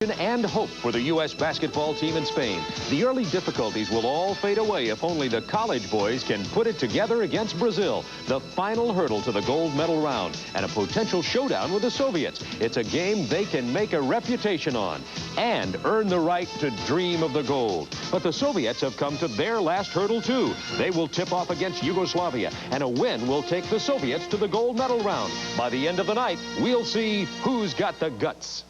determination and hope for the U.S. basketball team in Spain. The early difficulties will all fade away if only the college boys can put it together against Brazil. The final hurdle to the gold medal round and a potential showdown with the Soviets. It's a game they can make a reputation on and earn the right to dream of the gold. But the Soviets have come to their last hurdle too. They will tip off against Yugoslavia, and a win will take the Soviets to the gold medal round. By the end of the night, we'll see who's got the guts.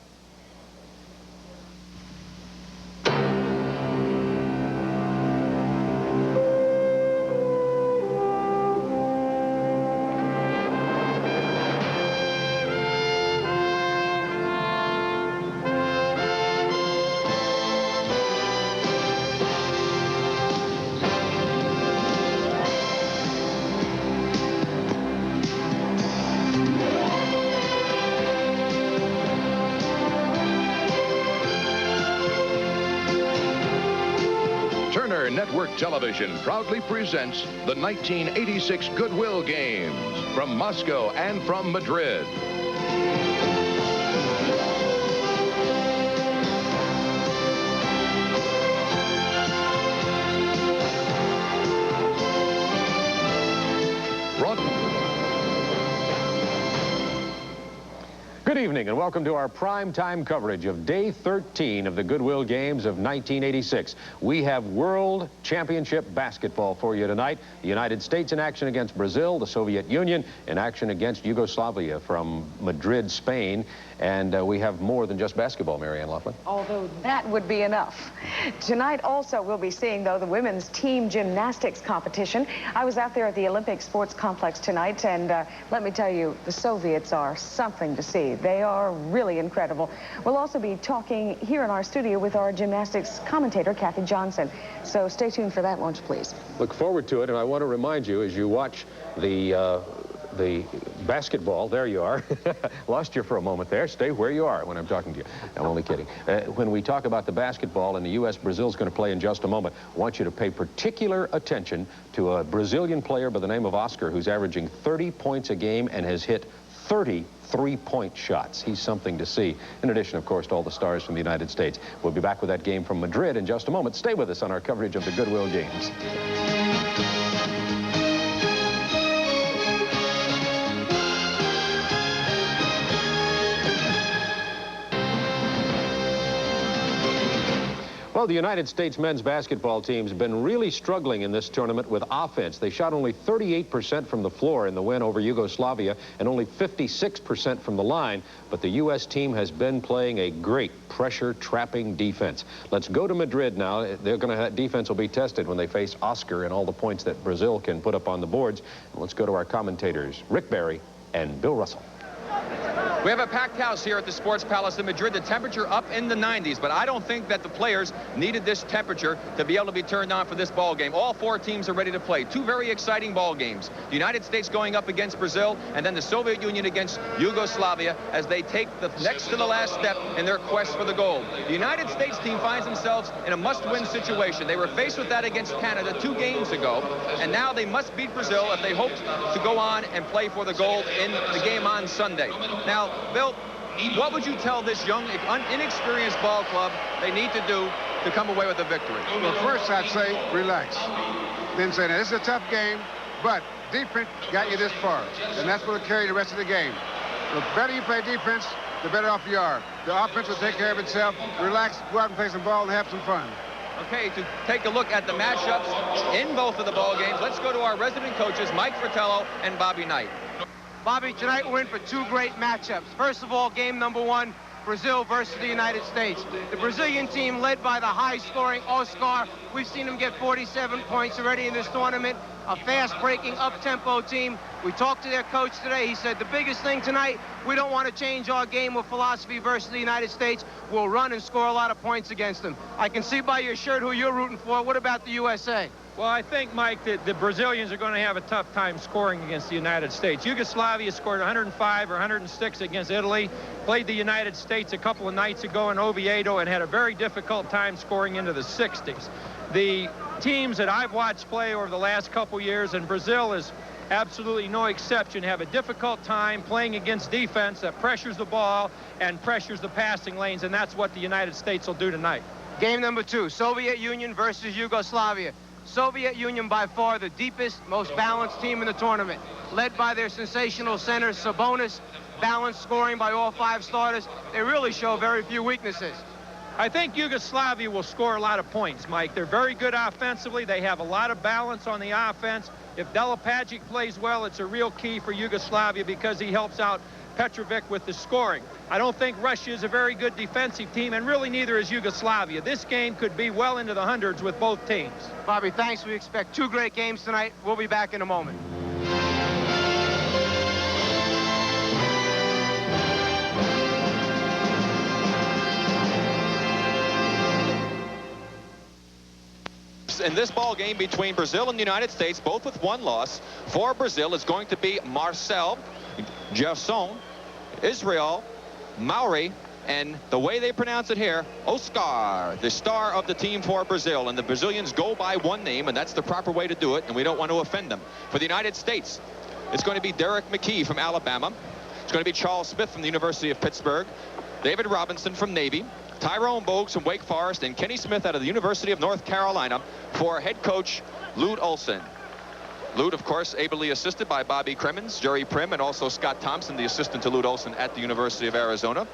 Network Television proudly presents the 1986 Goodwill Games from Moscow and from Madrid. Good evening and welcome to our prime-time coverage of Day 13 of the Goodwill Games of 1986. We have World Championship basketball for you tonight. The United States in action against Brazil, the Soviet Union in action against Yugoslavia from Madrid, Spain. And we have more than just basketball, Marianne Laughlin. Although that would be enough. Tonight also we'll be seeing, though, the women's team gymnastics competition. I was out there at the Olympic Sports Complex tonight, and let me tell you, the Soviets are something to see. They are really incredible. We'll also be talking here in our studio with our gymnastics commentator, Kathy Johnson. So stay tuned for that, won't you, please? Look forward to it, and I want to remind you, as you watch the basketball, there you are. Lost you for a moment there. Stay where you are when I'm talking to you. I'm only kidding. When we talk about the basketball and the U.S. Brazil's going to play in just a moment, I want you to pay particular attention to a Brazilian player by the name of Oscar, who's averaging 30 points a game and has hit 30 three-point shots. He's something to see. In addition, of course, to all the stars from the United States. We'll be back with that game from Madrid in just a moment. Stay with us on our coverage of the Goodwill Games. Well, the United States men's basketball team's been really struggling in this tournament with offense. They shot only 38% from the floor in the win over Yugoslavia and only 56% from the line. But the U.S. team has been playing a great pressure-trapping defense. Let's go to Madrid now. Defense will be tested when they face Oscar and all the points that Brazil can put up on the boards. And let's go to our commentators, Rick Barry and Bill Russell. We have a packed house here at the Sports Palace in Madrid. The temperature up in the 90s, but I don't think that the players needed this temperature to be able to be turned on for this ball game. All four teams are ready to play. Two very exciting ball games. The United States going up against Brazil, and then the Soviet Union against Yugoslavia as they take the next to the last step in their quest for the gold. The United States team finds themselves in a must-win situation. They were faced with that against Canada 2 games ago, and now they must beat Brazil if they hope to go on and play for the gold in the game on Sunday. Now, Bill, what would you tell this young, inexperienced ball club they need to do to come away with a victory? Well, first I'd say relax. Then say, now, this is a tough game, but defense got you this far, and that's what will carry the rest of the game. The better you play defense, the better off you are. The offense will take care of itself. Relax, go out and play some ball and have some fun. Okay, to take a look at the matchups in both of the ball games, let's go to our resident coaches, Mike Fratello and Bobby Knight. Bobby, tonight we're in for 2 great matchups. First of all, game number 1, Brazil versus the United States. The Brazilian team led by the high-scoring Oscar. We've seen him get 47 points already in this tournament. A fast-breaking, up-tempo team. We talked to their coach today. He said the biggest thing tonight, we don't want to change our game or philosophy versus the United States. We'll run and score a lot of points against them. I can see by your shirt who you're rooting for. What about the USA? Well, I think, Mike, that the Brazilians are going to have a tough time scoring against the United States. Yugoslavia scored 105 or 106 against Italy, played the United States a couple of nights ago in Oviedo and had a very difficult time scoring into the 60s. The teams that I've watched play over the last couple years, and Brazil is absolutely no exception, have a difficult time playing against defense that pressures the ball and pressures the passing lanes, and that's what the United States will do tonight. Game number 2, Soviet Union versus Yugoslavia. Soviet Union by far the deepest, most balanced team in the tournament, led by their sensational center, Sabonis, balanced scoring by all 5 starters. They really show very few weaknesses. I think Yugoslavia will score a lot of points, Mike. They're very good offensively. They have a lot of balance on the offense. If Delipagic plays well, it's a real key for Yugoslavia because he helps out Petrovic with the scoring. I don't think Russia is a very good defensive team, and really neither is Yugoslavia. This game could be well into the hundreds with both teams. Bobby, thanks. We expect 2 great games tonight. We'll be back in a moment. In this ball game between Brazil and the United States, both with 1 loss. For Brazil is going to be Marcel, Gerson, Israel, Mauri, and the way they pronounce it here, Oscar, the star of the team for Brazil. And the Brazilians go by 1 name, and that's the proper way to do it, and we don't want to offend them. For the United States, it's going to be Derek McKee from Alabama. It's going to be Charles Smith from the University of Pittsburgh, David Robinson from Navy, Tyrone Bogues from Wake Forest, and Kenny Smith out of the University of North Carolina for head coach Lute Olson. Lute, of course, ably assisted by Bobby Cremins, Jerry Prim, and also Scott Thompson, the assistant to Lute Olson at the University of Arizona.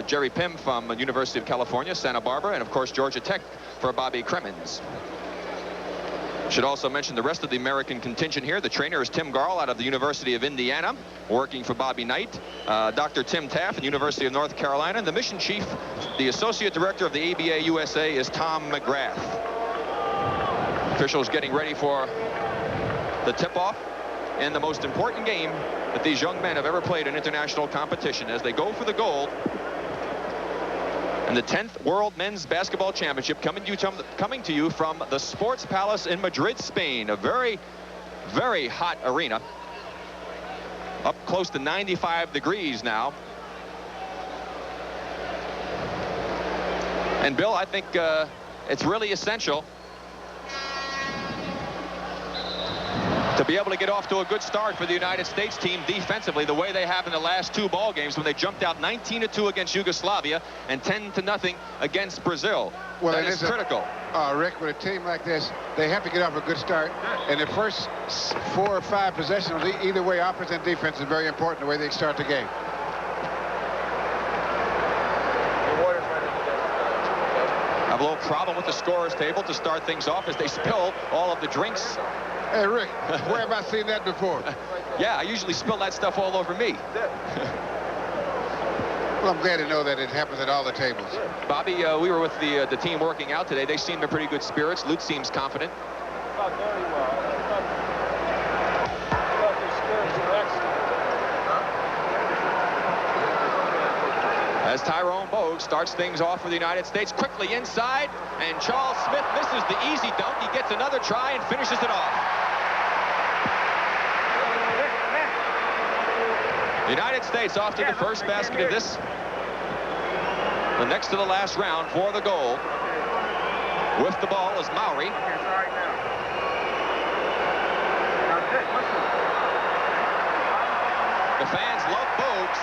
Jerry Pim from the University of California, Santa Barbara, and of course Georgia Tech for Bobby Cremins. Should also mention the rest of the American contingent here. The trainer is Tim Garl out of the University of Indiana, working for Bobby Knight. Dr. Tim Taff at the University of North Carolina. And the mission chief, the associate director of the ABA USA, is Tom McGrath. Officials getting ready for the tip-off in the most important game that these young men have ever played in international competition as they go for the gold and the 10th World Men's Basketball Championship coming to you from the Sports Palace in Madrid, Spain. A very, very hot arena. Up close to 95 degrees now. And Bill, I think it's really essential to be able to get off to a good start for the United States team defensively, the way they have in the last 2 ball games when they jumped out 19-2 against Yugoslavia and 10-0 against Brazil. Well, that is critical. Rick, with a team like this, they have to get off a good start. And the first 4 or 5 possessions, either way, offense and defense, is very important, the way they start the game. I have a little problem with the scorer's table to start things off as they spill all of the drinks. Hey, Rick, where have I seen that before? Yeah, I usually spill that stuff all over me. Well, I'm glad to know that it happens at all the tables. Bobby, we were with the team working out today. They seem in pretty good spirits. Lute seems confident. As Tyrone Bogues starts things off for the United States, quickly inside, and Charles Smith misses the easy dunk. He gets another try and finishes it off. The United States off to the first basket of this, the next to the last round for the goal. With the ball is Mauri. The fans love Bogues.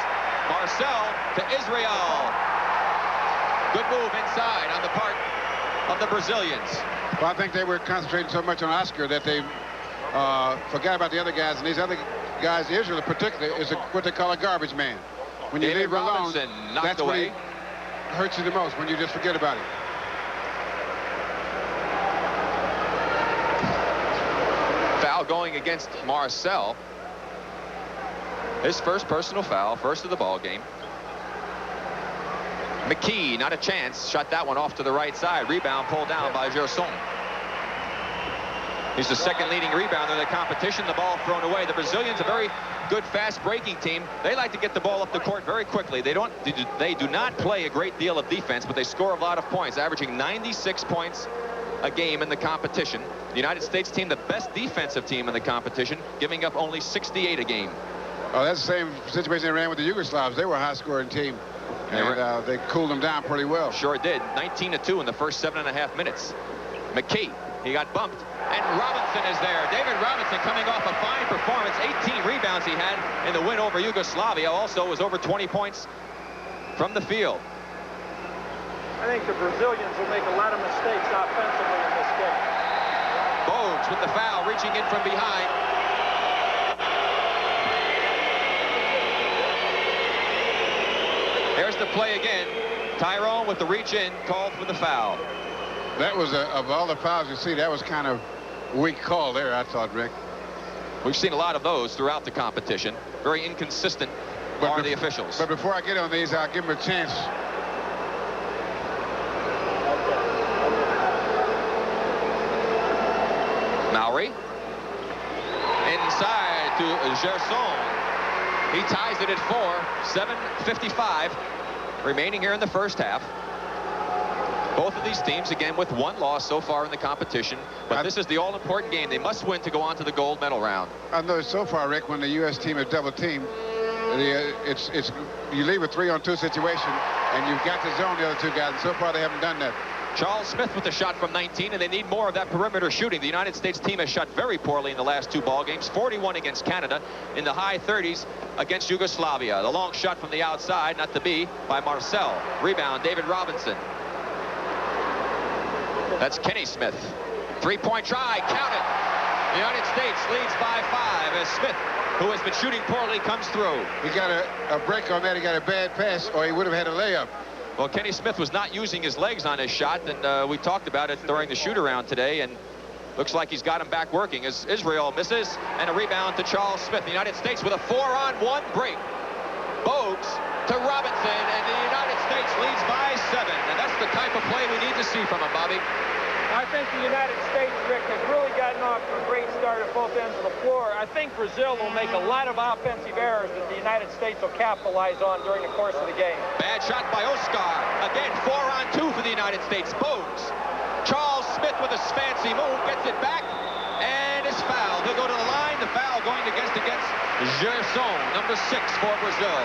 Marcel to Israel. Good move inside on the part of the Brazilians. Well, I think they were concentrating so much on Oscar that they forgot about the other guys, and these other guys, Israel in particular, is what they call a garbage man. When you leave him alone, that's what hurts you the most, when you just forget about it. Foul going against Marcel. His first personal foul, first of the ball game. McKee, not a chance. Shot that one off to the right side. Rebound pulled down by Gerson. He's the second leading rebounder in the competition. The ball thrown away. The Brazilians, a very good fast breaking team. They like to get the ball up the court very quickly. They do not play a great deal of defense, but they score a lot of points, averaging 96 points a game in the competition. The United States team, the best defensive team in the competition, giving up only 68 a game. Oh, that's the same situation they ran with the Yugoslavs. They were a high-scoring team, and they cooled them down pretty well. Sure did. 19-2 in the first 7.5 minutes. McKee He got bumped. And Robinson is there. David Robinson coming off a fine performance. 18 rebounds he had in the win over Yugoslavia. Also was over 20 points from the field. I think the Brazilians will make a lot of mistakes offensively in this game. Bogues with the foul, reaching in from behind. There's the play again. Tyrone with the reach in, called for the foul. That was, of all the fouls you see, that was kind of weak call there, I thought, Rick. We've seen a lot of those throughout the competition. Very inconsistent are the officials. But before I get on these, I'll give him a chance. Mowry. Inside to Gerson. He ties it at 4. 7:55 remaining here in the first half. Both of these teams, again, with one loss so far in the competition. But this is the all-important game. They must win to go on to the gold medal round. I know so far, Rick, when the U.S. team is double-teamed, you leave a 3-on-2 situation, and you've got to zone the other two guys. And so far, they haven't done that. Charles Smith with the shot from 19, and they need more of that perimeter shooting. The United States team has shot very poorly in the last 2 ball games. 41 against Canada, in the high 30s against Yugoslavia. The long shot from the outside, not to be, by Marcel. Rebound, David Robinson. That's Kenny Smith. 3-point try, count it. The United States leads by 5 as Smith, who has been shooting poorly, comes through. He got a break on that. He got a bad pass, or he would have had a layup. Well, Kenny Smith was not using his legs on his shot, and we talked about it during the shoot-around today, and looks like he's got him back working as Israel misses, and a rebound to Charles Smith. The United States with a 4-on-1 break. Bogues to Robinson, and the United States leads by 7. And that's the type of play we need to see from him, Bobby. I think the United States, Rick, has really gotten off to a great start at both ends of the floor. I think Brazil will make a lot of offensive errors that the United States will capitalize on during the course of the game. Bad shot by Oscar. Again, 4-on-2 for the United States. Bogues. Charles Smith with a fancy move, gets it back, and is fouled. He'll go to the line. The foul going against Gerson, number 6 for Brazil.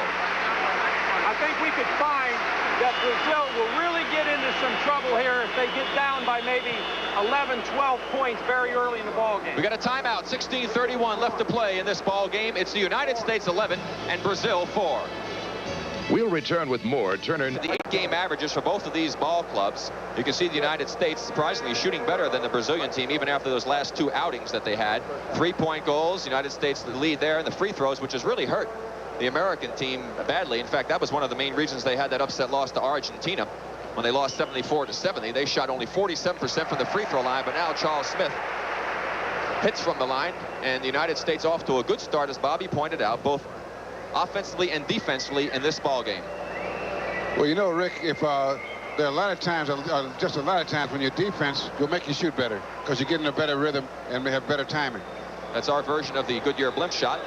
I think we could find that Brazil will really get into some trouble here if they get down by maybe 11, 12 points very early in the ball game. We got a timeout. 16:31 left to play in this ball game. It's the United States 11 and Brazil 4. We'll return with more Turner. The 8-game averages for both of these ball clubs. You can see the United States surprisingly shooting better than the Brazilian team, even after those last 2 outings that they had. 3-point goals. United States the lead there, and the free throws, which has really hurt the American team badly. In fact, that was one of the main reasons they had that upset loss to Argentina when they lost 74-70. They shot only 47% from the free throw line, but now Charles Smith hits from the line, and the United States off to a good start, as Bobby pointed out, both offensively and defensively in this ball game. Well, you know, Rick, if there are a lot of times, just a lot of times when your defense will make you shoot better because you're getting a better rhythm and have better timing. That's our version of the Goodyear blimp shot.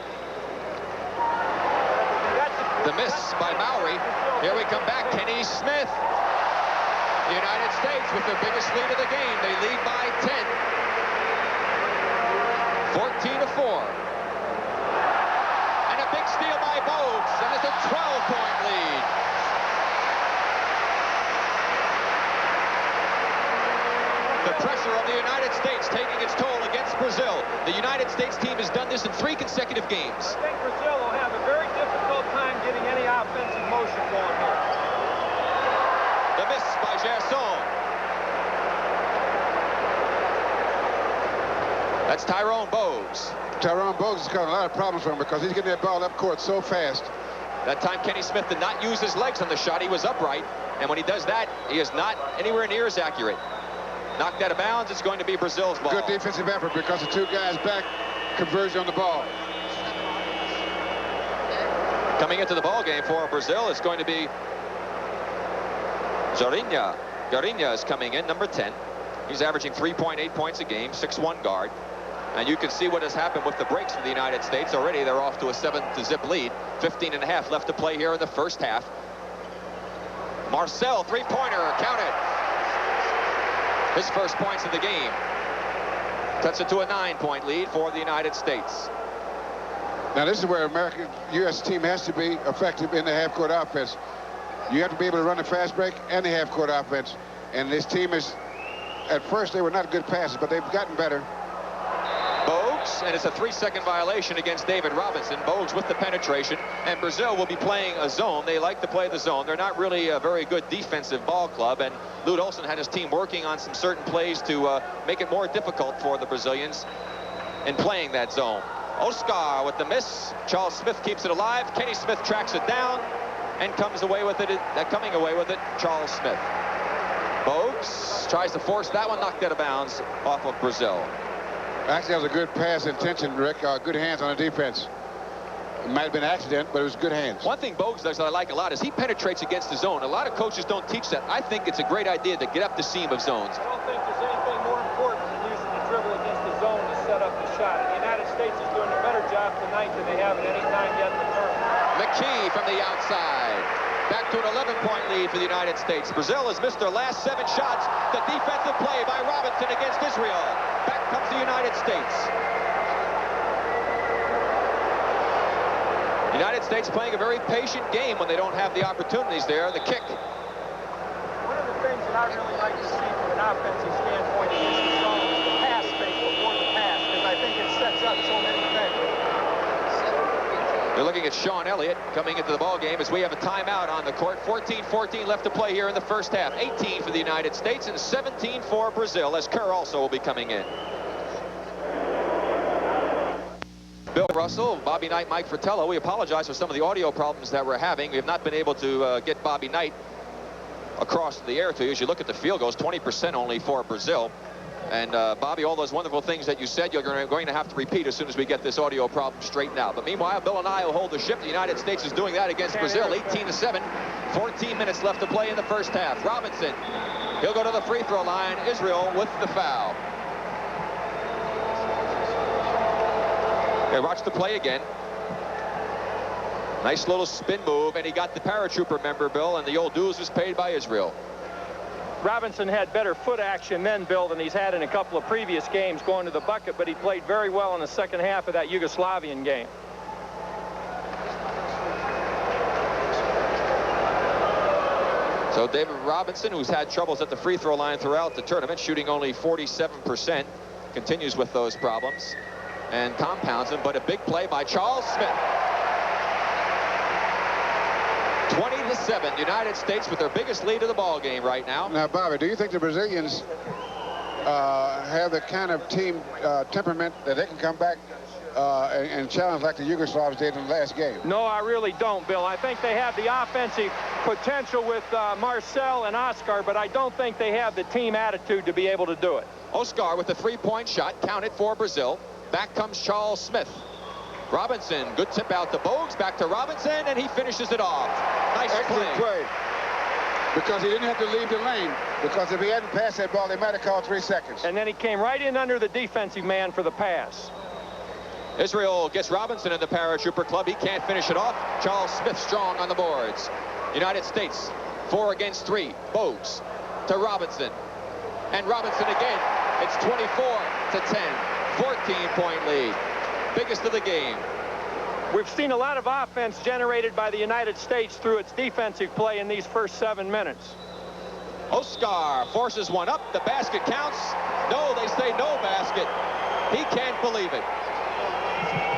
The miss by Mowry. Here we come back. Kenny Smith. The United States with their biggest lead of the game. They lead by 10. 14-4. And a big steal by Bogues. And it's a 12-point lead. The pressure of the United States taking its toll against Brazil. The United States team has done this in 3 consecutive games. I think Brazil will have a very difficult time getting any offensive motion going here. The miss by Gerson. That's Tyrone Bogues. Tyrone Bogues has got a lot of problems for him because he's getting that ball up court so fast. That time Kenny Smith did not use his legs on the shot. He was upright. And when he does that, he is not anywhere near as accurate. Knocked out of bounds. It's going to be Brazil's ball. Good defensive effort because the 2 guys back conversion on the ball. Coming into the ball game for Brazil, it's going to be Garinha. Garinha is coming in, number 10. He's averaging 3.8 points a game, 6'1" guard. And you can see what has happened with the breaks for the United States. Already they're off to a 7-0 lead. 15.5 left to play here in the first half. Marcel, 3-pointer, count it. His first points of the game. Cuts it to a 9-point lead for the United States. Now this is where U.S. team has to be effective in the half-court offense. You have to be able to run a fast break and the half-court offense. And this team is At first, they were not good passes, but they've gotten better. Bogues, and it's a 3-second violation against David Robinson. Bogues with the penetration, and Brazil will be playing a zone. They like to play the zone. They're not really a very good defensive ball club, and Lute Olsen had his team working on some certain plays to make it more difficult for the Brazilians in playing that zone. Oscar with the miss. Charles Smith keeps it alive. Kenny Smith tracks it down and comes away with it. Coming away with it, Charles Smith. Bogues tries to force that one, knocked out of bounds off of Brazil. Actually, that was a good pass intention, Rick. Good hands on the defense. It might have been an accident, but it was good hands. One thing Bogues does that I like a lot is he penetrates against the zone. A lot of coaches don't teach that. I think it's a great idea to get up the seam of zones. I don't think there's anything more important than using the dribble against the zone to set up the shot. The United States is doing a better job tonight than they have at any time yet in the tournament. McKee from the outside. Back to an 11-point lead for the United States. Brazil has missed their last 7 shots. The defensive play by Robinson against Israel. Back comes the United States. The United States playing a very patient game when they don't have the opportunities there. The kick. One of the things that I really like to see from an offensive standpoint against the zone is the pass fake before the pass, because I think it sets up so many things. They're looking at Sean Elliott coming into the ball game as we have a timeout on the court. 14-14 left to play here in the first half. 18 for the United States and 17 for Brazil, as Kerr also will be coming in. Bill Russell, Bobby Knight, Mike Fratello. We apologize for some of the audio problems that we're having. We have not been able to get Bobby Knight across the air to you. As you look at the field goals, 20% only for Brazil. And Bobby, all those wonderful things that you said, you're going to have to repeat as soon as we get this audio problem straightened out. But meanwhile, Bill and I will hold the ship. The United States is doing that against Brazil, 18-7. 14 minutes left to play in the first half. Robinson, he'll go to the free throw line. Israel with the foul. Okay, watch the play again. Nice little spin move, and he got the paratrooper, member, Bill, and the old dues was paid by Israel. Robinson had better foot action then, Bill, than he's had in a couple of previous games going to the bucket, but he played very well in the second half of that Yugoslavian game. So David Robinson, who's had troubles at the free throw line throughout the tournament, shooting only 47%, continues with those problems and compounds them, but a big play by Charles Smith. 20-7, United States with their biggest lead of the ball game right now. Now, Bobby, do you think the Brazilians have the kind of team temperament that they can come back and challenge like the Yugoslavs did in the last game? No, I really don't, Bill. I think they have the offensive potential with Marcel and Oscar, but I don't think they have the team attitude to be able to do it. Oscar with a three-point shot, counted for Brazil. Back comes Charles Smith. Robinson, good tip out to Bogues, back to Robinson, and he finishes it off. Nice play. Because he didn't have to leave the lane. Because if he hadn't passed that ball, they might have called 3 seconds. And then he came right in under the defensive man for the pass. Israel gets Robinson in the paratrooper club. He can't finish it off. Charles Smith strong on the boards. United States, 4 against 3. Bogues to Robinson. And Robinson again. It's 24-10. 14-point lead. Biggest of the game. We've seen a lot of offense generated by the United States through its defensive play in these first 7 minutes. Oscar forces one up. The basket counts. No, they say no basket. He can't believe it.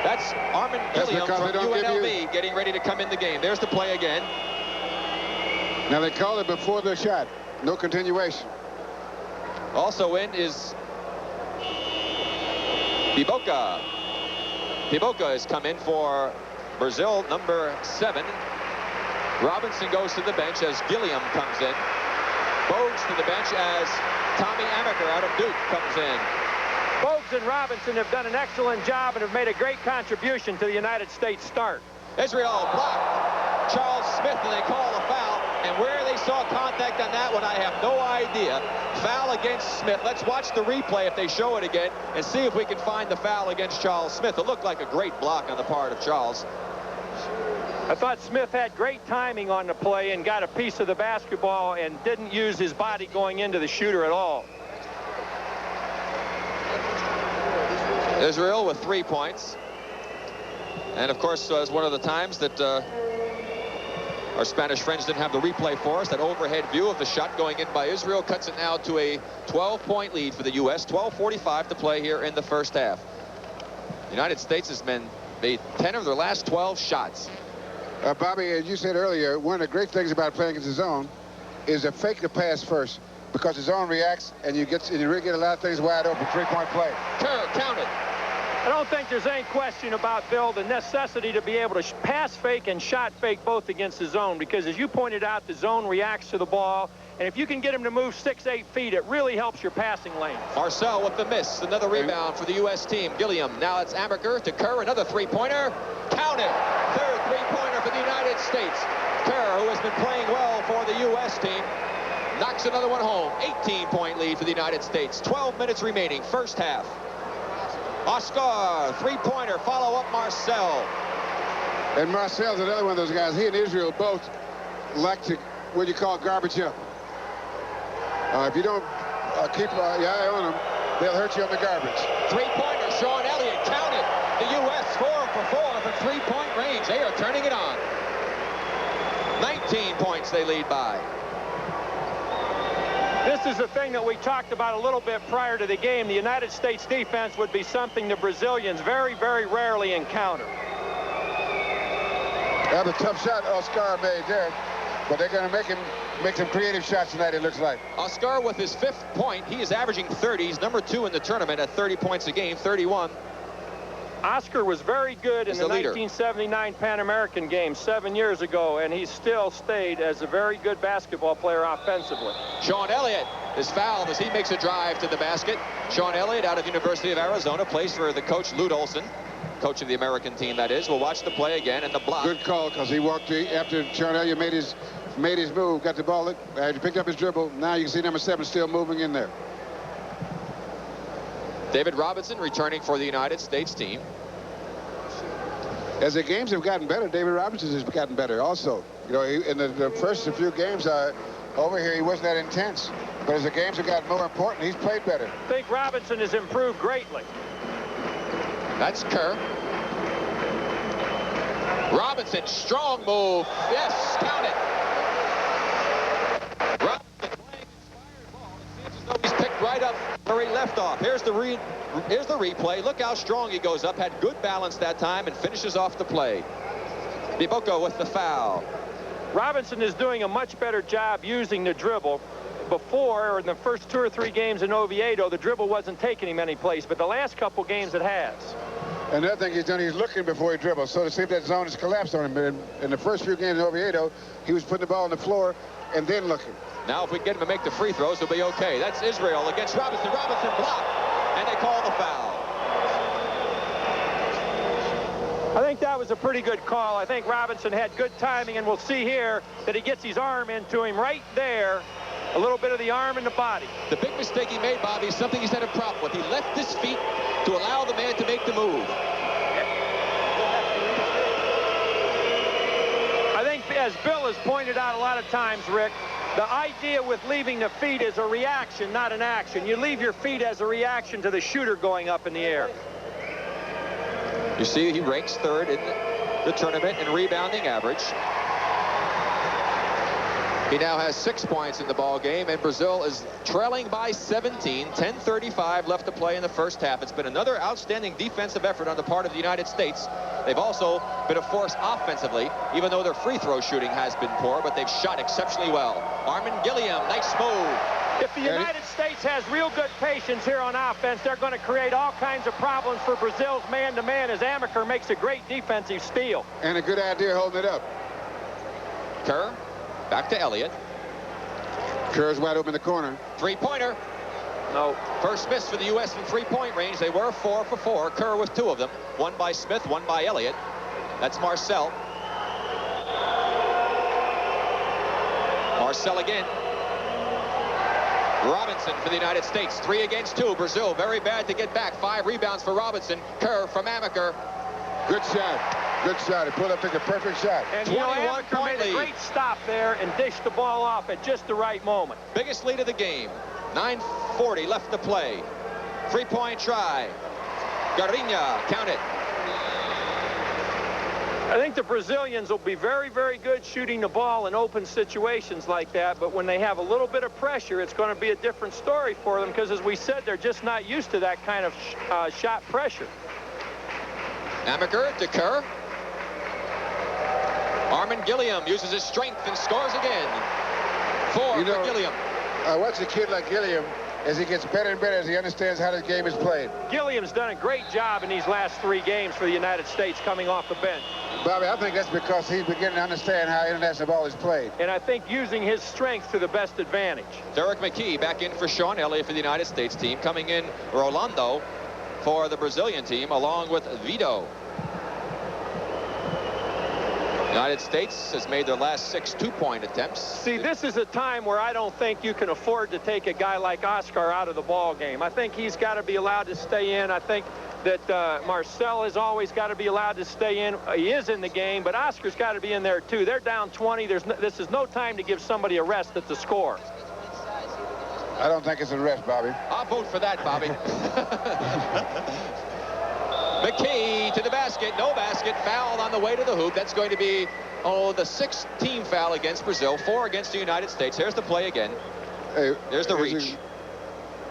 That's Armin Gilliam from UNLV getting ready to come in the game. There's the play again. Now they call it before the shot. No continuation. Also in is Piboca. Piboca has come in for Brazil, number 7. Robinson goes to the bench as Gilliam comes in. Bogues to the bench as Tommy Amaker out of Duke comes in. Bogues and Robinson have done an excellent job and have made a great contribution to the United States start. Israel blocked Charles Smith, and they call a foul. And where they saw contact on that one, I have no idea. Foul against Smith. Let's watch the replay if they show it again and see if we can find the foul against Charles Smith. It looked like a great block on the part of Charles. I thought Smith had great timing on the play and got a piece of the basketball and didn't use his body going into the shooter at all. Israel with 3 points. And of course, was one of the times that Our Spanish friends didn't have the replay for us. That overhead view of the shot going in by Israel cuts it now to a 12-point lead for the U.S. 12:45 to play here in the first half. The United States has made 10 of their last 12 shots. Bobby, as you said earlier, one of the great things about playing against the zone is to fake the pass first, because the zone reacts and you really get a lot of things wide open. 3-point play. Kerr, count it. I don't think there's any question about, Bill, the necessity to be able to pass fake and shot fake both against the zone, because as you pointed out, the zone reacts to the ball, and if you can get him to move 6-8 feet, it really helps your passing lane. Marcel with the miss. Another rebound for the U.S. team. Gilliam. Now it's Amaker to Kerr. Another three-pointer. Count it. Third three-pointer for the United States. Kerr, who has been playing well for the U.S. team, knocks another one home. 18-point lead for the United States. 12 minutes remaining. First half. Oscar, three-pointer, follow up Marcel. And Marcel's another one of those guys. He and Israel both like to, what you call, garbage up. If you don't keep your eye on them, they'll hurt you on the garbage. Three-pointer, Sean Elliott, count it. The U.S. 4 for 4 from three-point range. They are turning it on. 19 points they lead by. This is the thing that we talked about a little bit prior to the game. The United States defense would be something the Brazilians very, very rarely encounter. That was a tough shot Oscar made there, but they're going to make some creative shots tonight, it looks like. Oscar with his 5th point. He is averaging 30. He's number 2 in the tournament at 30 points a game, 31. Oscar was very good in the leader. 1979 Pan American Games 7 years ago, and he still stayed as a very good basketball player offensively. Sean Elliott is fouled as he makes a drive to the basket. Sean Elliott out of University of Arizona plays for the coach Lute Olson, coach of the American team, that is. We'll watch the play again, and the block. Good call, because he walked after Sean Elliott made his move, got the ball, he picked up his dribble. Now you can see number 7 still moving in there. David Robinson returning for the United States team. As the games have gotten better, David Robinson has gotten better also. You know, in the first few games over here, he wasn't that intense. But as the games have gotten more important, he's played better. I think Robinson has improved greatly. That's Kerr. Robinson, strong move. Yes, count it. Robinson playing inspired ball. It seems as though he's picked right up where he left off. Here's the replay. Look how strong he goes up. Had good balance that time and finishes off the play. Biboko with the foul. Robinson is doing a much better job using the dribble. Before, or in the first 2 or 3 games in Oviedo, the dribble wasn't taking him any place, but the last couple games it has. Another thing he's done, he's looking before he dribbles, so to see if that zone has collapsed on him. In the first few games in Oviedo, he was putting the ball on the floor and then looking. Now if we get him to make the free throws, he'll be okay. That's Israel against Robinson. Robinson blocked, and they call the foul. I think that was a pretty good call. I think Robinson had good timing, and we'll see here that he gets his arm into him right there. A little bit of the arm and the body. The big mistake he made, Bobby, is something he's had a problem with. He left his feet to allow the man to make the move. I think, as Bill has pointed out a lot of times, Rick, the idea with leaving the feet is a reaction, not an action. You leave your feet as a reaction to the shooter going up in the air. You see, he ranks 3rd in the tournament in rebounding average. He now has 6 points in the ball game, and Brazil is trailing by 17. 10:35 left to play in the first half. It's been another outstanding defensive effort on the part of the United States. They've also been a force offensively, even though their free throw shooting has been poor, but they've shot exceptionally well. Armin Gilliam, nice move. If the United States has real good patience here on offense, they're going to create all kinds of problems for Brazil's man-to-man as Amaker makes a great defensive steal. And a good idea holding it up. Kerr. Back to Elliott. Kerr's wide open in the corner. Three-pointer. No. First miss for the U.S. from three-point range. They were 4 for 4. Kerr with 2 of them. 1 by Smith, 1 by Elliott. That's Marcel. Marcel again. Robinson for the United States. 3 against 2. Brazil very bad to get back. 5 rebounds for Robinson. Kerr from Amaker. Good shot. Good shot. He pulled up, took a perfect shot. And Amaker made a great stop there and dished the ball off at just the right moment. Biggest lead of the game. 9:40 left to play. 3-point try. Garinha, count it. I think the Brazilians will be very, very good shooting the ball in open situations like that, but when they have a little bit of pressure, it's going to be a different story for them because, as we said, they're just not used to that kind of shot pressure. Amaker to Kerr. Armin Gilliam uses his strength and scores again. For Gilliam. I watch a kid like Gilliam as he gets better and better as he understands how this game is played. Gilliam's done a great job in these last 3 games for the United States coming off the bench. Bobby, I think that's because he's beginning to understand how international ball is played. And I think using his strength to the best advantage. Derek McKee back in for Sean Elliott for the United States team. Coming in, Rolando for the Brazilian team, along with Vito. The United States has made their last 6 two-point attempts. See, this is a time where I don't think you can afford to take a guy like Oscar out of the ball game. I think he's got to be allowed to stay in. I think that Marcel has always got to be allowed to stay in. He is in the game, but Oscar's got to be in there too. They're down 20. This is no time to give somebody a rest at the score. I don't think it's a rest, Bobby. I'll vote for that, Bobby. McKee to the basket. No basket. Fouled on the way to the hoop. That's going to be, the 6th team foul against Brazil. 4 against the United States. Here's the play again. Hey, there's the reach.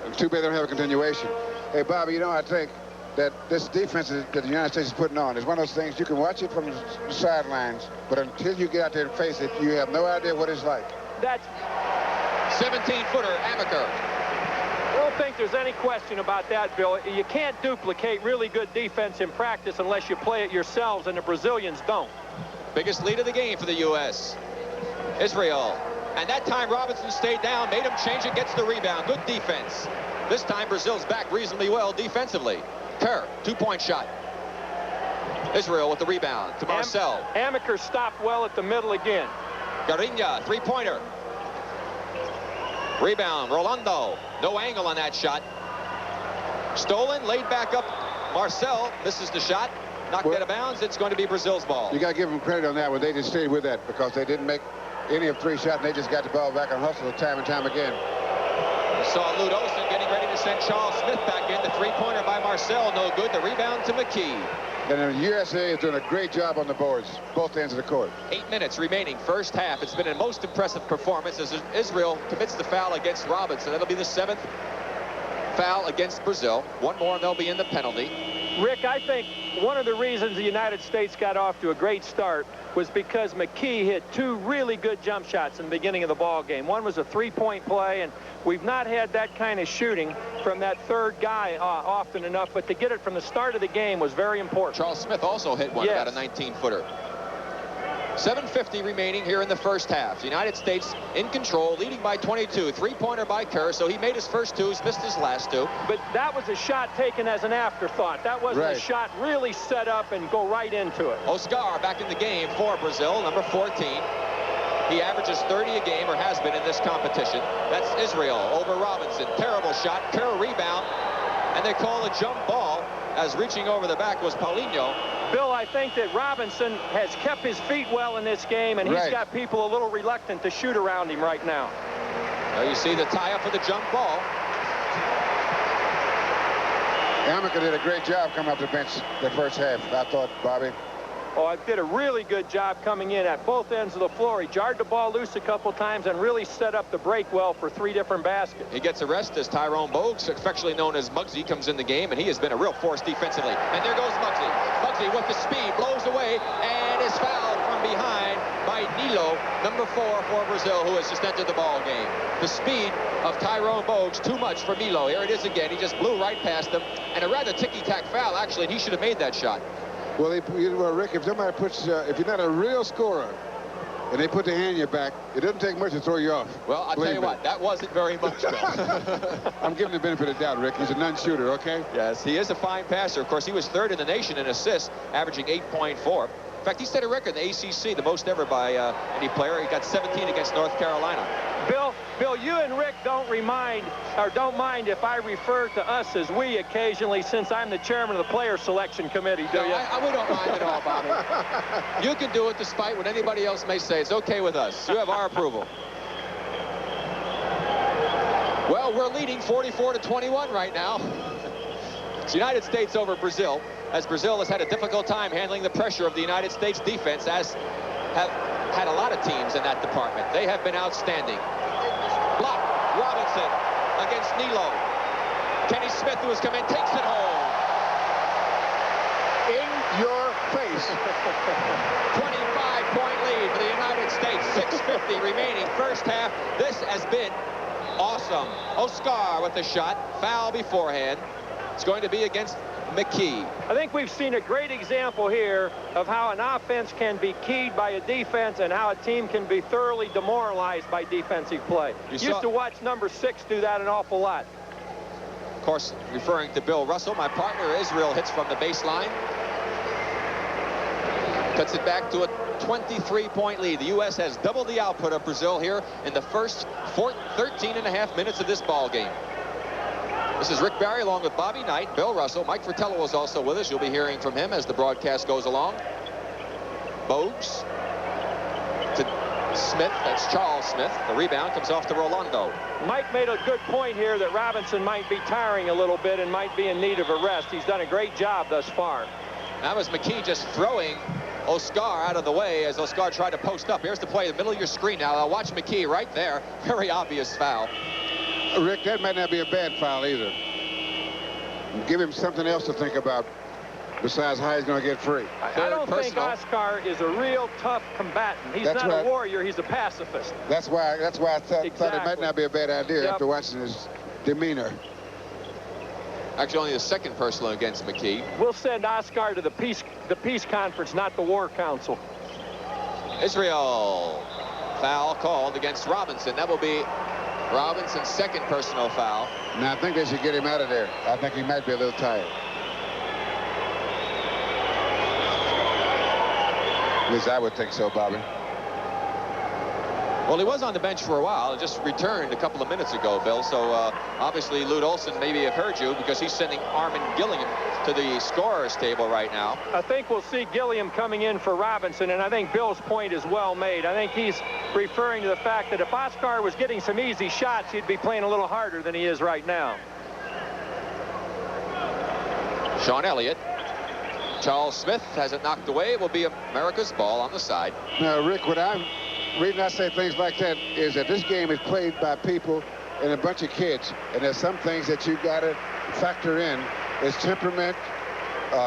It's too bad they don't have a continuation. Hey, Bobby, you know, I think that this defense that the United States is putting on is one of those things you can watch it from the sidelines, but until you get out there and face it, you have no idea what it's like. That's 17-footer, Amaker. I don't think there's any question about that, Bill. You can't duplicate really good defense in practice unless you play it yourselves, and the Brazilians don't. Biggest lead of the game for the U.S. Israel. And that time Robinson stayed down, made him change it, gets the rebound. Good defense. This time Brazil's back reasonably well defensively. Kerr, 2-point shot. Israel with the rebound to Marcel. Amaker stopped well at the middle again. Garinha, 3-pointer. Rebound, Rolando. No angle on that shot. Stolen, laid back up. Marcel misses the shot. Knocked out of bounds. It's going to be Brazil's ball. You got to give them credit on that one. They just stayed with that because they didn't make any of 3 shots, and they just got the ball back and hustled time and time again. We saw Lute Olsen getting ready to send Charles Smith back in. The 3-pointer by Marcel, no good. The rebound to McKee. And the USA is doing a great job on the boards, both ends of the court. 8 minutes remaining, first half. It's been a most impressive performance as Israel commits the foul against Robinson. That'll be the 7th foul against Brazil. One more and they'll be in the penalty. Rick, I think one of the reasons the United States got off to a great start was because McKee hit 2 really good jump shots in the beginning of the ball game. One was a 3-point play, and we've not had that kind of shooting from that 3rd guy often enough, but to get it from the start of the game was very important. Charles Smith also hit one, about a 19-footer. 7:50 remaining here in the first half. The United States in control, leading by 22. 3-pointer by Kerr, so he made his first 2s, missed his last 2. But that was a shot taken as an afterthought. That wasn't a shot really set up and go right into it. Oscar back in the game for Brazil, number 14. He averages 30 a game, or has been in this competition. That's Israel over Robinson. Terrible shot. Kerr rebound, and they call a jump ball as reaching over the back was Paulinho. Bill, I think that Robinson has kept his feet well in this game, and he's got people a little reluctant to shoot around him right now. Now you see the tie-up for the jump ball. Amaker did a great job coming up the bench the first half, I thought, Bobby. Oh, I did a really good job coming in at both ends of the floor. He jarred the ball loose a couple times and really set up the break well for 3 different baskets. He gets a rest as Tyrone Bogues, affectionately known as Muggsy, comes in the game, and he has been a real force defensively. And there goes Muggsy. Muggsy with the speed, blows away, and is fouled from behind by Nilo, number 4 for Brazil, who has just entered the ball game. The speed of Tyrone Bogues, too much for Milo. Here it is again. He just blew right past him, and a rather ticky-tack foul, actually, and he should have made that shot. Well, Rick, if somebody puts, if you're not a real scorer, and they put their hand in your back, it doesn't take much to throw you off. Well, I'll tell you what, that wasn't very much, Bill. I'm giving the benefit of the doubt, Rick. He's a non-shooter, okay? Yes, he is a fine passer. Of course, he was 3rd in the nation in assists, averaging 8.4. In fact, he set a record in the ACC, the most ever by any player. He got 17 against North Carolina. Bill, you and Rick don't mind if I refer to us as we occasionally, since I'm the chairman of the player selection committee, do you? We don't mind at all, Bobby. You can do it despite what anybody else may say. It's okay with us. You have our approval. Well, we're leading 44-21 right now. It's United States over Brazil. as Brazil has had a difficult time handling the pressure of the United States defense, as have had a lot of teams in that department. They have been outstanding. Block, Robinson against Nilo. Kenny Smith, who has come in, takes it home. In your face. 25-point lead for the United States. 6:50 remaining first half. This has been awesome. Oscar with the shot. Foul beforehand. It's going to be against McKee. I think we've seen a great example here of how an offense can be keyed by a defense and how a team can be thoroughly demoralized by defensive play. Used to watch number 6 do that an awful lot. Of course, referring to Bill Russell, my partner. Israel hits from the baseline. Cuts it back to a 23-point lead. The U.S. has doubled the output of Brazil here in the first 13.5 minutes of this ball game. This is Rick Barry along with Bobby Knight, Bill Russell. Mike Fratello is also with us. You'll be hearing from him as the broadcast goes along. Bogues to Smith. That's Charles Smith. The rebound comes off to Rolando. Mike made a good point here that Robinson might be tiring a little bit and might be in need of a rest. He's done a great job thus far. That was McKee just throwing Oscar out of the way as Oscar tried to post up. Here's the play in the middle of your screen now. Now watch McKee right there. Very obvious foul. Rick, that might not be a bad foul either. Give him something else to think about besides how he's going to get free. I don't think Oscar is a real tough combatant. He's not a warrior. He's a pacifist. That's why I thought it might not be a bad idea after watching his demeanor. Actually, only the second personal against McKee. We'll send Oscar to the peace conference, not the war council. Israel. Foul called against Robinson. That will be Robinson's second personal foul. Now, I think they should get him out of there. I think he might be a little tired. At least I would think so, Bobby. Well, he was on the bench for a while. Just returned a couple of minutes ago, Bill. So obviously, Lute Olson maybe have heard you because he's sending Armin Gilliam to the scorer's table right now. I think we'll see Gilliam coming in for Robinson, and I think Bill's point is well made. I think he's referring to the fact that if Oscar was getting some easy shots, he'd be playing a little harder than he is right now. Sean Elliott. Charles Smith has it knocked away. It will be America's ball on the side. Now, Rick, what I'm reason I say things like that is that this game is played by people and a bunch of kids, and there's some things that you got to factor in. It's temperament,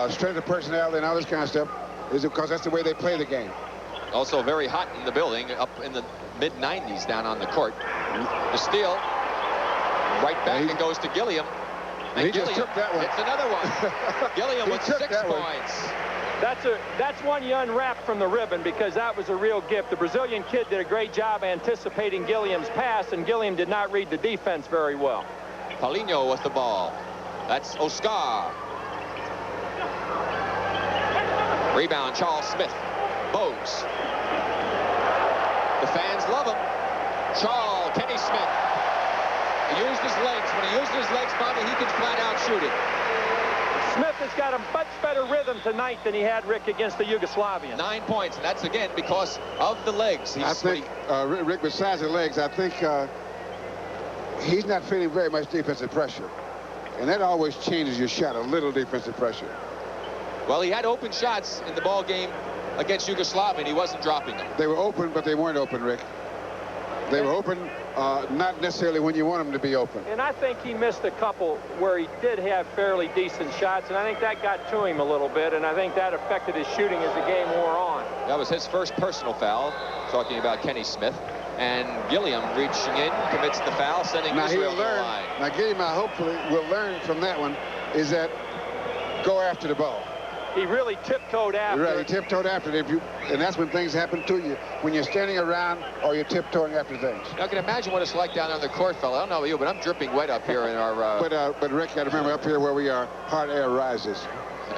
strength of personality, and all this kind of stuff, is because that's the way they play the game. Also very hot in the building, up in the mid-90s down on the court. The steal, right back, it goes to Gilliam. And he Gilliam just took that one. It's another one. Gilliam with 6 points. That's one you unwrapped from the ribbon because that was a real gift. The Brazilian kid did a great job anticipating Gilliam's pass, and Gilliam did not read the defense very well. Paulinho with the ball. That's Oscar. Rebound, Charles Smith. Bogues. The fans love him. Kenny Smith. He used his legs. When he used his legs, Bobby, he can flat out shoot it. Smith has got a much better rhythm tonight than he had, Rick, against the Yugoslavians. 9 points, and that's, again, because of the legs. I think, Rick, besides the legs, I think he's not feeling very much defensive pressure. And that always changes your shot, a little defensive pressure. Well, he had open shots in the ball game against Yugoslavia, and he wasn't dropping them. They were open, but they weren't open, Rick. They were open, not necessarily when you want them to be open. And I think he missed a couple where he did have fairly decent shots, and I think that got to him a little bit, and I think that affected his shooting as the game wore on. That was his first personal foul, talking about Kenny Smith. And Gilliam reaching in, commits the foul, sending Israel to the line. Now, Gilliam, hopefully, will learn from that one, is that go after the ball. He really tiptoed after. Right, he tiptoed after it. And that's when things happen to you, when you're standing around or you're tiptoeing after things. Now, I can imagine what it's like down on the court, fella. I don't know about you, but I'm dripping wet up here in our... But Rick, you got to remember, up here where we are, hot air rises.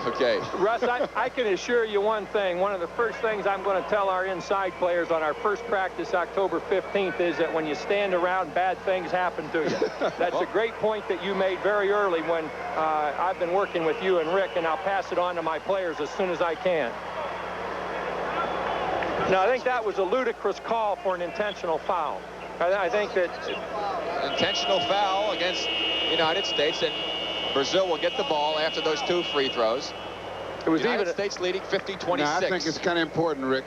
Okay. Russ, I can assure you one thing. One of the first things I'm going to tell our inside players on our first practice October 15th is that when you stand around, bad things happen to you. That's a great point that you made very early when I've been working with you and Rick, and I'll pass it on to my players as soon as I can. Now, I think that was a ludicrous call for an intentional foul. I think that... Intentional foul against the United States, and Brazil will get the ball after those 2 free throws. It was United even States leading 50-26. Now, I think it's kind of important, Rick,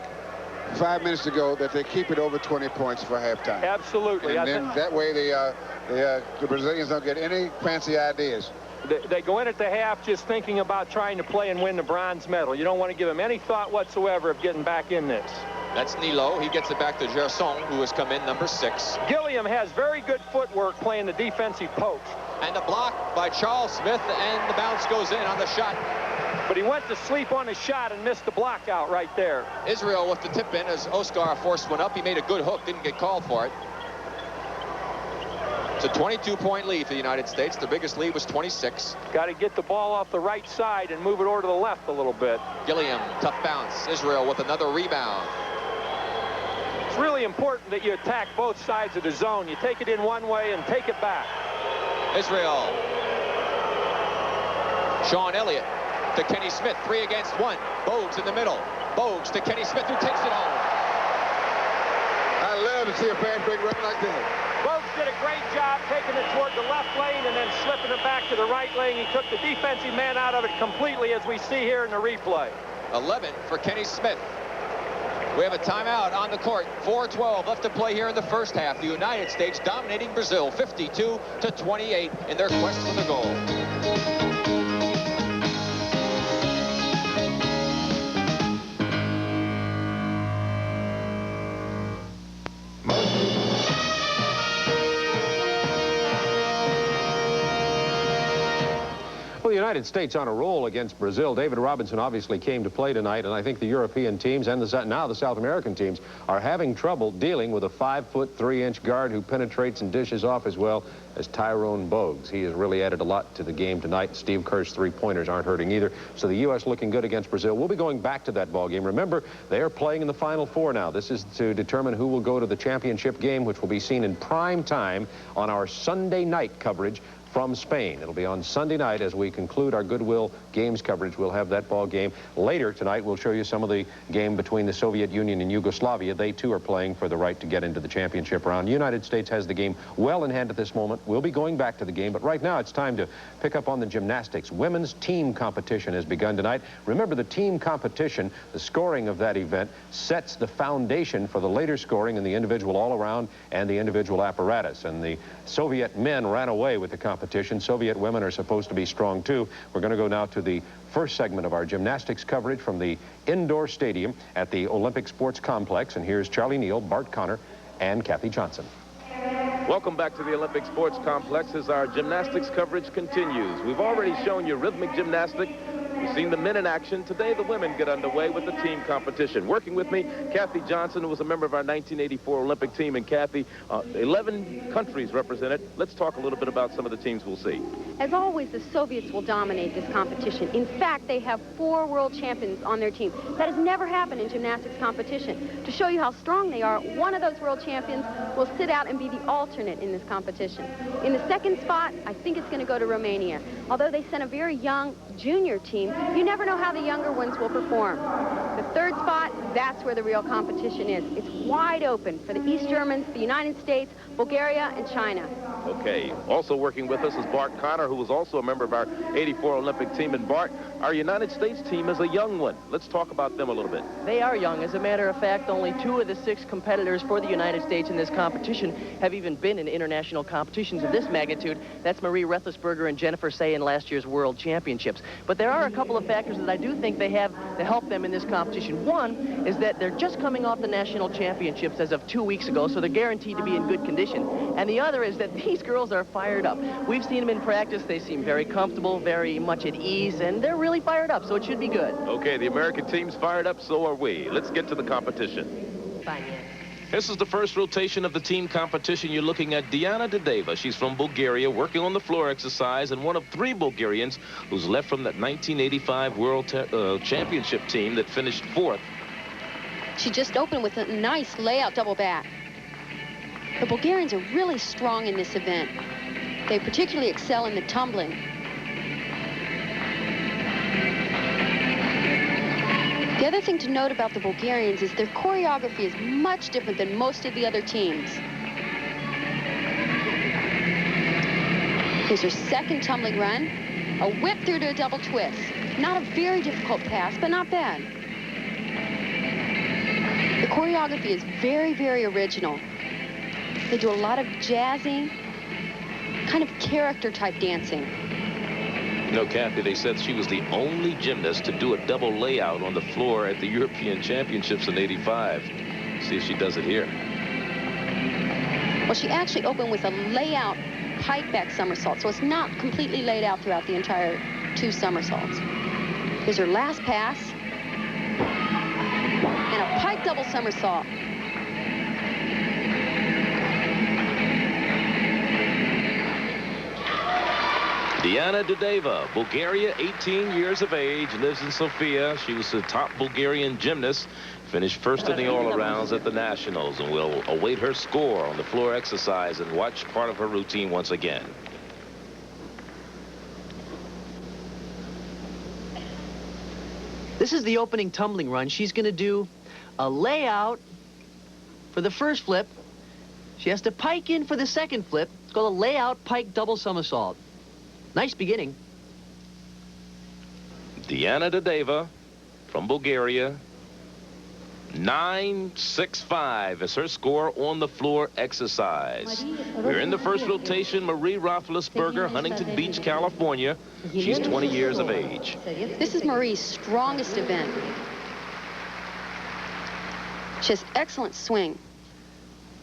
5 minutes ago, that they keep it over 20 points for halftime. Absolutely. And then that way the Brazilians don't get any fancy ideas. They go in at the half just thinking about trying to play and win the bronze medal. You don't want to give them any thought whatsoever of getting back in this. That's Nilo. He gets it back to Gerson, who has come in number 6. Gilliam has very good footwork playing the defensive post. And a block by Charles Smith, and the bounce goes in on the shot. But he went to sleep on his shot and missed the block out right there. Israel with the tip in as Oskar forced one up. He made a good hook, didn't get called for it. It's a 22-point lead for the United States. Their biggest lead was 26. Got to get the ball off the right side and move it over to the left a little bit. Gilliam, tough bounce. Israel with another rebound. It's really important that you attack both sides of the zone. You take it in one way and take it back. Israel. Sean Elliott to Kenny Smith. 3 against 1. Bogues in the middle. Bogues to Kenny Smith, who takes it home. I love to see a fast break run like that. Bogues did a great job taking it toward the left lane and then slipping it back to the right lane. He took the defensive man out of it completely, as we see here in the replay. 11 for Kenny Smith. We have a timeout on the court. 4:12 left to play here in the first half. The United States dominating Brazil 52-28 in their quest for the goal. The United States on a roll against Brazil. David Robinson obviously came to play tonight, and I think the European teams and now the South American teams are having trouble dealing with a 5'3" guard who penetrates and dishes off as well as Tyrone Bogues. He has really added a lot to the game tonight. Steve Kerr's three-pointers aren't hurting either. So the U.S. looking good against Brazil. We'll be going back to that ball game. Remember, they are playing in the Final Four now. This is to determine who will go to the championship game, which will be seen in prime time on our Sunday night coverage from Spain. It'll be on Sunday night as we conclude our Goodwill Games coverage. We'll have that ball game. Later tonight, we'll show you some of the game between the Soviet Union and Yugoslavia. They, too, are playing for the right to get into the championship round. The United States has the game well in hand at this moment. We'll be going back to the game, but right now it's time to pick up on the gymnastics. Women's team competition has begun tonight. Remember, the team competition, the scoring of that event, sets the foundation for the later scoring in the individual all-around and the individual apparatus. And the Soviet men ran away with the competition. Soviet women are supposed to be strong, too. We're going to go now to the first segment of our gymnastics coverage from the indoor stadium at the Olympic Sports Complex. And here's Charlie Neal, Bart Connor, and Kathy Johnson. Welcome back to the Olympic Sports Complex as our gymnastics coverage continues. We've already shown you rhythmic gymnastics. We've seen the men in action. Today, the women get underway with the team competition. Working with me, Kathy Johnson, who was a member of our 1984 Olympic team. And Kathy, 11 countries represented. Let's talk a little bit about some of the teams we'll see. As always, the Soviets will dominate this competition. In fact, they have 4 world champions on their team. That has never happened in gymnastics competition. To show you how strong they are, one of those world champions will sit out and be the alternate in this competition. In the second spot, I think it's going to go to Romania. Although they sent a very young junior team, you never know how the younger ones will perform. The third spot, that's where the real competition is. It's wide open for the East Germans, the United States, Bulgaria, and China. Okay. Also working with us is Bart Connor, who was also a member of our 84 Olympic team. And Bart, our United States team is a young one. Let's talk about them a little bit. They are young. As a matter of fact, only 2 of the 6 competitors for the United States in this competition have even been in international competitions of this magnitude. That's Marie Rothlisberger and Jennifer Say in last year's World Championships. But there are a couple of factors that I do think they have to help them in this competition. One is that they're just coming off the national championships as of 2 weeks ago, so they're guaranteed to be in good condition. And the other is that these girls are fired up. We've seen them in practice. They seem very comfortable, very much at ease, and they're really fired up, so it should be good. Okay, the American team's fired up, so are we. Let's get to the competition. Fine. This is the first rotation of the team competition. You're looking at Doudeva. She's from Bulgaria, working on the floor exercise, and one of 3 Bulgarians who's left from that 1985 World Championship team that finished 4th. She just opened with a nice layout double back. The Bulgarians are really strong in this event. They particularly excel in the tumbling. The other thing to note about the Bulgarians is their choreography is much different than most of the other teams. Here's her second tumbling run. A whip through to a double twist. Not a very difficult pass, but not bad. The choreography is very, very original. They do a lot of jazzy, kind of character-type dancing. You know, Kathy, they said she was the only gymnast to do a double layout on the floor at the European Championships in '85. See if she does it here. Well, she actually opened with a layout pike back somersault, so it's not completely laid out throughout the entire 2 somersaults. Here's her last pass. And a pike double somersault. Diana Doudeva, Bulgaria, 18 years of age, lives in Sofia. She was the top Bulgarian gymnast, finished first in the all-arounds at the Nationals, and we'll await her score on the floor exercise and watch part of her routine once again. This is the opening tumbling run. She's going to do a layout for the first flip. She has to pike in for the second flip. It's called a layout pike double somersault. Nice beginning. Diana Doudeva from Bulgaria. 9.65 is her score on the floor exercise. We're in the first rotation. Marie Rothlisberger, Huntington Beach, California. She's 20 years of age. This is Marie's strongest event. She has excellent swing.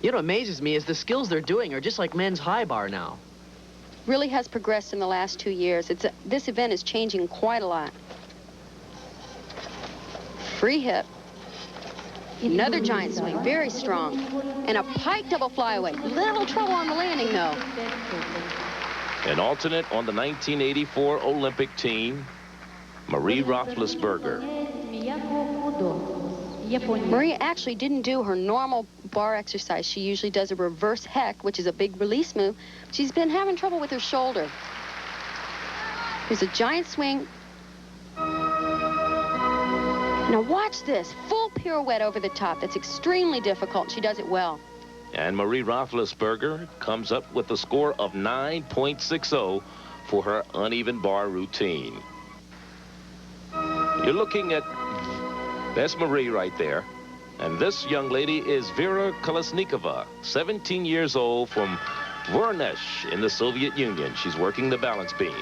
You know what amazes me is the skills they're doing are just like men's high bar now. Really has progressed in the last 2 years. This event is changing quite a lot. Free hip. Another giant swing, very strong. And a pike double flyaway. Little trouble on the landing, though. An alternate on the 1984 Olympic team, Marie Rothlisberger. Marie actually didn't do her normal bar exercise. She usually does a reverse heck, which is a big release move. She's been having trouble with her shoulder. Here's a giant swing. Now watch this. Full pirouette over the top. That's extremely difficult. She does it well. And Marie Rothlisberger comes up with a score of 9.60 for her uneven bar routine. You're looking at, that's Marie right there. And this young lady is Vera Kolesnikova, 17 years old, from Voronezh in the Soviet Union. She's working the balance beam.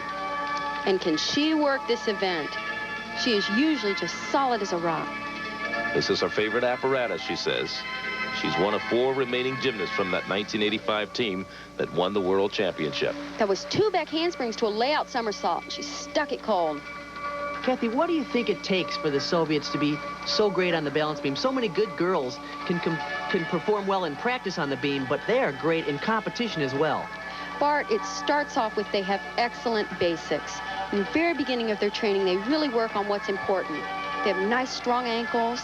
And can she work this event? She is usually just solid as a rock. This is her favorite apparatus, she says. She's one of 4 remaining gymnasts from that 1985 team that won the World Championship. That was 2 back handsprings to a layout somersault. She stuck it cold. Kathy, what do you think it takes for the Soviets to be so great on the balance beam? So many good girls can perform well in practice on the beam, but they are great in competition as well. Bart, it starts off with they have excellent basics. In the very beginning of their training, they really work on what's important. They have nice, strong ankles.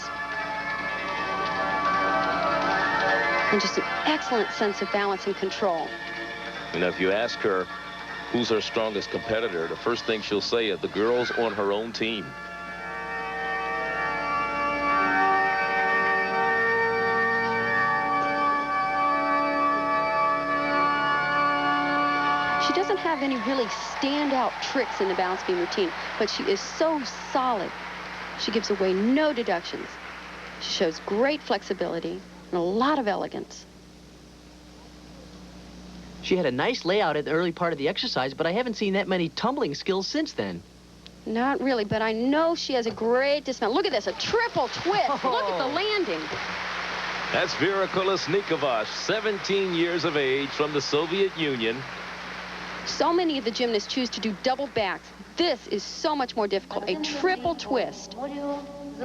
And just an excellent sense of balance and control. And if you ask her who's her strongest competitor, the first thing she'll say is the girls on her own team. She doesn't have any really standout tricks in the balance beam routine, but she is so solid. She gives away no deductions. She shows great flexibility and a lot of elegance. She had a nice layout at the early part of the exercise, but I haven't seen that many tumbling skills since then. Not really, but I know she has a great dismount. Look at this, a triple twist. Oh. Look at the landing. That's Vera Kolesnikova, 17 years of age, from the Soviet Union. So many of the gymnasts choose to do double backs. This is so much more difficult, a triple twist.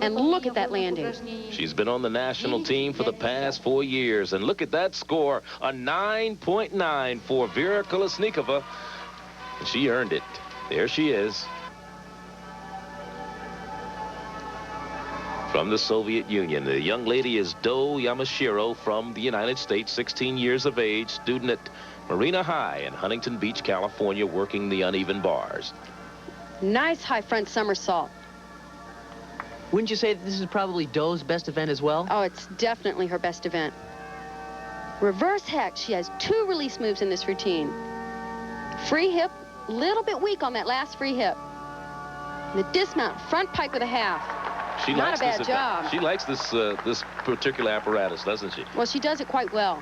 And look at that landing. She's been on the national team for the past 4 years. And look at that score, a 9.9 for Vera Kolesnikova. And she earned it. There she is. From the Soviet Union, the young lady is Do Yamashiro from the United States, 16 years of age, student at Marina High in Huntington Beach, California, working the uneven bars. Nice high front somersault. Wouldn't you say that this is probably Do's best event as well? Oh, it's definitely her best event. Reverse heck. She has 2 release moves in this routine. Free hip, little bit weak on that last free hip. The dismount, front pike with a half. Not a bad job. She likes this this particular apparatus, doesn't she? Well, she does it quite well.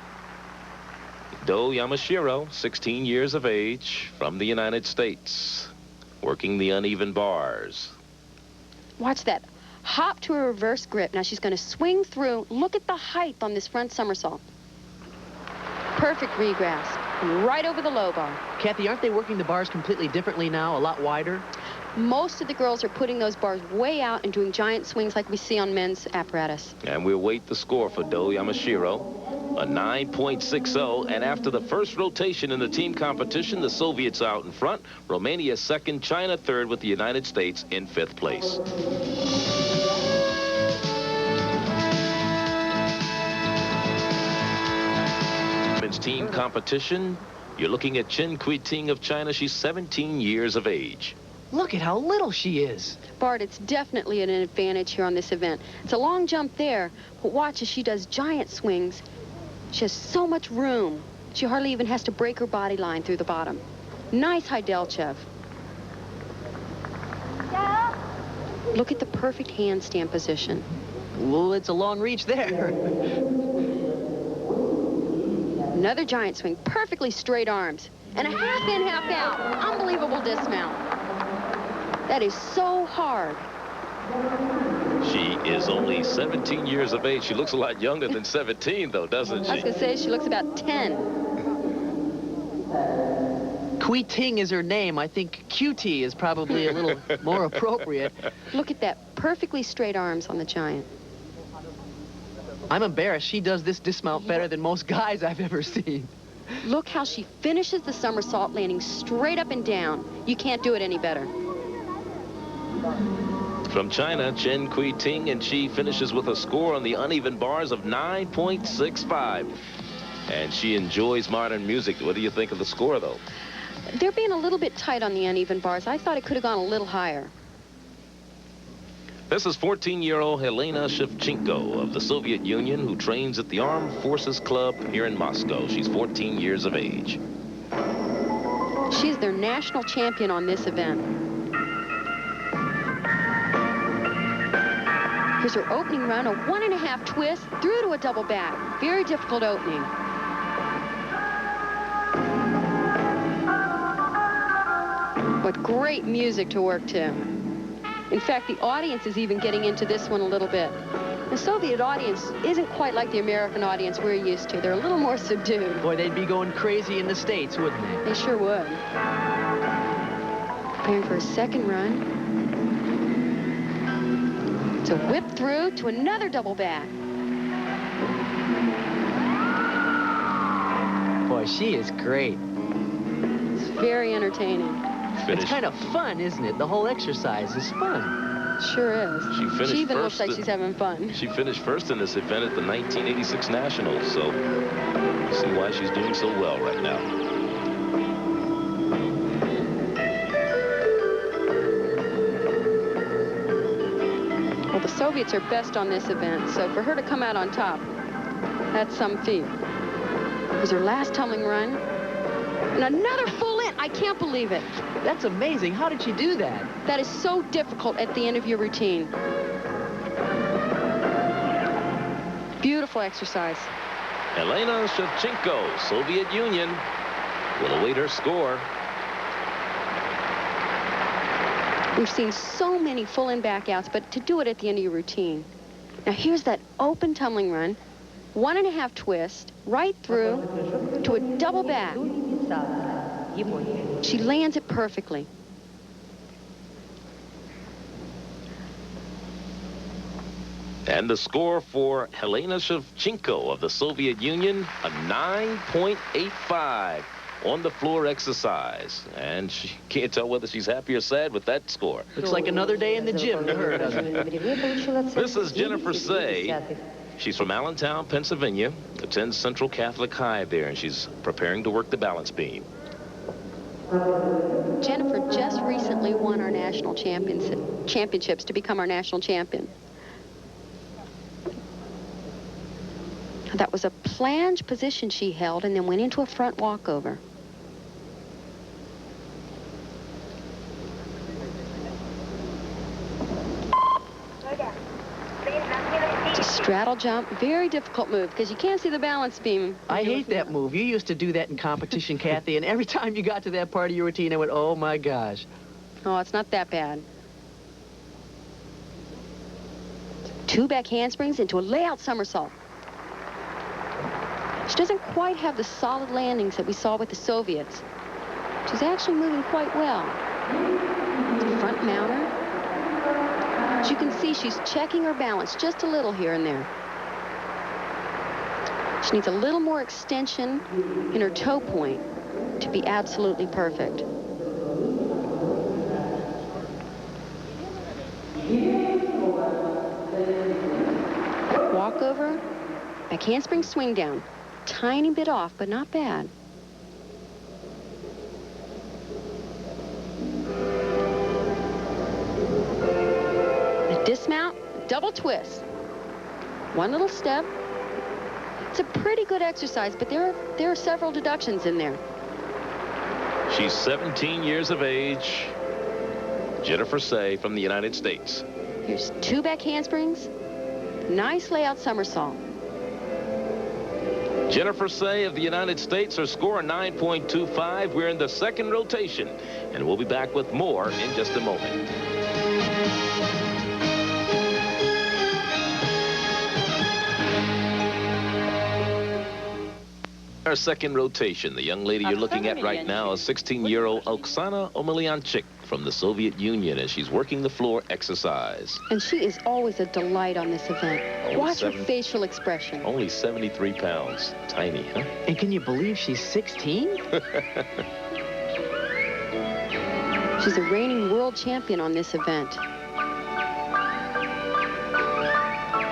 Do Yamashiro, 16 years of age, from the United States, working the uneven bars. Watch that. Hop to a reverse grip. Now she's going to swing through. Look at the height on this front somersault. Perfect regrasp. And right over the low bar. Kathy, aren't they working the bars completely differently now, a lot wider? Most of the girls are putting those bars way out and doing giant swings like we see on men's apparatus. And we'll wait the score for Do Yamashiro, a 9.60. And after the first rotation in the team competition, the Soviets out in front, Romania second, China third, with the United States in 5th place. Men's team competition, you're looking at Chen Cuiting of China. She's 17 years of age. Look at how little she is. Bart, it's definitely an advantage here on this event. It's a long jump there, but watch as she does giant swings. She has so much room. She hardly even has to break her body line through the bottom. Nice high Delchev. Look at the perfect handstand position. Well, it's a long reach there. Another giant swing, perfectly straight arms. And a half in, half out. Unbelievable dismount. That is so hard. She is only 17 years of age. She looks a lot younger than 17, though, doesn't she? I was going to say, she looks about 10. Cuiting is her name. I think QT is probably a little more appropriate. Look at that, perfectly straight arms on the giant. I'm embarrassed. She does this dismount better than most guys I've ever seen. Look how she finishes the somersault, landing straight up and down. You can't do it any better. From China, Chen Cuiting, and she finishes with a score on the uneven bars of 9.65. And she enjoys modern music. What do you think of the score, though? They're being a little bit tight on the uneven bars. I thought it could have gone a little higher. This is 14-year-old Elena Shavchenko of the Soviet Union, who trains at the Armed Forces Club here in Moscow. She's 14 years of age. She's their national champion on this event. Here's her opening run, a 1.5 twist, through to a double back. Very difficult opening. But great music to work to. In fact, the audience is even getting into this one a little bit. The Soviet audience isn't quite like the American audience we're used to. They're a little more subdued. Boy, they'd be going crazy in the States, wouldn't they? They sure would. Preparing for a second run. It's a whip through to another double back. Boy, she is great. It's very entertaining. It's kind of fun, isn't it? The whole exercise is fun. Sure is. She even looks like she's having fun. She finished first in this event at the 1986 Nationals, so you see why she's doing so well right now. Well, the Soviets are best on this event, so for her to come out on top, that's some feat. Here's her last tumbling run. And another full in. I can't believe it. That's amazing. How did she do that? That is so difficult at the end of your routine. Beautiful exercise. Elena Shavchenko, Soviet Union, will await her score. We've seen so many full in back outs, but to do it at the end of your routine. Now here's that open tumbling run, 1.5 twist, right through to a double back. She lands it perfectly. And the score for Elena Shavchenko of the Soviet Union, a 9.85 on the floor exercise. And she can't tell whether she's happy or sad with that score. Looks like another day in the gym to her, doesn't it? This is Jennifer Say. She's from Allentown, Pennsylvania, attends Central Catholic High there, and she's preparing to work the balance beam. Jennifer just recently won our national championships to become our national champion. That was a planche position she held and then went into a front walkover. Straddle jump, very difficult move because you can't see the balance beam. I hate that move. You used to do that in competition, Kathy, and every time you got to that part of your routine, I went, oh my gosh. Oh, it's not that bad. 2 back handsprings into a layout somersault. She doesn't quite have the solid landings that we saw with the Soviets. She's actually moving quite well. Front mounter. As you can see, she's checking her balance just a little here and there. She needs a little more extension in her toe point to be absolutely perfect. Walk over, back handspring swing down. Tiny bit off, but not bad. A dismount, double twist. One little step. It's a pretty good exercise, but there are several deductions in there. She's 17 years of age. Jennifer Say from the United States. Here's 2 back handsprings. Nice layout somersault. Jennifer Say of the United States, her score 9.25. We're in the second rotation, and we'll be back with more in just a moment. Our second rotation. The young lady you're looking at right now is 16-year-old Oksana Omeliantchik from the Soviet Union as she's working the floor exercise. And she is always a delight on this event. Watch her facial expression. Only 73 pounds. Tiny, huh? And can you believe she's 16? She's a reigning world champion on this event.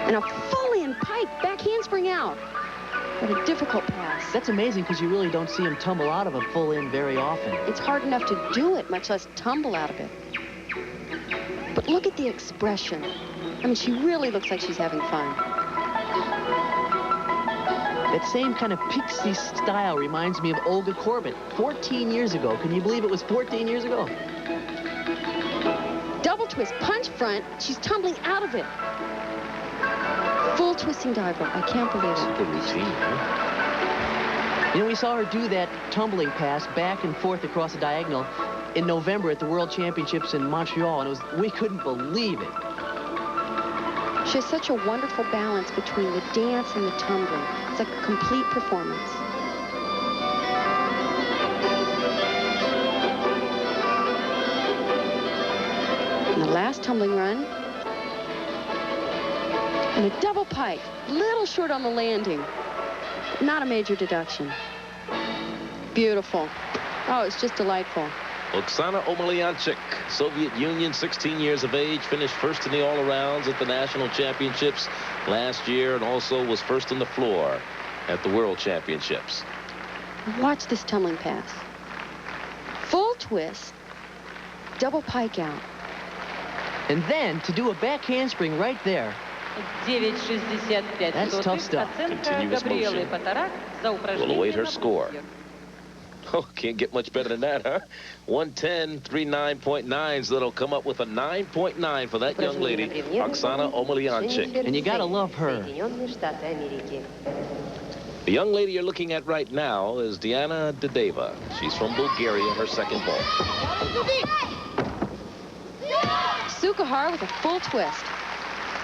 And a full-in pike back handspring out. What a difficult pass. That's amazing because you really don't see him tumble out of a full in very often. It's hard enough to do it, much less tumble out of it. But look at the expression. I mean, she really looks like she's having fun. That same kind of pixie style reminds me of Olga Korbut 14 years ago. Can you believe it was 14 years ago? Double twist, punch front. She's tumbling out of it. Full twisting dive roll. I can't believe it. Super routine, huh? You know, we saw her do that tumbling pass back and forth across the diagonal in November at the World Championships in Montreal, and we couldn't believe it. She has such a wonderful balance between the dance and the tumbling. It's like a complete performance. And the last tumbling run. And a double pike, little short on the landing. Not a major deduction. Beautiful. Oh, it's just delightful. Oksana Omeliantchik, Soviet Union, 16 years of age, finished first in the all-arounds at the National Championships last year and also was first on the floor at the World Championships. Watch this tumbling pass. Full twist, double pike out. And then to do a back handspring right there. That's tough stuff. Continuous motion. We'll await her score. Oh, can't get much better than that, huh? 110.39.9s. That'll come up with a 9.9 for that young lady, Oksana Omeliantchik. And you gotta love her. The young lady you're looking at right now is Diana Doudeva. She's from Bulgaria, her second ball. Sukahar with a full twist.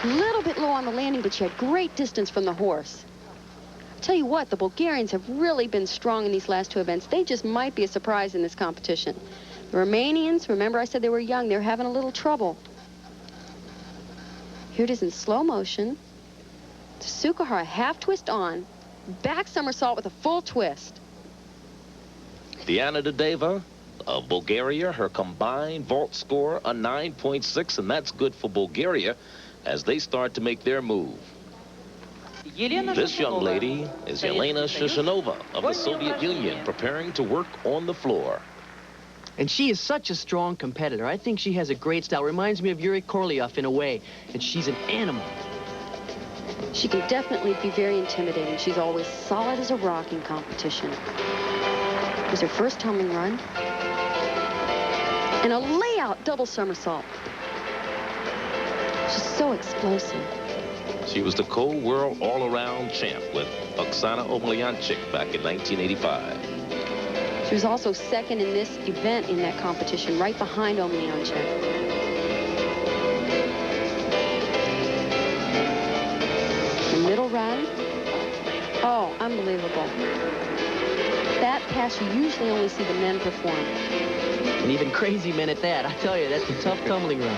A little bit low on the landing, but she had great distance from the horse. I'll tell you what, the Bulgarians have really been strong in these last 2 events. They just might be a surprise in this competition. The Romanians, remember I said they were young, they're having a little trouble. Here it is in slow motion. Sukahar, half twist on, back somersault with a full twist. Diana Doudeva of Bulgaria, her combined vault score a 9.6, and that's good for Bulgaria as they start to make their move. This young lady is Elena Shoushounova of the Soviet Union, preparing to work on the floor. And she is such a strong competitor. I think she has a great style. Reminds me of Yuri Korlev in a way. And she's an animal. She can definitely be very intimidating. She's always solid as a rock in competition. Here's her first tumbling run. And a layout double somersault. She's so explosive. She was the co-world all-around champ with Oksana Omeliantchik back in 1985. She was also second in this event in that competition, right behind Omeliantchik. The middle run. Oh, unbelievable. That pass you usually only see the men perform. And even crazy men at that. I tell you, that's a tough tumbling run.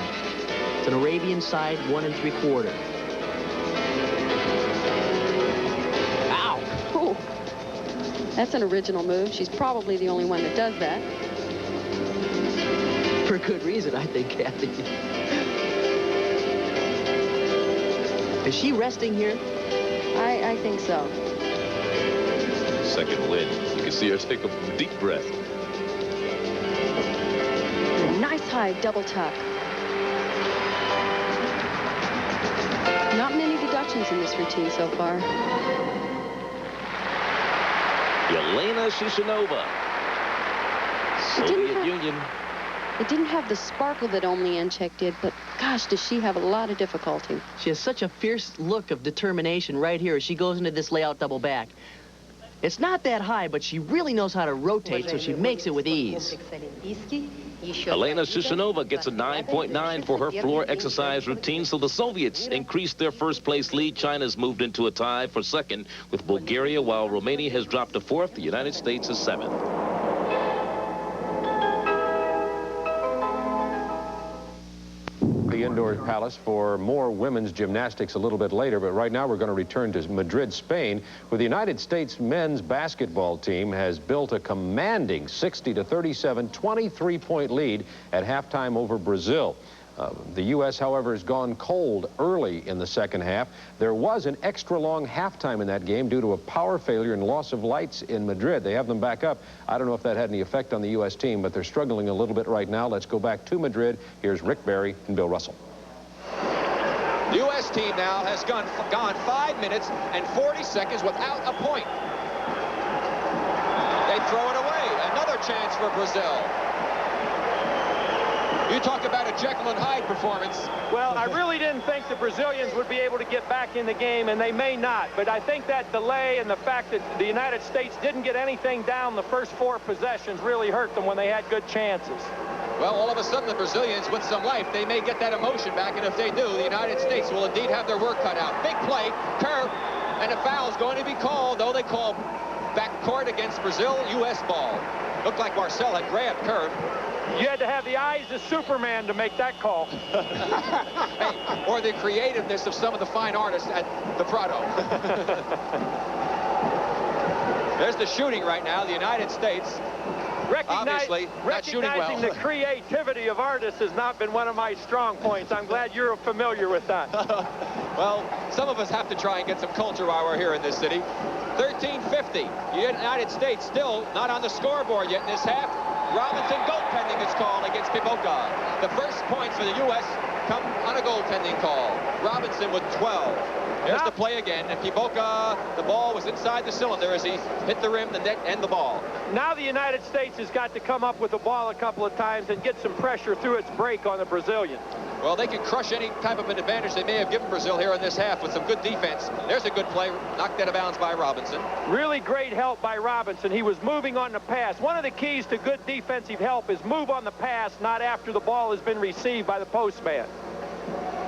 It's an Arabian side 1 3/4. Ow! Ooh. That's an original move. She's probably the only one that does that. For good reason, I think, Kathy. Is she resting here? I think so. Second win. You can see her take a deep breath. Nice high double tuck. Not many deductions in this routine so far. Elena Shoushounova. Soviet Union. It didn't have the sparkle that Omeliantchik did, but gosh, does she have a lot of difficulty. She has such a fierce look of determination right here as she goes into this layout double back. It's not that high, but she really knows how to rotate, so she makes it with ease. Elena Shoushounova gets a 9.9 for her floor exercise routine, so the Soviets increased their first-place lead. China's moved into a tie for second with Bulgaria, while Romania has dropped to fourth. The United States is seventh. The indoor palace for more women's gymnastics a little bit later, but right now we're going to return to Madrid, Spain, where the United States men's basketball team has built a commanding 60-37 23-point lead at halftime over Brazil. The U.S., however, has gone cold early in the second half. There was an extra long halftime in that game due to a power failure and loss of lights in Madrid. They have them back up. I don't know if that had any effect on the U.S. team, but they're struggling a little bit right now. Let's go back to Madrid. Here's Rick Barry and Bill Russell. The U.S. team now has gone 5 minutes and 40 seconds without a point. They throw it away. Another chance for Brazil. You talk about a Jekyll and Hyde performance. Well, I really didn't think the Brazilians would be able to get back in the game, and they may not. But I think that delay and the fact that the United States didn't get anything down the first 4 possessions really hurt them when they had good chances. Well, all of a sudden, the Brazilians, with some life, they may get that emotion back, and if they do, the United States will indeed have their work cut out. Big play, Kerr, and a foul is going to be called, though they call backcourt against Brazil, U.S. ball. Looked like Marcel had grabbed Kerr. You had to have the eyes of Superman to make that call. Hey, or the creativeness of some of the fine artists at the Prado. There's the shooting right now. The United States, obviously, not shooting well. Recognizing the creativity of artists has not been one of my strong points. I'm glad you're familiar with that. Well, some of us have to try and get some culture while we're here in this city. 13:50. The United States still not on the scoreboard yet in this half. Robinson goaltending is called against Pivoka. The first points for the U.S. come on a goaltending call. Robinson with 12. There's the play again, and Pivoka, the ball was inside the cylinder as he hit the rim, the net, and the ball. Now the United States has got to come up with the ball a couple of times and get some pressure through its break on the Brazilians. Well, they can crush any type of an advantage they may have given Brazil here in this half with some good defense. There's a good play, knocked out of bounds by Robinson. Really great help by Robinson. He was moving on the pass. One of the keys to good defensive help is move on the pass, not after the ball has been received by the postman.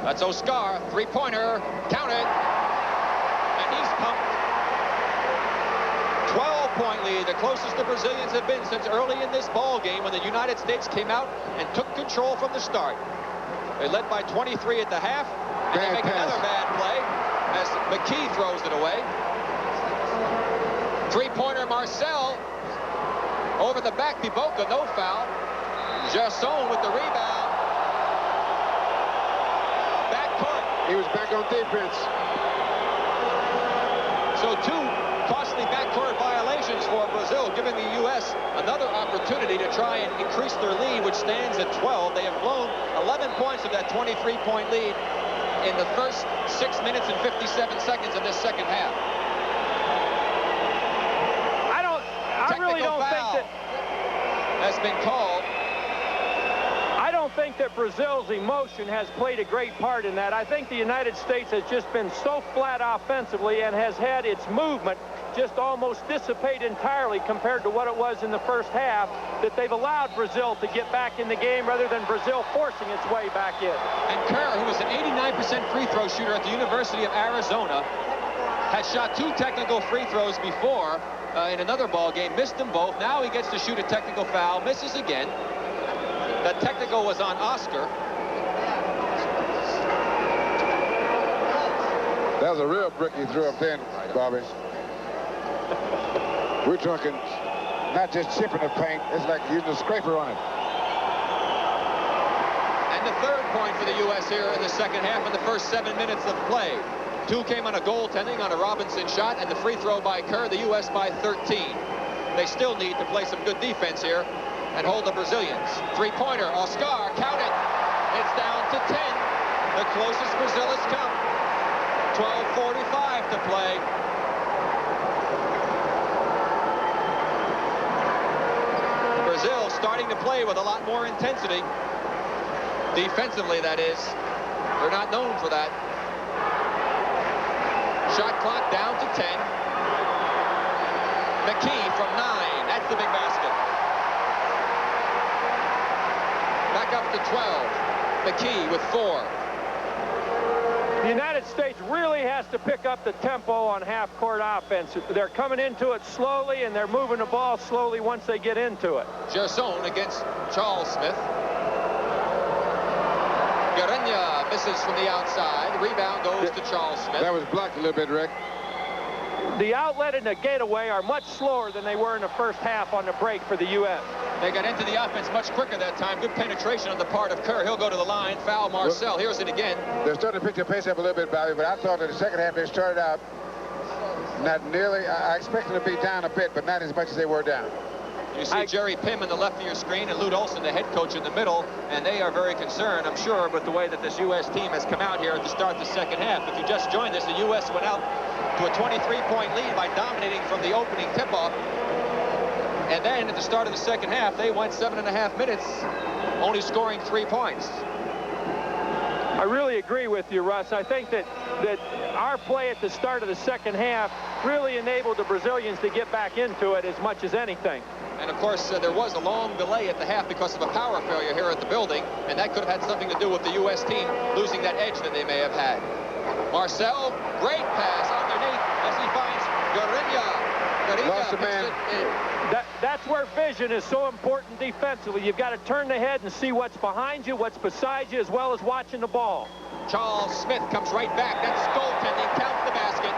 That's Oscar, three-pointer, count it, and he's pumped. 12-point lead, the closest the Brazilians have been since early in this ball game when the United States came out and took control from the start. They led by 23 at the half, and they make another bad play as McKee throws it away. Three-pointer Marcel over the back, Pivoka, no foul. Gerson with the rebound. Backcourt. He was back on defense. So 2 costly backcourt violations for Brazil, giving the U.S. another opportunity to try and increase their lead, which stands at 12. They have blown 11 points of that 23-point lead in the first 6 minutes and 57 seconds of this second half. I really don't think that has been called. I don't think that that Brazil's emotion has played a great part in that. I think the United States has just been so flat offensively and has had its movement just almost dissipate entirely compared to what it was in the first half, that they've allowed Brazil to get back in the game rather than Brazil forcing its way back in. And Kerr, who was an 89% free throw shooter at the University of Arizona, had shot 2 technical free throws before in another ball game, missed them both. Now he gets to shoot a technical foul, misses again. The technical was on Oscar. That was a real brick he threw up then, Bobby. We're talking not just chipping the paint, it's like using a scraper on it. And the third point for the U.S. here in the second half in the first 7 minutes of play. 2 came on a goaltending on a Robinson shot, and the free throw by Kerr, the U.S. by 13. They still need to play some good defense here and hold the Brazilians. Three-pointer, Oscar, count it. It's down to 10. The closest Brazil has come. 12:45 to play. Brazil starting to play with a lot more intensity. Defensively, that is. They're not known for that. Shot clock down to 10. McKee from 9. That's the big basket. Back up to 12. McKee with 4. The United States really has to pick up the tempo on half-court offense. They're coming into it slowly, and they're moving the ball slowly once they get into it. Gerson against Charles Smith. Garenya misses from the outside. Rebound goes to Charles Smith. That was blocked a little bit, Rick. The outlet and the getaway are much slower than they were in the first half on the break for the U.S. They got into the offense much quicker that time. Good penetration on the part of Kerr. He'll go to the line. Foul Marcel. Here's it again. They're starting to pick the pace up a little bit, Bobby, but I thought in the second half they started out not nearly. I expected them to be down a bit, but not as much as they were down. You see Jerry Pym in the left of your screen and Lute Olson, the head coach, in the middle, and they are very concerned, I'm sure, with the way that this U.S. team has come out here at the start of the second half. If you just joined us, the U.S. went out to a 23-point lead by dominating from the opening tip-off. And then at the start of the second half, they went 7.5 minutes, only scoring 3 points. I really agree with you, Russ. I think that our play at the start of the second half really enabled the Brazilians to get back into it as much as anything. And of course, there was a long delay at the half because of a power failure here at the building, and that could have had something to do with the U.S. team losing that edge that they may have had. Marcel, great pass underneath as he finds Garenya. Lost a man. That's where vision is so important defensively. You've got to turn the head and see what's behind you, what's beside you, as well as watching the ball. Charles Smith comes right back. That's goaltending. Counts the basket.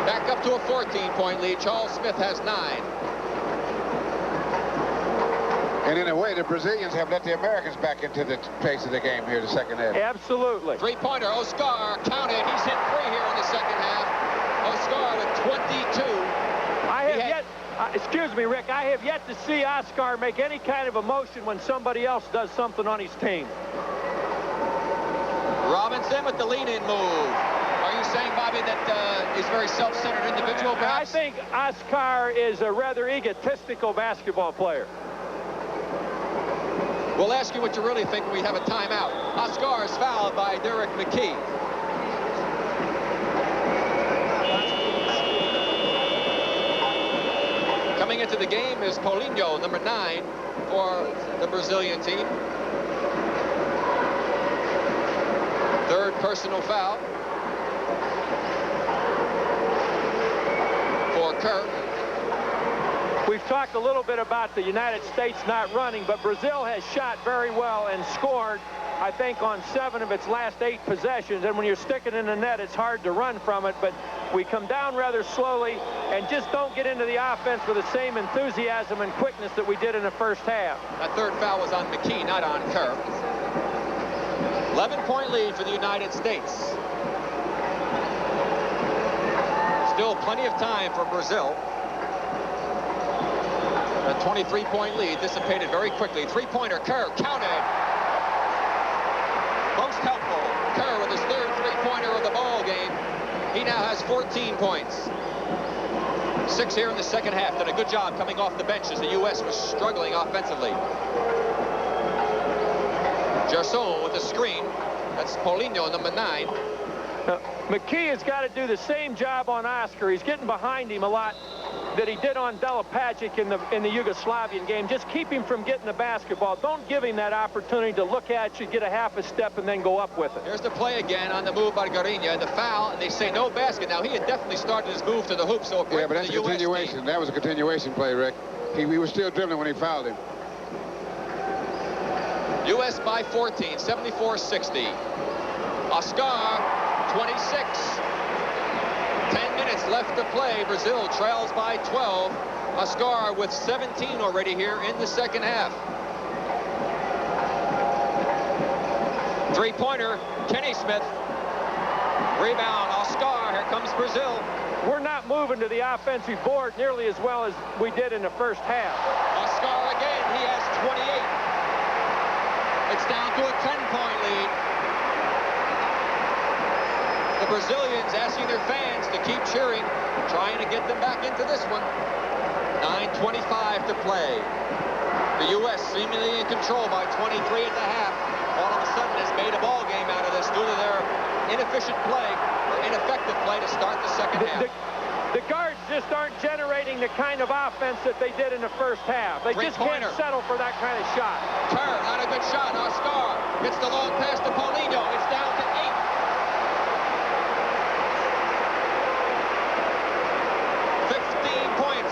Back up to a 14-point lead. Charles Smith has 9. And in a way, the Brazilians have let the Americans back into the pace of the game here the second half. Absolutely. Three-pointer, Oscar, counted. He's hit 3 here in the second half. Oscar with 22. Excuse me, Rick, I have yet to see Oscar make any kind of emotion when somebody else does something on his team. Robinson with the lean-in move. Are you saying, Bobby, that he's a very self-centered individual, perhaps? I think Oscar is a rather egotistical basketball player. We'll ask you what you really think when we have a timeout. Oscar is fouled by Derek McKee. Coming into the game is Paulinho, number 9, for the Brazilian team. Third personal foul for Kerr. We've talked a little bit about the United States not running, but Brazil has shot very well and scored, I think, on 7 of its last 8 possessions. And when you're sticking in the net, it's hard to run from it. But we come down rather slowly and just don't get into the offense with the same enthusiasm and quickness that we did in the first half. That third foul was on McKee, not on Kerr. 11-point lead for the United States. Still plenty of time for Brazil. A 23-point lead dissipated very quickly. Three-pointer, Kerr, counted. Most helpful. Kerr with his third three-pointer of the ball game. He now has 14 points. 6 here in the second half. Did a good job coming off the bench as the U.S. was struggling offensively. Gerson with the screen. That's Polino, number 9. Now, McKee has got to do the same job on Oscar. He's getting behind him a lot that he did on Delapagic in the Yugoslavian game. Just keep him from getting the basketball. Don't give him that opportunity to look at you, get a half a step, and then go up with it. Here's the play again on the move by Garinha, and the foul, and they say no basket. Now, he had definitely started his move to the hoop, so yeah, but that's a continuation. That was a continuation play, Rick. He was still dribbling when he fouled him. U.S. by 14, 74-60. Oscar, 26. 10 minutes left to play. Brazil trails by 12. Oscar with 17 already here in the second half. Three-pointer, Kenny Smith. Rebound, Oscar. Here comes Brazil. We're not moving to the offensive board nearly as well as we did in the first half. Oscar again. He has 28. It's down to a 10-point lead. The Brazilians asking their fans to keep cheering, trying to get them back into this one. 9:25 to play. The U.S. seemingly in control by 23 at the half. All of a sudden has made a ball game out of this due to their inefficient play or ineffective play to start the second half. The guards just aren't generating the kind of offense that they did in the first half. They just can't settle for that kind of shot. Kerr, not a good shot. Oscar gets the long pass to Polino. It's down to 8.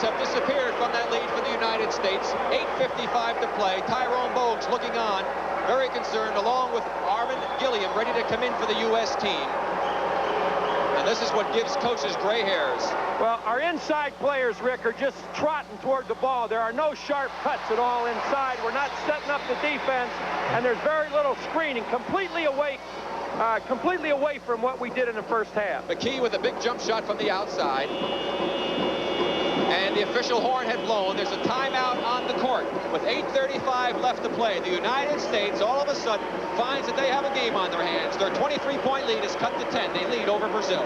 Have disappeared from that lead for the United States. 8:55 to play. Tyrone Bogues looking on, very concerned, along with Arvin Gilliam, ready to come in for the U.S. team. And this is what gives coaches gray hairs. Well, our inside players, Rick, are just trotting toward the ball. There are no sharp cuts at all inside. We're not setting up the defense, and there's very little screening. Completely away from what we did in the first half. McKee with a big jump shot from the outside. And the official horn had blown. There's a timeout on the court with 8:35 left to play. The United States all of a sudden finds that they have a game on their hands. Their 23-point lead is cut to 10. They lead over Brazil.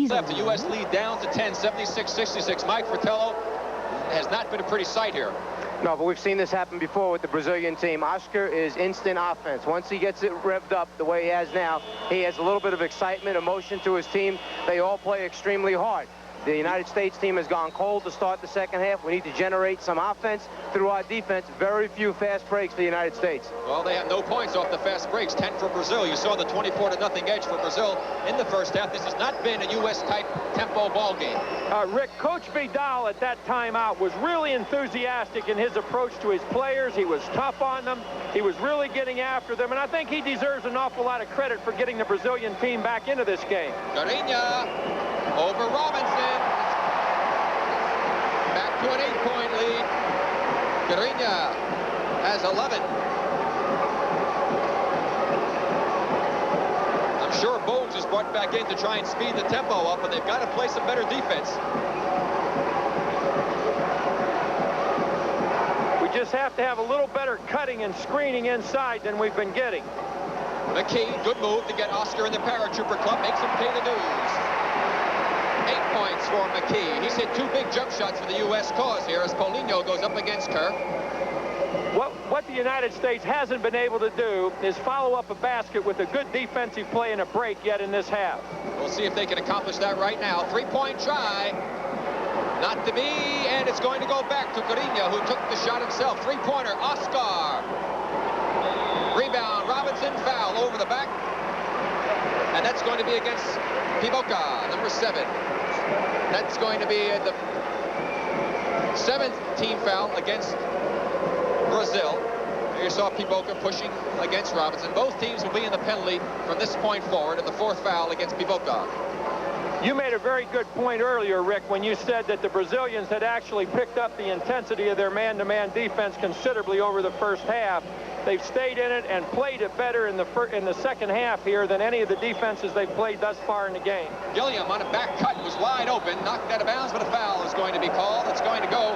Left, the U.S. lead down to 10, 76-66. Mike Fratello has not been a pretty sight here. No, but we've seen this happen before with the Brazilian team. Oscar is instant offense. Once he gets it revved up the way he has now, he has a little bit of excitement, emotion to his team. They all play extremely hard. The United States team has gone cold to start the second half. We need to generate some offense through our defense. Very few fast breaks for the United States. Well, they have no points off the fast breaks. 10 for Brazil. You saw the 24-0 edge for Brazil in the first half. This has not been a U.S.-type tempo ball game. Rick, Coach Vidal at that timeout was really enthusiastic in his approach to his players. He was tough on them. He was really getting after them, and I think he deserves an awful lot of credit for getting the Brazilian team back into this game. Garinha over Robinson. Back to an 8-point lead. Garinha has 11. I'm sure Bogues is brought back in to try and speed the tempo up, but they've got to play some better defense. We just have to have a little better cutting and screening inside than we've been getting. McKee, good move to get Oscar in the paratrooper club, makes him pay the dues. 8 points for McKee. He's hit 2 big jump shots for the U.S. cause here as Polino goes up against Kerr. What the United States hasn't been able to do is follow up a basket with a good defensive play and a break yet in this half. We'll see if they can accomplish that right now. 3-point try. Not to be, and it's going to go back to Garinha, who took the shot himself. 3-pointer, Oscar. Rebound, Robinson, foul over the back. And that's going to be against Pivoka, number 7. That's going to be the 7th team foul against Brazil. You saw Pivoka pushing against Robinson. Both teams will be in the penalty from this point forward, and the 4th foul against Pivoka. You made a very good point earlier, Rick, when you said that the Brazilians had actually picked up the intensity of their man-to-man defense considerably over the first half. They've stayed in it and played it better in the second half here than any of the defenses they've played thus far in the game. Gilliam on a back cut was wide open, knocked out of bounds, but a foul is going to be called. It's going to go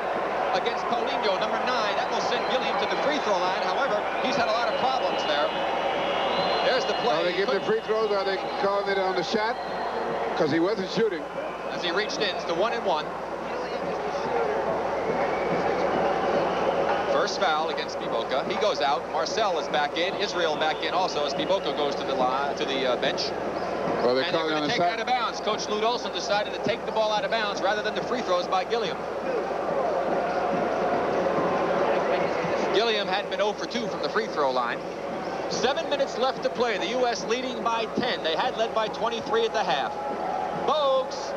against Polino, number 9. That will send Gilliam to the free throw line. However, he's had a lot of problems there. There's the play. Are they giving the free throws? Are they calling it on the shot? Because he wasn't shooting. As he reached in, it's the 1-and-1. First foul against Piboka. He goes out. Marcel is back in. Israel back in also as Piboka goes to the bench. Well, they're and calling they're on going the to take it side. out of bounds. Coach Lute Olson decided to take the ball out of bounds rather than the free throws by Gilliam. Gilliam had been 0 for 2 from the free throw line. 7 minutes left to play. The U.S. leading by 10. They had led by 23 at the half. Bogues.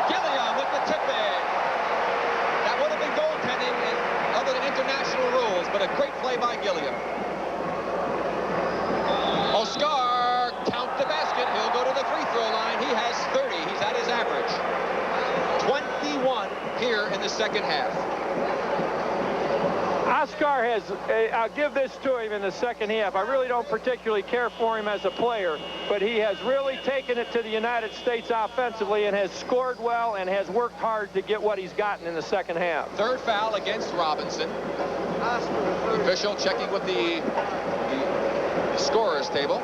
Gilliam with the tip in. That would have been goaltending other than international rules, but a great play by Gilliam. Oscar, count the basket. He'll go to the free throw line. He has 30. He's at his average. 21 here in the second half. Oscar has, I'll give this to him in the second half. I really don't particularly care for him as a player, but he has really taken it to the United States offensively and has scored well and has worked hard to get what he's gotten in the second half. Third foul against Robinson. The official checking with the scorer's table.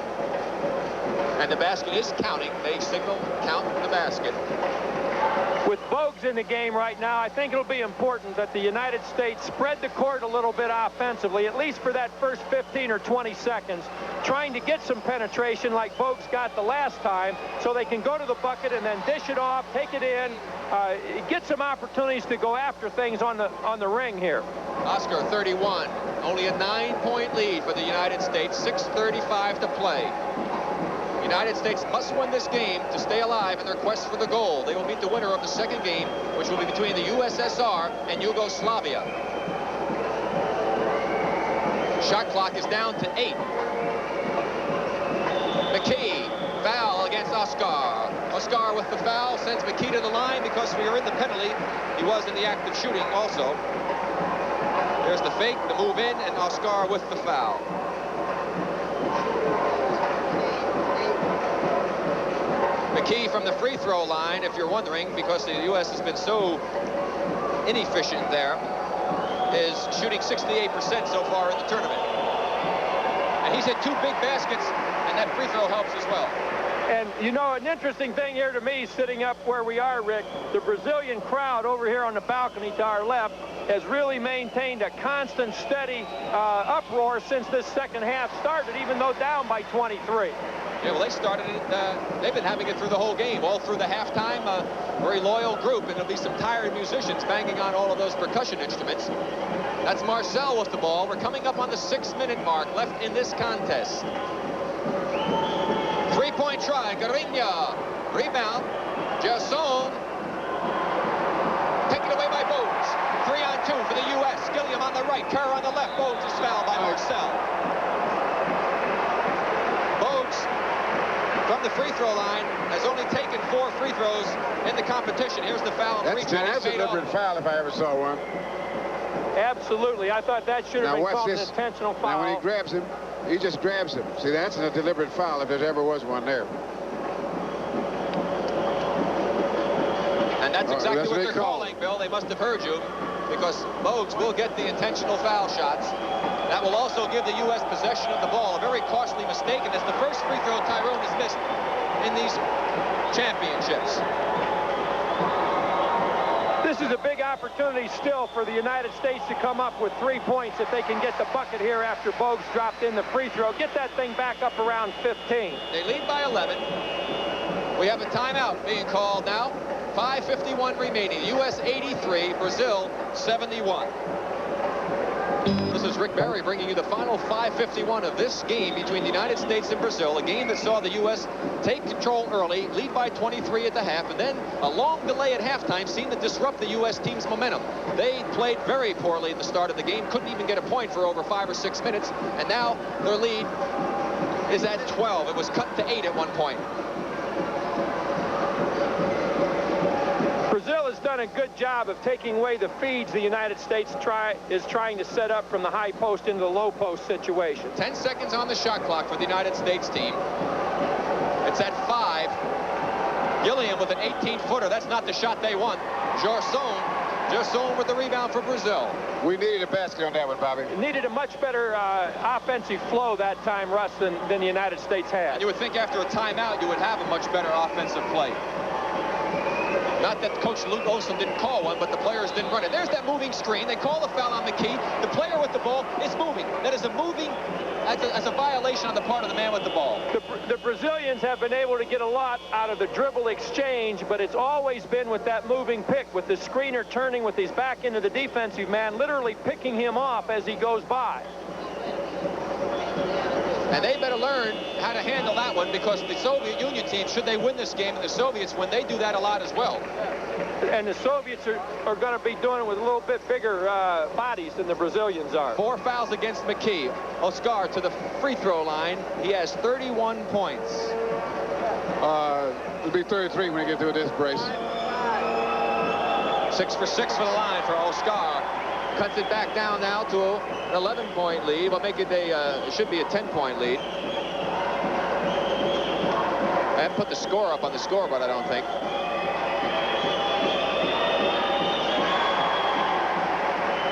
And the basket is counting. They signal count the basket. With Bogues in the game right now, I think it'll be important that the United States spread the court a little bit offensively, at least for that first 15 or 20 seconds, trying to get some penetration like Bogues got the last time, so they can go to the bucket and then dish it off, take it in, get some opportunities to go after things on the ring here. Oscar 31, only a 9-point lead for the United States, 6:35 to play. The United States must win this game to stay alive in their quest for the gold. They will meet the winner of the second game, which will be between the USSR and Yugoslavia. Shot clock is down to 8. McKee, foul against Oscar. Oscar with the foul sends McKee to the line because we are in the penalty. He was in the act of shooting also. There's the fake, the move in, and Oscar with the foul. McKee from the free throw line, if you're wondering, because the U.S. has been so inefficient there, is shooting 68% so far in the tournament. And he's hit 2 big baskets, and that free throw helps as well. And, you know, an interesting thing here to me, sitting up where we are, Rick, the Brazilian crowd over here on the balcony to our left has really maintained a constant, steady uproar since this second half started, even though down by 23. Yeah, well, they started it, they've been having it through the whole game, all through the halftime. Very loyal group, and there'll be some tired musicians banging on all of those percussion instruments. That's Marcel with the ball. We're coming up on the 6-minute mark left in this contest. 3-point try, Garinha. Rebound, Gerson. Taken away by Bogues. 3-on-2 for the U.S. Gilliam on the right, Kerr on the left. Bogues is fouled by Marcel. From the free throw line, has only taken 4 free throws in the competition. Here's the foul. That's a deliberate foul if I ever saw one. Absolutely. I thought that should have been called an intentional foul. Now, when he grabs him, he just grabs him. See, that's a deliberate foul if there ever was one there. And that's exactly what they're calling, Bill. They must have heard you, because Bogues will get the intentional foul shots. That will also give the U.S. possession of the ball. A very costly mistake, and it's the first free throw Tyrone has missed in these championships. This is a big opportunity still for the United States to come up with 3 points if they can get the bucket here after Bogues dropped in the free throw. Get that thing back up around 15. They lead by 11. We have a timeout being called now. 5:51 remaining. U.S. 83, Brazil 71. This is Rick Barry bringing you the final 5:51 of this game between the United States and Brazil, a game that saw the U.S. take control early, lead by 23 at the half, and then a long delay at halftime seemed to disrupt the U.S. team's momentum. They played very poorly at the start of the game, couldn't even get a point for over 5 or 6 minutes, and now their lead is at 12. It was cut to 8 at one point. Brazil has done a good job of taking away the feeds the United States is trying to set up from the high post into the low post situation. 10 seconds on the shot clock for the United States team. It's at 5. Gilliam with an 18-footer. That's not the shot they want. Gerson with the rebound for Brazil. We needed a basket on that one, Bobby. It needed a much better offensive flow that time, Russ, than the United States had. And you would think after a timeout you would have a much better offensive play. Not that Coach Luke Olson didn't call one, but the players didn't run it. There's that moving screen. They call the foul on McKee. The player with the ball is moving. That is a moving as a violation on the part of the man with the ball. The Brazilians have been able to get a lot out of the dribble exchange, but it's always been with that moving pick, with the screener turning with his back into the defensive man, literally picking him off as he goes by. And they better learn how to handle that one, because the Soviet Union team, should they win this game, and the Soviets, when they do that a lot as well. And the Soviets are going to be doing it with a little bit bigger bodies than the Brazilians are. 4 fouls against McKee. Oskar to the free throw line. He has 31 points. It'll be 33 when we get through this brace. 6 for 6 for the line for Oskar. Cuts it back down now to an 11-point lead. We'll make it it should be a 10-point lead. I haven't put the score up on the scoreboard, I don't think.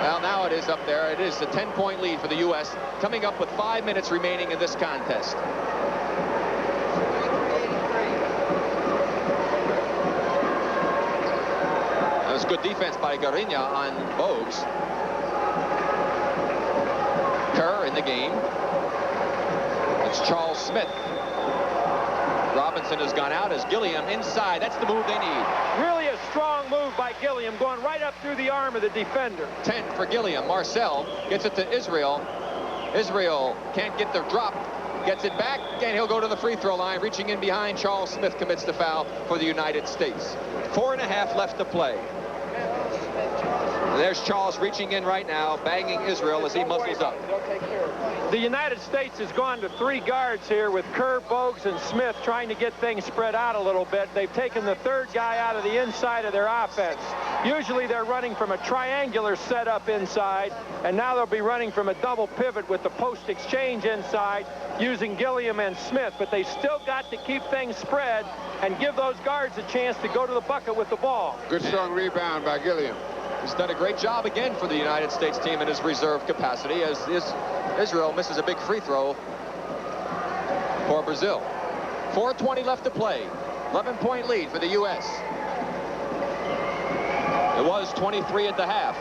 Well, now it is up there. It is a 10-point lead for the U.S. coming up with 5 minutes remaining in this contest. That was good defense by Garinya on Bogues. Kerr in the game. It's Charles Smith. Robinson has gone out as Gilliam inside. That's the move they need. Really a strong move by Gilliam, going right up through the arm of the defender. 10 for Gilliam. Marcel gets it to Israel. Israel can't get the drop. Gets it back, and he'll go to the free throw line. Reaching in behind, Charles Smith commits the foul for the United States. 4.5 left to play. There's Charles reaching in right now, banging Israel as he muscles up. The United States has gone to 3 guards here with Kerr, Bogues, and Smith, trying to get things spread out a little bit. They've taken the 3rd guy out of the inside of their offense. Usually they're running from a triangular setup inside, and now they'll be running from a double pivot with the post exchange inside, using Gilliam and Smith. But they still got to keep things spread and give those guards a chance to go to the bucket with the ball. Good strong rebound by Gilliam. He's done a great job again for the United States team in his reserve capacity, as Israel misses a big free throw for Brazil. 4:20 left to play. 11-point lead for the U.S. It was 23 at the half.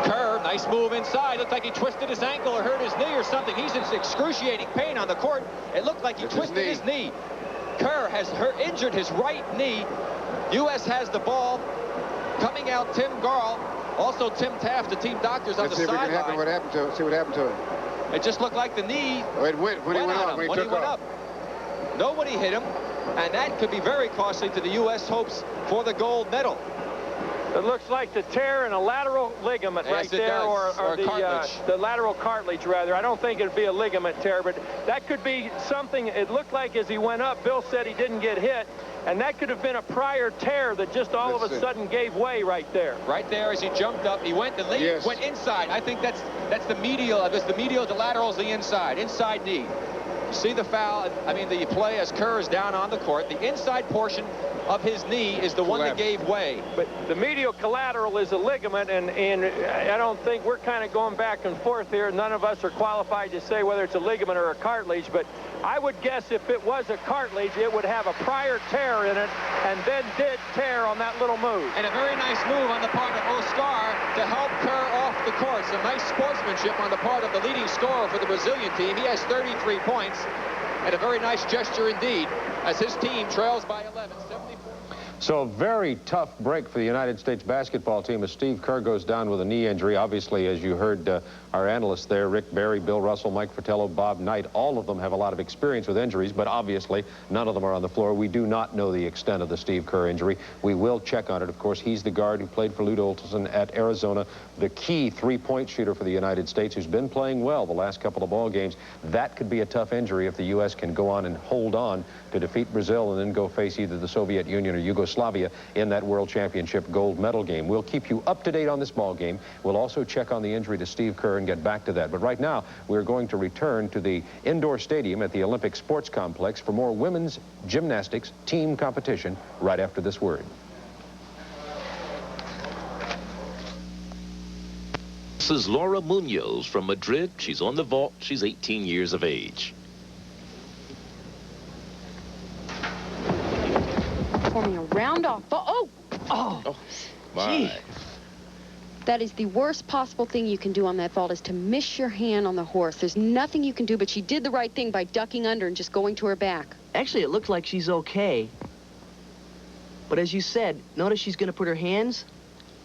Kerr, nice move inside. Looked like he twisted his ankle or hurt his knee or something. He's in excruciating pain on the court. It looked like he twisted his knee. Kerr has injured his right knee. U.S. has the ball. Coming out, Tim Garl. Also Tim Taft, the team doctors on the sideline. See what happened to him. It just looked like the knee when he went up. Nobody hit him, and that could be very costly to the U.S. hopes for the gold medal. It looks like the tear in a lateral ligament right there, or the lateral cartilage, rather. I don't think it'd be a ligament tear, but that could be something. It looked like as he went up, Bill said he didn't get hit, and that could have been a prior tear that just all of a sudden gave way right there. Right there as he jumped up, he went went inside. I think that's the medial. That's the medial. The lateral is the inside knee. You see the foul. I mean the play as Kerr is down on the court. The inside portion of his knee is the one that gave way. But the medial collateral is a ligament, and I don't think we're kind of going back and forth here. None of us are qualified to say whether it's a ligament or a cartilage, but I would guess if it was a cartilage, it would have a prior tear in it, and then did tear on that little move. And a very nice move on the part of Oskar to help Kerr off the court. Some nice sportsmanship on the part of the leading scorer for the Brazilian team. He has 33 points, and a very nice gesture indeed as his team trails by 11. So a very tough break for the United States basketball team as Steve Kerr goes down with a knee injury. Obviously, as you heard our analysts there, Rick Barry, Bill Russell, Mike Fratello, Bob Knight, all of them have a lot of experience with injuries, but obviously none of them are on the floor. We do not know the extent of the Steve Kerr injury. We will check on it. Of course, he's the guard who played for Lute Olson at Arizona, the key three-point shooter for the United States, who's been playing well the last couple of ball games. That could be a tough injury if the U.S. can go on and hold on to defeat Brazil and then go face either the Soviet Union or Yugoslavia in that World Championship gold medal game. We'll keep you up to date on this ball game. We'll also check on the injury to Steve Kerr and get back to that. But right now, we're going to return to the indoor stadium at the Olympic Sports Complex for more women's gymnastics team competition right after this word. This is Laura Munoz from Madrid. She's on the vault. She's 18 years of age. off. Oh, my. That is the worst possible thing you can do on that vault, is to miss your hand on the horse. There's nothing you can do, but she did the right thing by ducking under and just going to her back. Actually, it looks like she's okay. But as you said, notice she's going to put her hands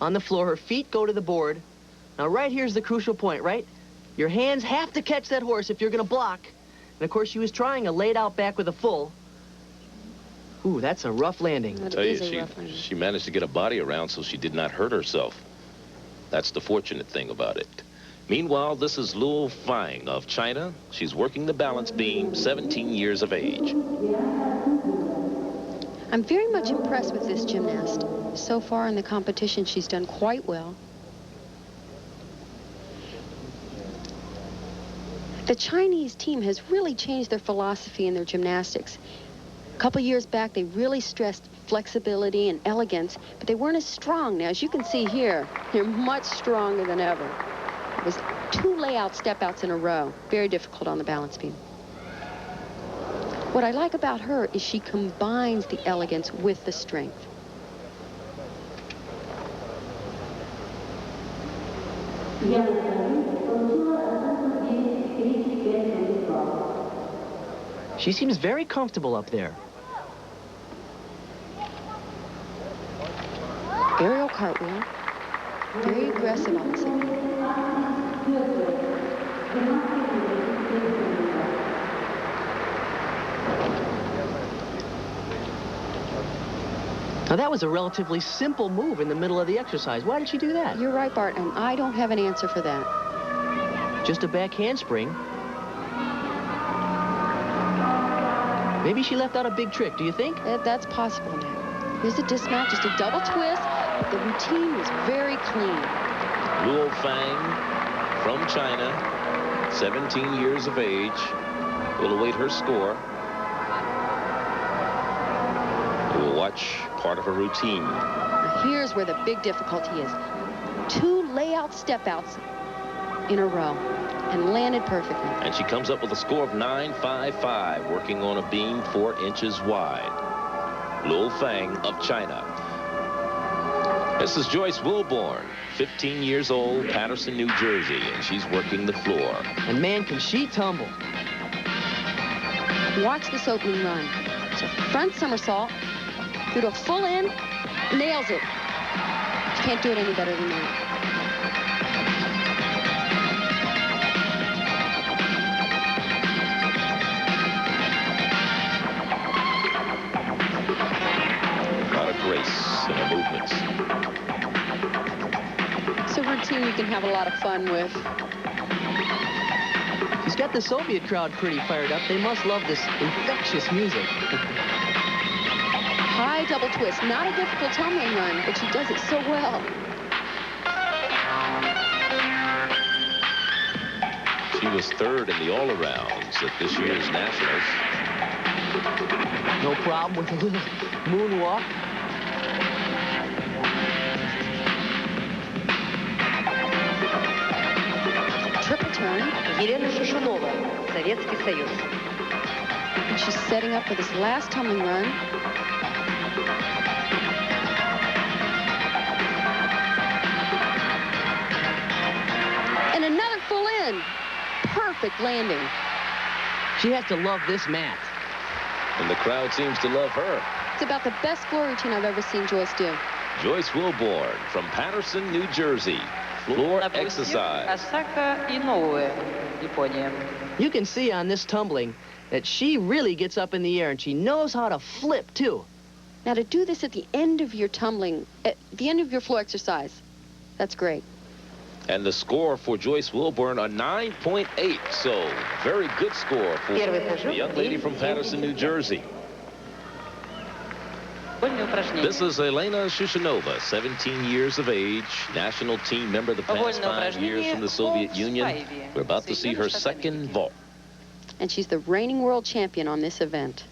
on the floor. Her feet go to the board. Now, right here's the crucial point, right? Your hands have to catch that horse if you're going to block. And, of course, she was trying a laid-out back with a full. Ooh, that's a rough landing. I tell you, she managed to get a body around so she did not hurt herself. That's the fortunate thing about it. Meanwhile, this is Luo Fang of China. She's working the balance beam, 17 years of age. I'm very much impressed with this gymnast. So far in the competition, she's done quite well. The Chinese team has really changed their philosophy in their gymnastics. A couple years back, they really stressed flexibility and elegance, but they weren't as strong. Now, as you can see here, they're much stronger than ever. It was 2 layout step-outs in a row. Very difficult on the balance beam. What I like about her is she combines the elegance with the strength. She seems very comfortable up there. Aerial cartwheel. Very aggressive on the second. Now, that was a relatively simple move in the middle of the exercise. Why did she do that? You're right, Bart, and I don't have an answer for that. Just a back handspring. Maybe she left out a big trick, do you think? That's possible now. Here's a dismount, just a double twist, but the routine was very clean. Luo Fang from China, 17 years of age. We'll await her score. We'll watch part of her routine. Now here's where the big difficulty is. 2 layout step-outs in a row, and landed perfectly. And she comes up with a score of 9.55, working on a beam 4 inches wide. Luo Fang of China. This is Joyce Wilborn, 15 years old, Patterson, New Jersey, and she's working the floor. And man, can she tumble. Watch this opening run. It's a front somersault through to a full in, nails it. She can't do it any better than that. Grace in her movements. It's a routine you can have a lot of fun with. She's got the Soviet crowd pretty fired up. They must love this infectious music. High double twist. Not a difficult tumbling run, but she does it so well. She was 3rd in the all-arounds at this year's Nationals. No problem with a little moonwalk. Triple turn. Elena Shoushounova, Советский Союз. And she's setting up for this last tumbling run. And another full in. Perfect landing. She has to love this mat. And the crowd seems to love her. It's about the best floor routine I've ever seen Joyce do. Joyce Wilborn from Patterson, New Jersey. Floor exercise. You can see on this tumbling that she really gets up in the air, and she knows how to flip, too. Now, to do this at the end of your tumbling, at the end of your floor exercise, that's great. And the score for Joyce Wilborn, a 9.8. So, very good score for the young lady from Patterson, New Jersey. This is Elena Shoushounova, 17 years of age, national team member the past 5 years from the Soviet Union. We're about to see her second vault. And she's the reigning world champion on this event.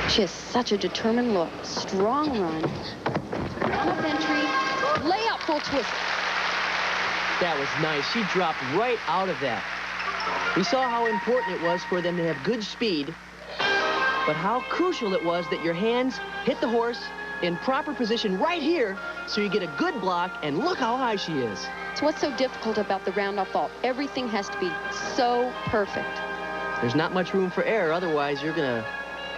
She has such a determined look. Strong run. Up entry. Layup full twist. That was nice. She dropped right out of that. We saw how important it was for them to have good speed, but how crucial it was that your hands hit the horse in proper position right here so you get a good block, and look how high she is. So what's so difficult about the round-off vault? Everything has to be so perfect. There's not much room for error, otherwise you're going to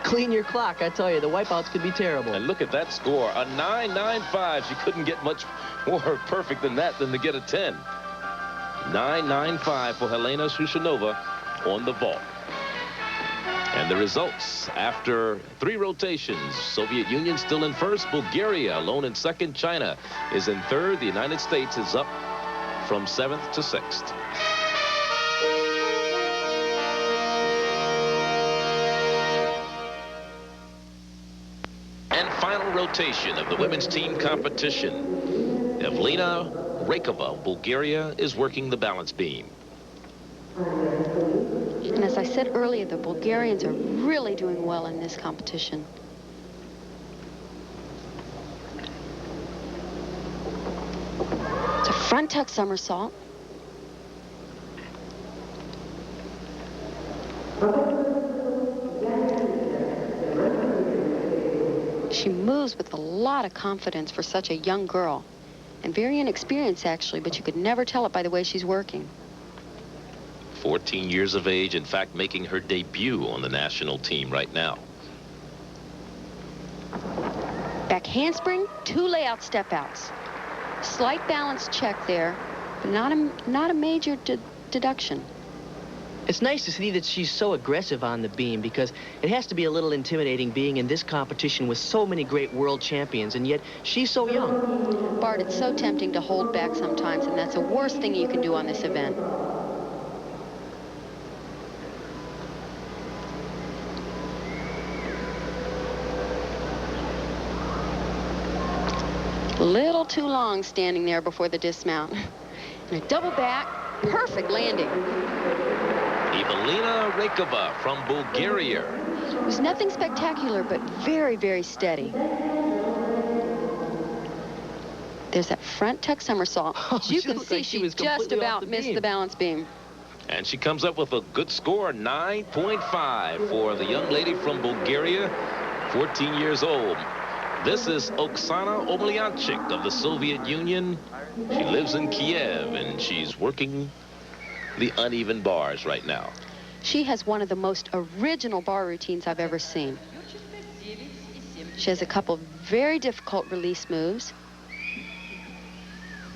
clean your clock. I tell you, the wipeouts could be terrible. And look at that score, a 9.95. She couldn't get much more perfect than that than to get a 10. 9.95 for Elena Shoushounova on the vault. And the results after 3 rotations: Soviet Union still in first, Bulgaria alone in second, China is in third, the United States is up from 7th to 6th. And final rotation of the women's team competition. Ivelina Raykova, Bulgaria, is working the balance beam. And as I said earlier, the Bulgarians are really doing well in this competition. It's a front tuck somersault. She moves with a lot of confidence for such a young girl. And very inexperienced, actually, but you could never tell it by the way she's working. 14 years of age, in fact, making her debut on the national team right now. Back handspring, 2 layout step outs. Slight balance check there, but not a major deduction. It's nice to see that she's so aggressive on the beam, because it has to be a little intimidating being in this competition with so many great world champions, and yet she's so young. Bart, it's so tempting to hold back sometimes, and that's the worst thing you can do on this event. A little too long standing there before the dismount. And a double back, perfect landing. Ivelina Raykova from Bulgaria. It was nothing spectacular, but very, very steady. There's that front tuck somersault. As you can see, she just about missed the balance beam. And she comes up with a good score, 9.5 for the young lady from Bulgaria, 14 years old. This is Oksana Omeliantchik of the Soviet Union. She lives in Kiev, and she's working the uneven bars right now. She has one of the most original bar routines I've ever seen. She has a couple of very difficult release moves,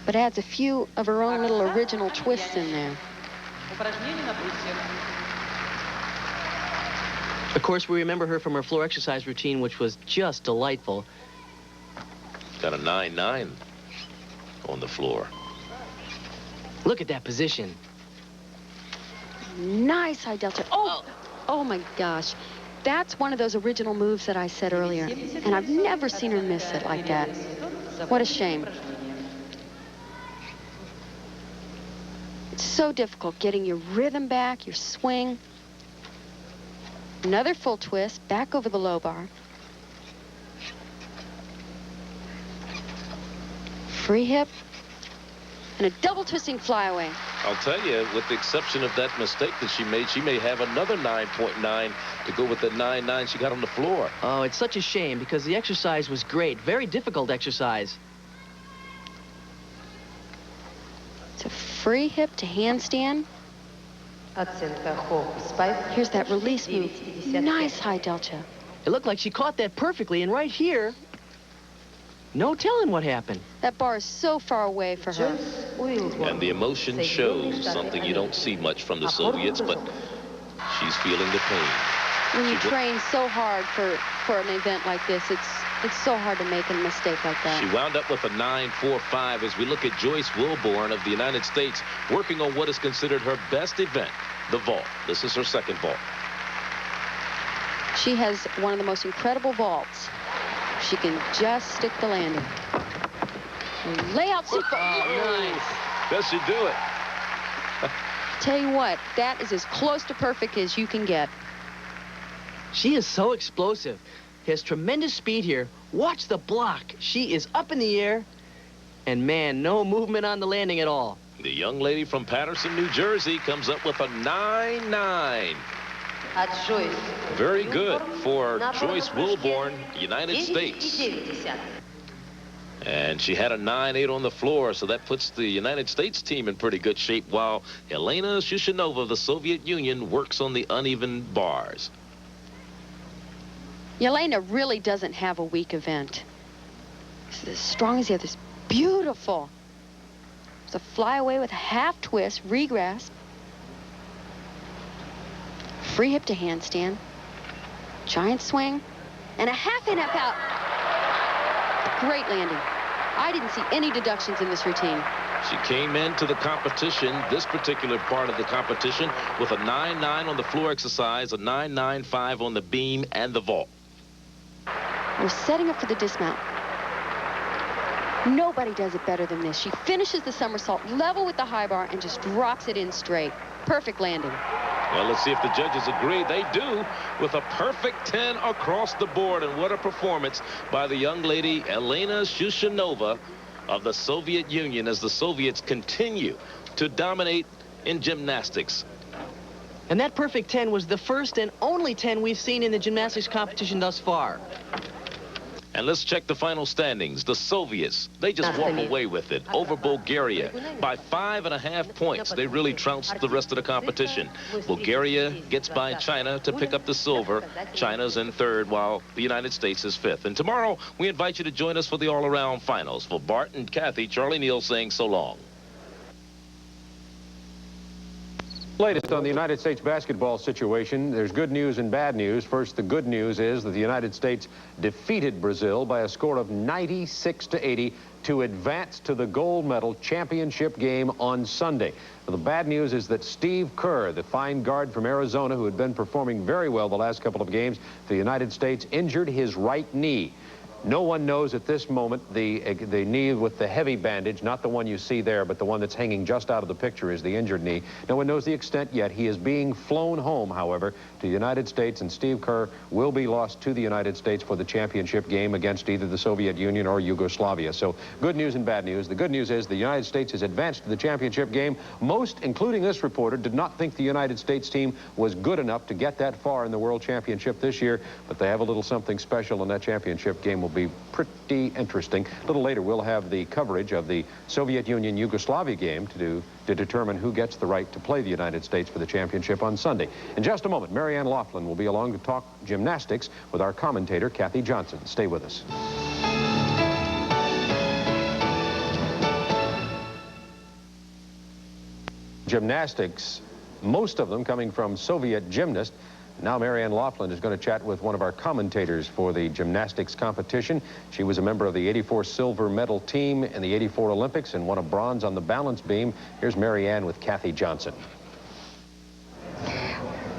but adds a few of her own little original twists in there. Of course, we remember her from her floor exercise routine, which was just delightful. Got a 9.9 on the floor. Look at that position. Nice high delta. Oh my gosh. That's one of those original moves that I said earlier. And I've never seen her miss it like that. What a shame. It's so difficult getting your rhythm back, your swing. Another full twist, back over the low bar. Free hip. And a double twisting flyaway. I'll tell you, with the exception of that mistake that she made, she may have another 9.9 to go with the 9.9 she got on the floor. Oh, it's such a shame, because the exercise was great. Very difficult exercise. It's a free hip to handstand. Here's that release move. Nice high delta. It looked like she caught that perfectly, and right here, no telling what happened. That bar is so far away for her. And the emotion shows, something you don't see much from the Soviets, but she's feeling the pain. When you train so hard for an event like this, it's so hard to make a mistake like that. She wound up with a 9.45 as we look at Joyce Wilborn of the United States working on what is considered her best event, the vault. This is her second vault. She has one of the most incredible vaults. She can just stick the landing. Layout super. Oh, nice. Does she do it? Tell you what, that is as close to perfect as you can get. She is so explosive. Has tremendous speed here. Watch the block. She is up in the air. And man, no movement on the landing at all. The young lady from Patterson, New Jersey, comes up with a 9-9. Very good for Joyce Wilborn, United States. And she had a 9-8 on the floor, so that puts the United States team in pretty good shape, while Elena Shoushounova of the Soviet Union works on the uneven bars. Elena really doesn't have a weak event. She's as strong as the others. Beautiful. It's a flyaway with a half twist, regrasp. Free hip to handstand. Giant swing. And a half in, half out. Great landing. I didn't see any deductions in this routine. She came into the competition, this particular part of the competition, with a 9-9 on the floor exercise, a 9-9-5 on the beam and the vault. We're setting up for the dismount. Nobody does it better than this. She finishes the somersault level with the high bar and just drops it in straight. Perfect landing. Well, let's see if the judges agree. They do, with a perfect 10 across the board. And what a performance by the young lady, Elena Shoushounova of the Soviet Union, as the Soviets continue to dominate in gymnastics. And that perfect 10 was the first and only 10 we've seen in the gymnastics competition thus far. And let's check the final standings. The Soviets, they just walk away with it over Bulgaria by 5.5 points. They really trounced the rest of the competition. Bulgaria gets by China to pick up the silver. China's in third, while the United States is fifth. And tomorrow, we invite you to join us for the all-around finals. For Bart and Kathy, Charlie Neal saying so long. Latest on the United States basketball situation. There's good news and bad news. First, the good news is that the United States defeated Brazil by a score of 96-80 to advance to the gold medal championship game on Sunday. The bad news is that Steve Kerr, the fine guard from Arizona who had been performing very well the last couple of games for the United States, injured his right knee. No one knows at this moment the knee with the heavy bandage, not the one you see there, but the one that's hanging just out of the picture is the injured knee. No one knows the extent yet. He is being flown home, however, to the United States, and Steve Kerr will be lost to the United States for the championship game against either the Soviet Union or Yugoslavia. So good news and bad news. The good news is the United States has advanced to the championship game. Most, including this reporter, did not think the United States team was good enough to get that far in the World Championship this year, but they have a little something special, and that championship game will be pretty interesting. A little later, we'll have the coverage of the Soviet Union-Yugoslavia game to determine who gets the right to play the United States for the championship on Sunday. In just a moment, Marianne Laughlin will be along to talk gymnastics with our commentator, Kathy Johnson. Stay with us. Gymnastics, most of them coming from Soviet gymnasts. Now Marianne Laughlin is going to chat with one of our commentators for the gymnastics competition. She was a member of the '84 silver medal team in the '84 Olympics and won a bronze on the balance beam. Here's Marianne with Kathy Johnson.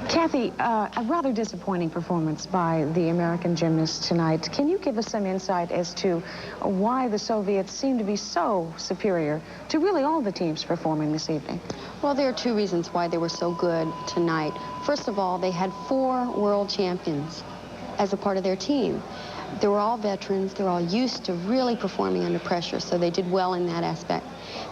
Kathy, a rather disappointing performance by the American gymnasts tonight. Can you give us some insight as to why the Soviets seem to be so superior to really all the teams performing this evening? Well, there are two reasons why they were so good tonight. First of all, they had 4 world champions as a part of their team. They were all veterans. They're all used to really performing under pressure, so they did well in that aspect.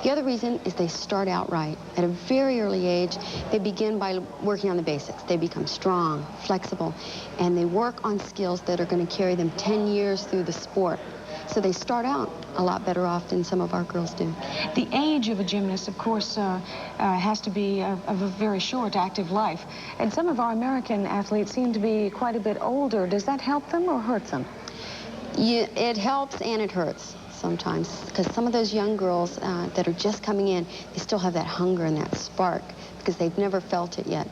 The other reason is they start out right. At a very early age, they begin by working on the basics. They become strong, flexible, and they work on skills that are going to carry them 10 years through the sport. So they start out a lot better off than some of our girls do. The age of a gymnast, of course, has to be of a very short, active life. And some of our American athletes seem to be quite a bit older. Does that help them or hurt them? Yeah, it helps and it hurts sometimes, because some of those young girls that are just coming in, they still have that hunger and that spark because they've never felt it yet.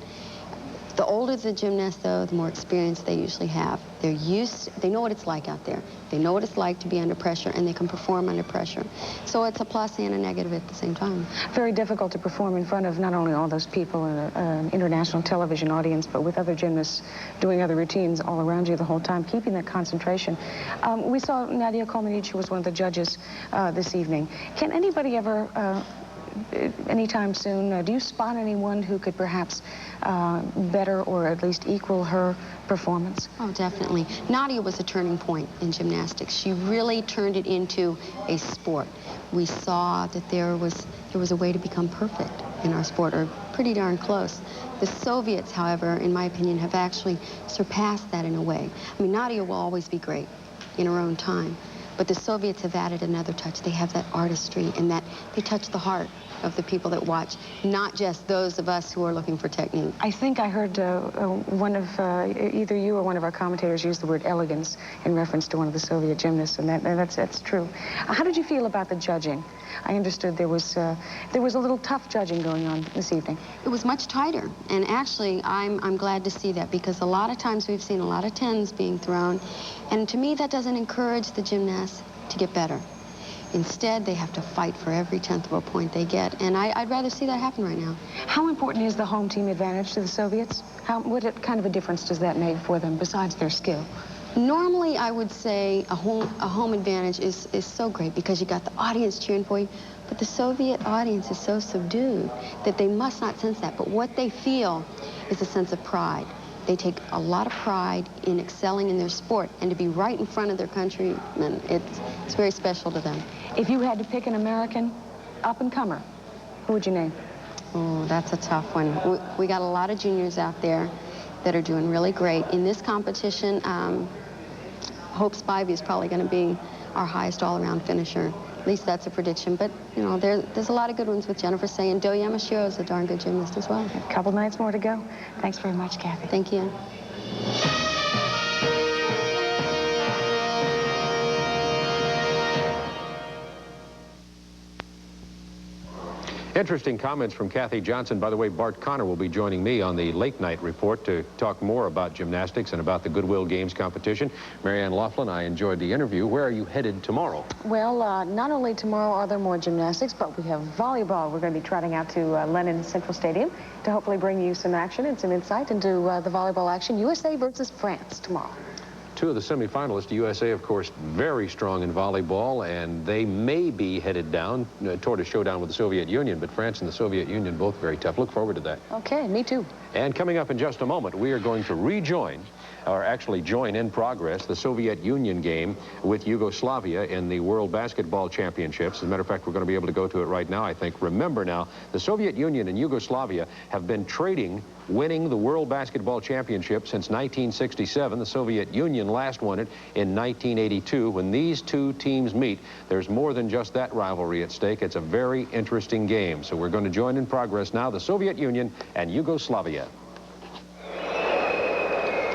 The older the gymnast, though, the more experience they usually have. They're used, they know what it's like out there. They know what it's like to be under pressure, and they can perform under pressure. So it's a plus and a negative at the same time. Very difficult to perform in front of not only all those people in an international television audience, but with other gymnasts doing other routines all around you the whole time, keeping that concentration. We saw Nadia Comaneci, who was one of the judges this evening. Can anybody ever anytime soon, do you spot anyone who could perhaps better or at least equal her performance? Oh, definitely. Nadia was a turning point in gymnastics. She really turned it into a sport. We saw that there was there was a way to become perfect in our sport, or pretty darn close. The Soviets, however, in my opinion, have actually surpassed that in a way. I mean, Nadia will always be great in her own time, but the Soviets have added another touch. They have that artistry, and that they touch the heart of the people that watch, not just those of us who are looking for technique. I think I heard one of either you or one of our commentators use the word elegance in reference to one of the Soviet gymnasts, and that's true. How did you feel about the judging? I understood there was a little tough judging going on this evening. It was much tighter, and actually I'm glad to see that, because a lot of times we've seen a lot of 10s being thrown, and to me that doesn't encourage the gymnasts to get better. Instead, they have to fight for every 10th of a point they get, and I'd rather see that happen right now. How important is the home team advantage to the Soviets? What kind of a difference does that make for them besides their skill? Normally, I would say a home advantage is so great because you got the audience cheering for you, but the Soviet audience is so subdued that they must not sense that. But what they feel is a sense of pride. They take a lot of pride in excelling in their sport, and to be right in front of their countrymen, it's very special to them. If you had to pick an American up-and-comer, who would you name? Oh, that's a tough one. We got a lot of juniors out there that are doing really great. In this competition, Hope Spivey is probably going to be our highest all-around finisher. At least that's a prediction. But, you know, there's a lot of good ones with Jennifer Say, and Do Yamashiro is a darn good gymnast as well. A couple nights more to go. Thanks very much, Kathy. Thank you. Interesting comments from Kathy Johnson. By the way, Bart Connor will be joining me on the late night report to talk more about gymnastics and about the Goodwill Games competition. Marianne Laughlin, I enjoyed the interview. Where are you headed tomorrow? Well, not only tomorrow are there more gymnastics, but we have volleyball. We're going to be trotting out to Lenin Central Stadium to hopefully bring you some action and some insight into the volleyball action. USA versus France tomorrow. Two of the semifinalists, USA, of course, very strong in volleyball, and they may be headed down toward a showdown with the Soviet Union, but France and the Soviet Union both very tough. Look forward to that. Okay, me too. And coming up in just a moment, we are going to rejoin, or actually join in progress, the Soviet Union game with Yugoslavia in the World Basketball Championships. As a matter of fact, we're going to be able to go to it right now, I think. Remember now, the Soviet Union and Yugoslavia have been trading winning the World Basketball Championship since 1967. The Soviet Union last won it in 1982. When these two teams meet, there's more than just that rivalry at stake. It's a very interesting game. So we're going to join in progress now, the Soviet Union and Yugoslavia.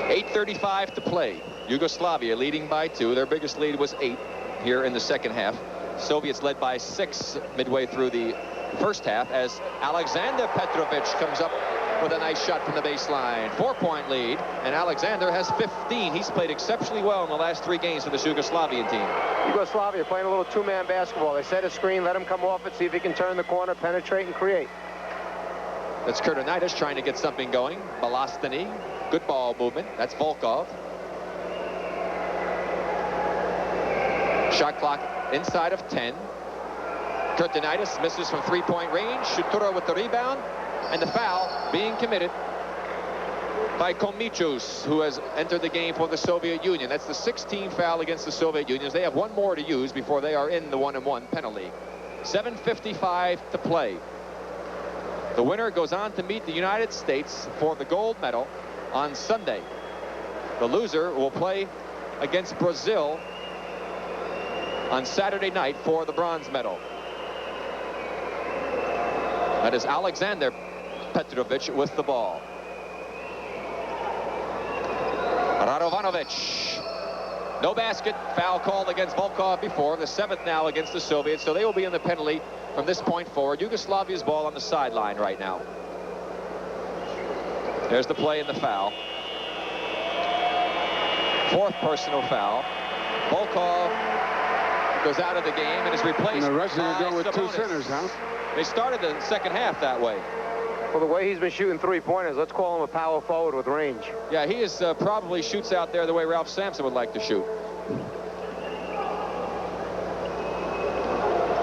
8:35 to play. Yugoslavia leading by 2. Their biggest lead was 8 here in the second half. Soviets led by 6 midway through the first half as Alexander Petrovic comes up with a nice shot from the baseline. 4-point lead, and Alexander has 15. He's played exceptionally well in the last 3 games for this Yugoslavian team. Yugoslavia playing a little two-man basketball. They set a screen, let him come off it, see if he can turn the corner, penetrate, and create. That's Kurtinitis trying to get something going. Balastany, good ball movement. That's Volkov. Shot clock inside of 10. Kurtinitis misses from 3-point range. Shutura with the rebound. And the foul being committed by Komichus, who has entered the game for the Soviet Union. That's the 16th foul against the Soviet Union. They have one more to use before they are in the 1-and-1 penalty. 7:55 to play. The winner goes on to meet the United States for the gold medal on Sunday. The loser will play against Brazil on Saturday night for the bronze medal. That is Alexander Petrovic with the ball. Radovanovic. No basket. Foul called against Volkov before. The 7th now against the Soviets. So they will be in the penalty from this point forward. Yugoslavia's ball on the sideline right now. There's the play and the foul. 4th personal foul. Volkov goes out of the game and is replaced. And the Russians by are going with Sabonis. 2 centers, huh? They started the second half that way. Well, the way he's been shooting 3-pointers, let's call him a power forward with range. Yeah, he is probably shoots out there the way Ralph Sampson would like to shoot.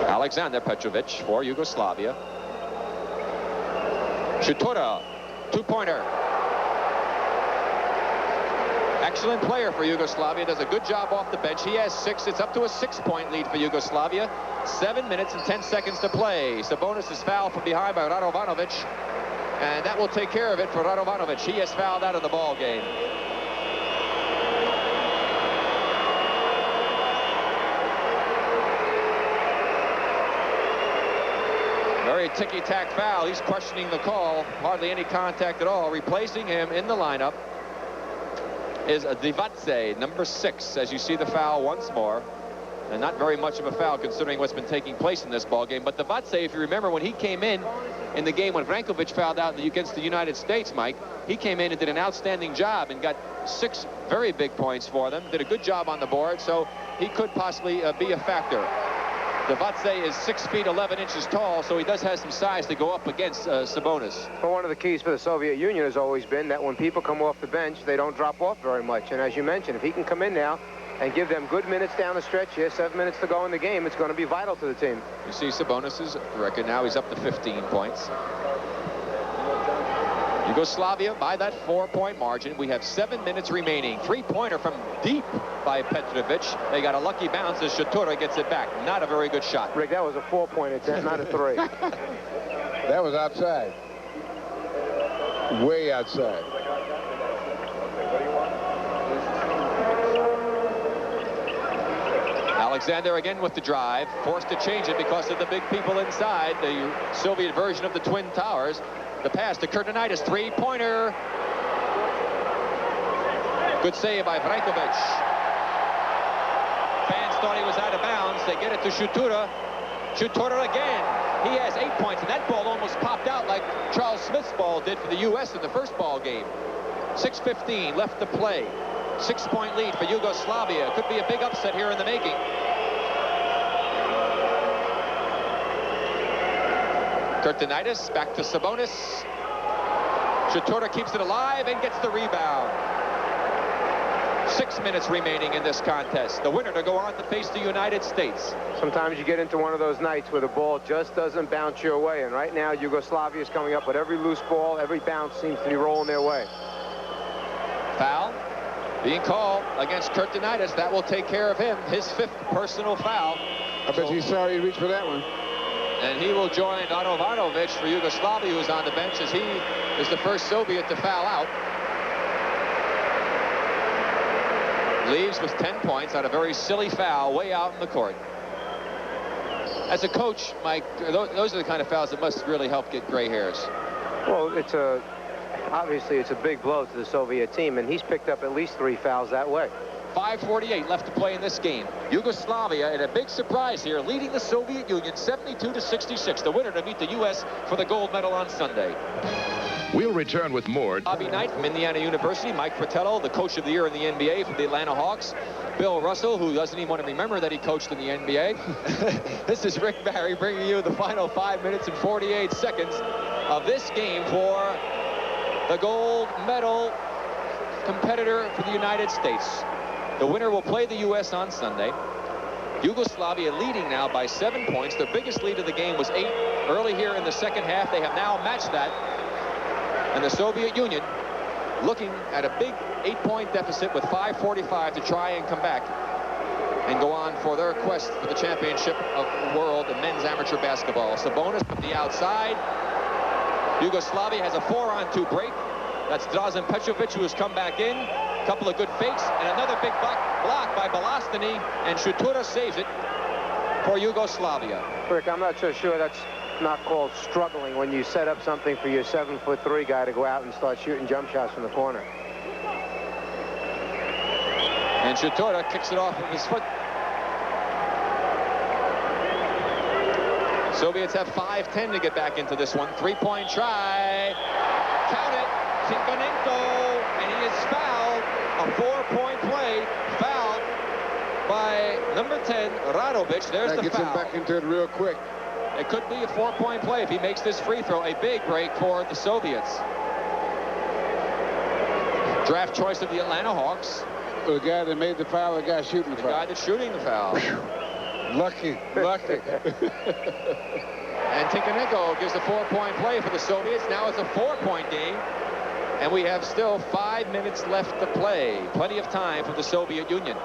Alexander Petrovic for Yugoslavia. Shutura, 2-pointer. Excellent player for Yugoslavia. Does a good job off the bench. He has 6. It's up to a 6-point lead for Yugoslavia. 7 minutes and 10 seconds to play. Sabonis is fouled from behind by Radovanovic. And that will take care of it for Radovanovic. He is fouled out of the ball game. Very ticky-tack foul. He's questioning the call. Hardly any contact at all. Replacing him in the lineup is Doudeva, number 6, as you see the foul once more. And not very much of a foul considering what's been taking place in this ball game. But Doudeva, if you remember, when he came in the game when Vrankovic fouled out against the United States, Mike, he came in and did an outstanding job and got 6 very big points for them. Did a good job on the board, so he could possibly be a factor. Doudeva is 6 feet 11 inches tall, so he does have some size to go up against Sabonis. Well, one of the keys for the Soviet Union has always been that when people come off the bench, they don't drop off very much. And as you mentioned, if he can come in now and give them good minutes down the stretch here, 7 minutes to go in the game, it's going to be vital to the team. You see Sabonis's record now. He's up to 15 points. Yugoslavia by that 4-point margin. We have 7 minutes remaining. 3-pointer from deep by Petrovic. They got a lucky bounce as Shatura gets it back. Not a very good shot. Rick, that was a 4-pointer, not a 3. That was outside. Way outside. Alexander again with the drive, forced to change it because of the big people inside, the Soviet version of the Twin Towers. The pass to Kurtinitis, 3-pointer. Good save by Vrankovic. Fans thought he was out of bounds. They get it to Shatura. Shatura again. He has 8 points, and that ball almost popped out like Charles Smith's ball did for the U.S. in the first ball game. 6:15 left to play. 6-point lead for Yugoslavia. Could be a big upset here in the making. Kurtinitis back to Sabonis. Shatura keeps it alive and gets the rebound. 6 minutes remaining in this contest. The winner to go on to face the United States. Sometimes you get into one of those nights where the ball just doesn't bounce your way. And right now, Yugoslavia is coming up with every loose ball. Every bounce seems to be rolling their way. Foul being called against Kurtinitis. That will take care of him. His 5th personal foul. I bet he's sorry he reached for that one. And he will join Radovanovic for Yugoslavia, who's on the bench, as he is the first Soviet to foul out. Leaves with 10 points on a very silly foul way out in the court. As a coach, Mike, those are the kind of fouls that must really help get gray hairs. Well, obviously it's a big blow to the Soviet team, and he's picked up at least 3 fouls that way. 5:48 left to play in this game. Yugoslavia, and a big surprise here, leading the Soviet Union 72-66. The winner to meet the U.S. for the gold medal on Sunday. We'll return with more. Bobby Knight from Indiana University. Mike Fratello, the coach of the year in the NBA from the Atlanta Hawks. Bill Russell, who doesn't even want to remember that he coached in the NBA. This is Rick Barry bringing you the final 5 minutes and 48 seconds of this game for the gold medal competitor for the United States. The winner will play the U.S. on Sunday. Yugoslavia leading now by 7 points. Their biggest lead of the game was 8 early here in the second half. They have now matched that. And the Soviet Union looking at a big 8-point deficit with 5:45 to try and come back and go on for their quest for the championship of the world in men's amateur basketball. Sabonis from the outside. Yugoslavia has a 4-on-2 break. That's Drazen Petrovic, who has come back in. A couple of good fakes and another big block by Balastany, and Shatura saves it for Yugoslavia. Rick, I'm not so sure that's not called struggling when you set up something for your 7'3" guy to go out and start shooting jump shots from the corner. And Shatura kicks it off with his foot. Soviets have 5:10 to get back into this one. 3-point try. Count it. Tinkonenko, and he is fouled. A 4-point play. Fouled by number 10, Radovic. There's the foul. That gets him back into it real quick. It could be a 4-point play if he makes this free throw. A big break for the Soviets. Draft choice of the Atlanta Hawks. The guy that made the foul, the guy shooting the foul. The guy that's shooting the foul. Lucky, lucky. And Tinkonenko gives a 4-point play for the Soviets. Now it's a 4-point game. And we have still 5 minutes left to play. Plenty of time for the Soviet Union.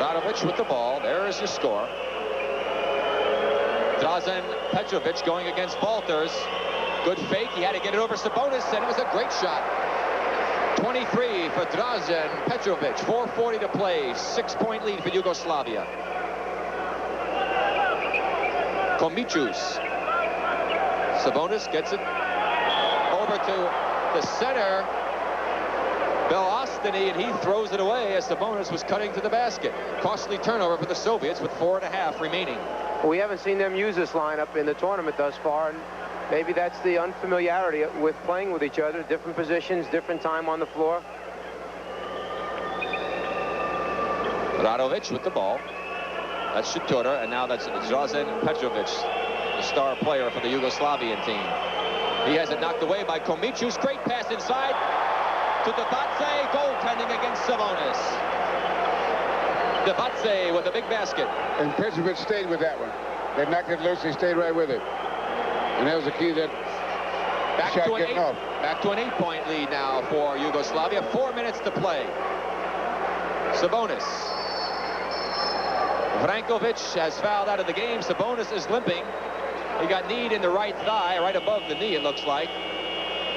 Radovich with the ball. There is your score. Drazen Petrovic going against Walters. Good fake. He had to get it over Sabonis, and it was a great shot. 23 for Drazen Petrovic. 4:40 to play. 6-point lead for Yugoslavia. Komicius. Sabonis gets it over to the center. Belostany, and he throws it away as Sabonis was cutting to the basket. Costly turnover for the Soviets with 4.5 remaining. We haven't seen them use this lineup in the tournament thus far, and maybe that's the unfamiliarity with playing with each other. Different positions, different time on the floor. Radovich with the ball. That's Shatura, and now that's Drazen Petrovic, the star player for the Yugoslavian team. He has it knocked away by Komicius. Great pass inside to Devadze. Goaltending against Sabonis. Devadze with a big basket. And Petrovic stayed with that one. They knocked it loose. He stayed right with it. And that was the key to that shot getting off. Back to an 8-point lead now for Yugoslavia. 4 minutes to play. Sabonis. Vrankovic has fouled out of the game. Sabonis is limping. He got kneed in the right thigh, right above the knee, it looks like.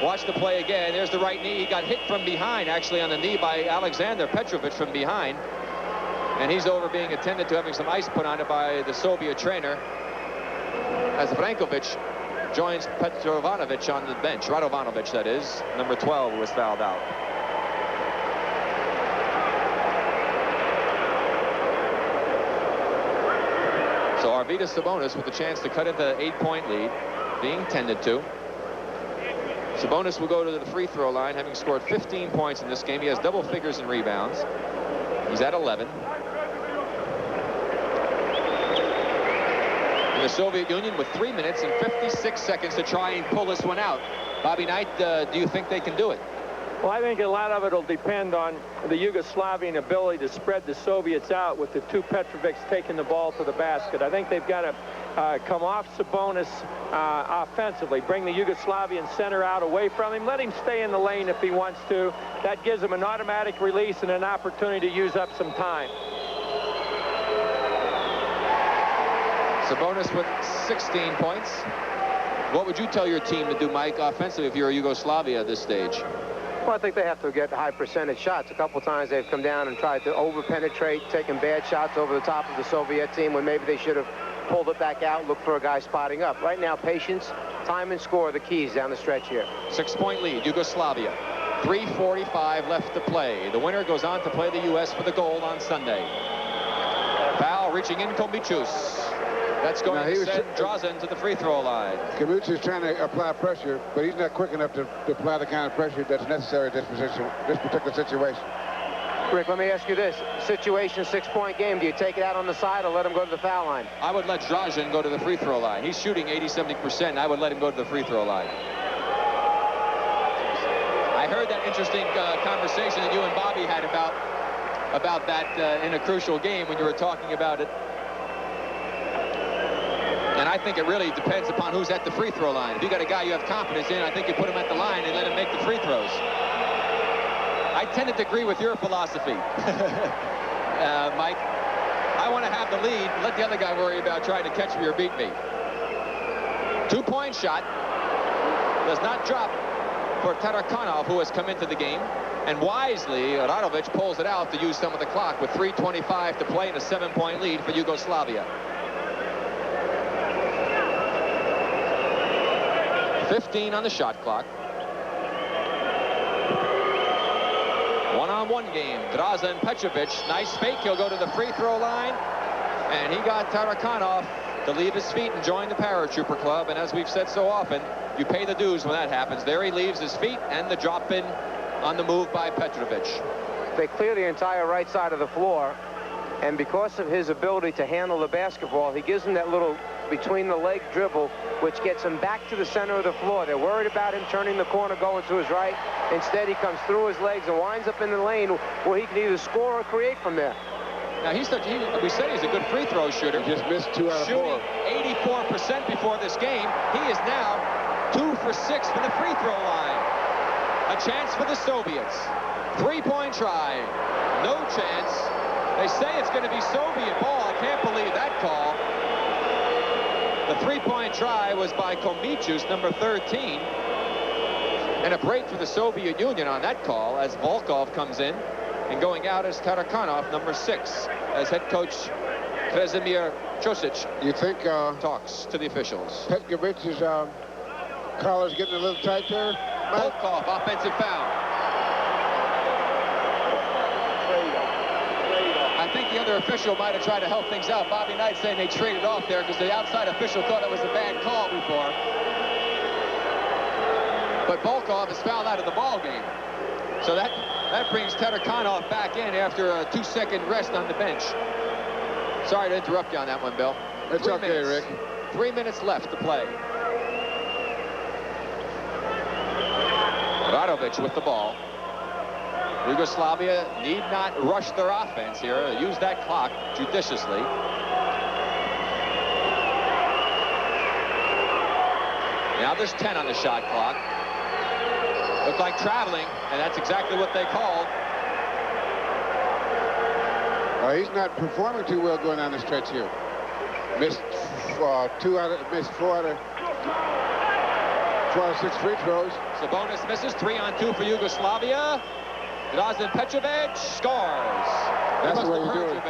Watch the play again. There's the right knee. He got hit from behind, actually, on the knee by Alexander Petrovic from behind. And he's over being attended to, having some ice put on it by the Soviet trainer, as Vrankovic joins Petrovanovic on the bench. Radovanovic, that is. Number 12, who was fouled out. So Arvydas Sabonis with the chance to cut into the 8-point lead, being tended to. Sabonis will go to the free throw line, having scored 15 points in this game. He has double figures in rebounds. He's at 11. And the Soviet Union with 3 minutes and 56 seconds to try and pull this one out. Bobby Knight, do you think they can do it? Well, I think a lot of it will depend on the Yugoslavian ability to spread the Soviets out with the two Petrovics taking the ball to the basket. I think they've got to come off Sabonis offensively, bring the Yugoslavian center out away from him, let him stay in the lane if he wants to. That gives him an automatic release and an opportunity to use up some time. Sabonis with 16 points. What would you tell your team to do, Mike, offensively if you're Yugoslavia at this stage? Well, I think they have to get high percentage shots. A couple times they've come down and tried to over-penetrate, taking bad shots over the top of the Soviet team when maybe they should have pulled it back out, look for a guy spotting up. Right now, patience, time, and score are the keys down the stretch here. 6-point lead, Yugoslavia. 3:45 left to play. The winner goes on to play the U.S. for the gold on Sunday. Foul reaching in Komicius. That's going to send Drazen to the free throw line. Komicius is trying to apply pressure, but he's not quick enough to apply the kind of pressure that's necessary in this particular situation. Rick, let me ask you this. Situation, 6-point game. Do you take it out on the side or let him go to the foul line? I would let Drazen go to the free throw line. He's shooting 80-70%. I would let him go to the free throw line. I heard that interesting conversation that you and Bobby had about that in a crucial game when you were talking about it. And I think it really depends upon who's at the free throw line. If you got a guy you have confidence in, I think you put him at the line and let him make the free throws. I tended to agree with your philosophy, Mike. I want to have the lead, let the other guy worry about trying to catch me or beat me. 2-point shot does not drop for Tarakanov, who has come into the game. And wisely, Radovich pulls it out to use some of the clock with 3:25 to play in a 7-point lead for Yugoslavia. 15 on the shot clock. One-on-one game. Drazen Petrovic, nice fake. He'll go to the free throw line. And he got Tarakanov to leave his feet and join the paratrooper club. And as we've said so often, you pay the dues when that happens. There he leaves his feet and the drop in on the move by Petrovic. They clear the entire right side of the floor. And because of his ability to handle the basketball, he gives him that little between the leg dribble, which gets him back to the center of the floor. They're worried about him turning the corner, going to his right. Instead, he comes through his legs and winds up in the lane where he can either score or create from there. Now, we say he's a good free throw shooter. He just missed 2 out of 4. Shooting 84% before this game. He is now 2 for 6 from the free throw line. A chance for the Soviets. 3-point try. No chance. They say it's going to be Soviet ball. I can't believe that call. The 3-point try was by Komichus, number 13. And a break for the Soviet Union on that call as Volkov comes in. And going out is Tarakanov, number 6, as head coach Krezimir Chosic You think talks to the officials. Petkovic's collar's getting a little tight there? Volkov, offensive foul. I think the other official might have tried to help things out. Bobby Knight saying they traded off there because the outside official thought it was a bad call before. But Volkov is fouled out of the ball game. So that brings Tarakanov back in after a 2-second rest on the bench. Sorry to interrupt you on that one, Bill. That's okay, Rick. 3 minutes left to play. Radovic with the ball. Yugoslavia need not rush their offense here. Use that clock judiciously. Now there's 10 on the shot clock. Looked like traveling, and that's exactly what they called. He's not performing too well going on the stretch here. Missed 4 out of 6 free throws. Sabonis misses. 3-on-2 for Yugoslavia. Drazen Petrovic scores. That's the way you do it.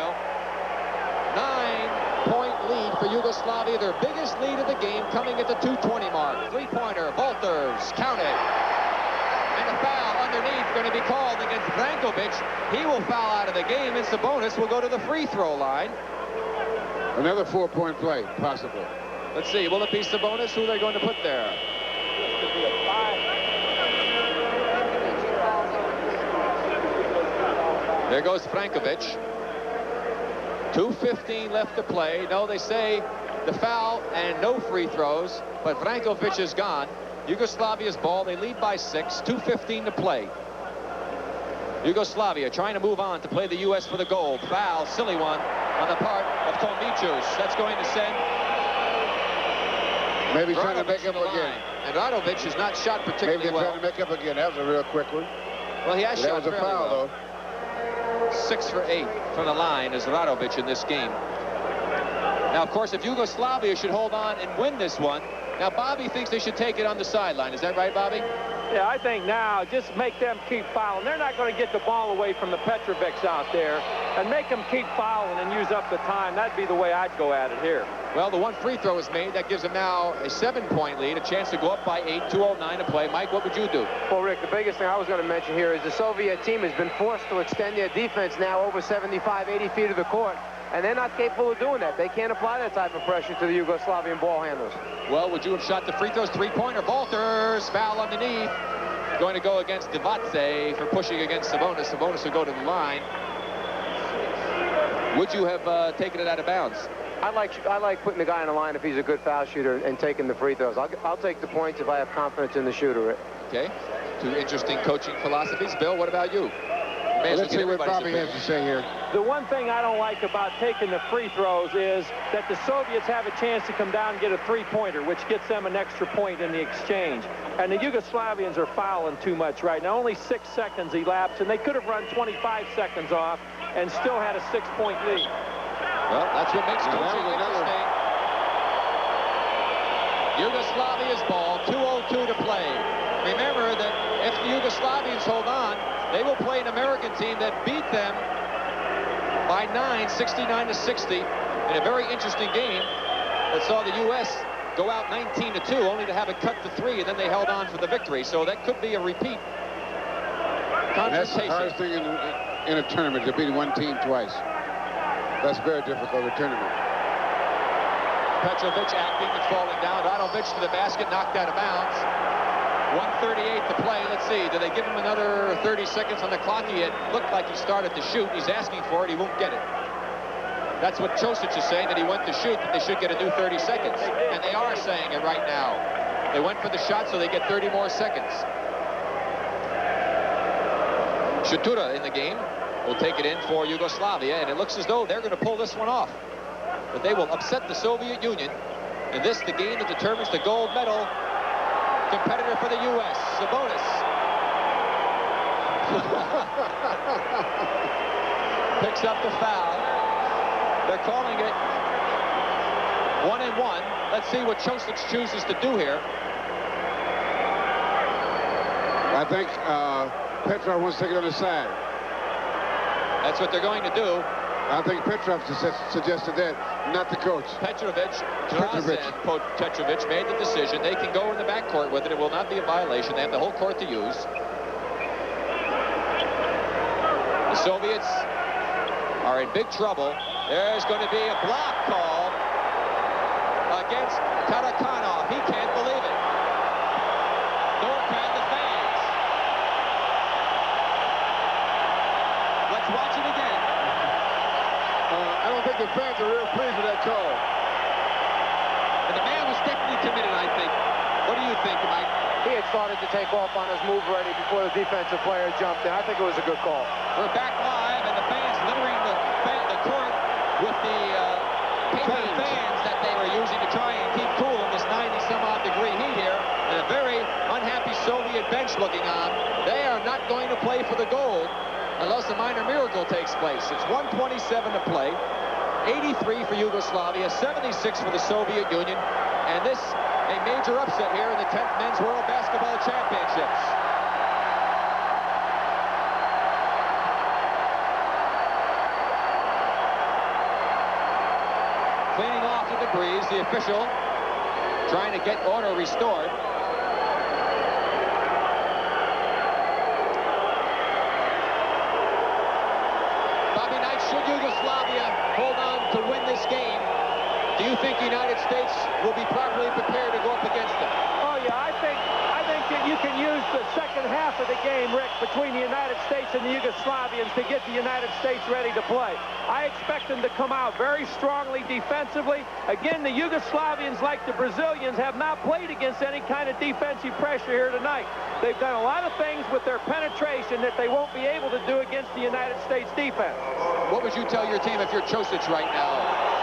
9-point lead for Yugoslavia. Their biggest lead of the game coming at the 2:20 mark. 3-pointer. Walters. Count it. And a foul underneath going to be called against Brankovic. He will foul out of the game, and Sabonis will go to the free throw line. Another 4-point play, possible. Let's see. Will it be Sabonis? Who are they going to put there? There goes Brankovic. 2:15 left to play. No, they say the foul and no free throws, but Brankovic is gone. Yugoslavia's ball. They lead by 6. 2:15 to play. Yugoslavia trying to move on to play the U.S. for the gold. Foul, silly one, on the part of Komichus. That's going to send... Maybe trying to make up again. And Radovic has not shot particularly well. Maybe trying to make up again. That was a real quick one. Well, he has shot fairly well. That was a foul, though. 6 for 8 from the line is Radovic in this game. Now, of course, if Yugoslavia should hold on and win this one, now Bobby thinks they should take it on the sideline. Is that right, Bobby? Yeah, I think now just make them keep fouling. They're not going to get the ball away from the Petrovics out there, and make them keep fouling and use up the time. That'd be the way I'd go at it here. Well, the one free throw is made. That gives them now a 7-point lead, a chance to go up by 8, 2:09 to play. Mike, what would you do? Well, Rick, the biggest thing I was going to mention here is the Soviet team has been forced to extend their defense now over 75, 80 feet of the court, and they're not capable of doing that. They can't apply that type of pressure to the Yugoslavian ball handlers. Well, would you have shot the free throws? 3-pointer. Walters, foul underneath. Going to go against Divatse for pushing against Sabonis. Sabonis will go to the line. Would you have taken it out of bounds? I like putting the guy on the line if he's a good foul shooter and taking the free throws. I'll take the points if I have confidence in the shooter. Okay. 2 interesting coaching philosophies. Bill, what about you? Let's see what Bobby has to say here. The one thing I don't like about taking the free throws is that the Soviets have a chance to come down and get a 3-pointer, which gets them an extra point in the exchange. And the Yugoslavians are fouling too much right now. Only 6 seconds elapsed, and they could have run 25 seconds off and still had a 6-point lead. Well, that's what makes coaching interesting. Yugoslavia's ball, 2:02 to play. Remember that if the Yugoslavians hold on, they will play an American team that beat them by 9, 69-60, in a very interesting game that saw the U.S. go out 19-2, only to have it cut to 3, and then they held on for the victory. So that could be a repeat That's the confrontation. hardest thing in a tournament, to beat one team twice. That's very difficult in a tournament. Petrovic acting and falling down. Radovic to the basket, knocked out of bounds. 1:38 to play. Let's see. Do they give him another 30 seconds on the clock? He had looked like he started to shoot. He's asking for it. He won't get it. That's what Chosic is saying, that he went to shoot, that they should get a new 30 seconds. And they are saying it right now. They went for the shot, so they get 30 more seconds. Shatura in the game. will take it in for Yugoslavia, and it looks as though they're going to pull this one off. But they will upset the Soviet Union, and this the game that determines the gold medal competitor for the U.S. Sabonis. Picks up the foul. They're calling it 1-and-1. Let's see what Chosic chooses to do here. I think Petrov wants to take it on his side. That's what they're going to do. I think Petrov suggested that, not the coach. Petrovic made the decision. They can go in the backcourt with it. It will not be a violation. They have the whole court to use. The Soviets are in big trouble. There's going to be a block call against Tarakanov. He can't believe it. Nor can the fans. Let's watch it again. I don't think the fans are real pleased with that call. And the man was definitely committed, I think. What do you think, Mike? He had started to take off on his move already before the defensive player jumped in. I think it was a good call. We're back live, and the fans littering the court with the paper fans that they were using to try and keep cool in this 90-some-odd degree heat here. And a very unhappy Soviet bench looking on. They are not going to play for the gold unless a minor miracle takes place. It's 1:27 to play. 83 for Yugoslavia, 76 for the Soviet Union, and this a major upset here in the 10th Men's World Basketball Championships. Cleaning off the debris, the official trying to get order restored. Bobby Knight, should Yugoslavia hold on to win this game, do you think the United States will be properly prepared to go up against them? Oh, yeah, I think that you can use the second half of the game, Rick, between the United States and the Yugoslavians to get the United States ready to play. I expect them to come out very strongly defensively. Again, the Yugoslavians, like the Brazilians, have not played against any kind of defensive pressure here tonight. They've done a lot of things with their penetration that they won't be able to do against the United States defense. What would you tell your team if you're Chosic right now?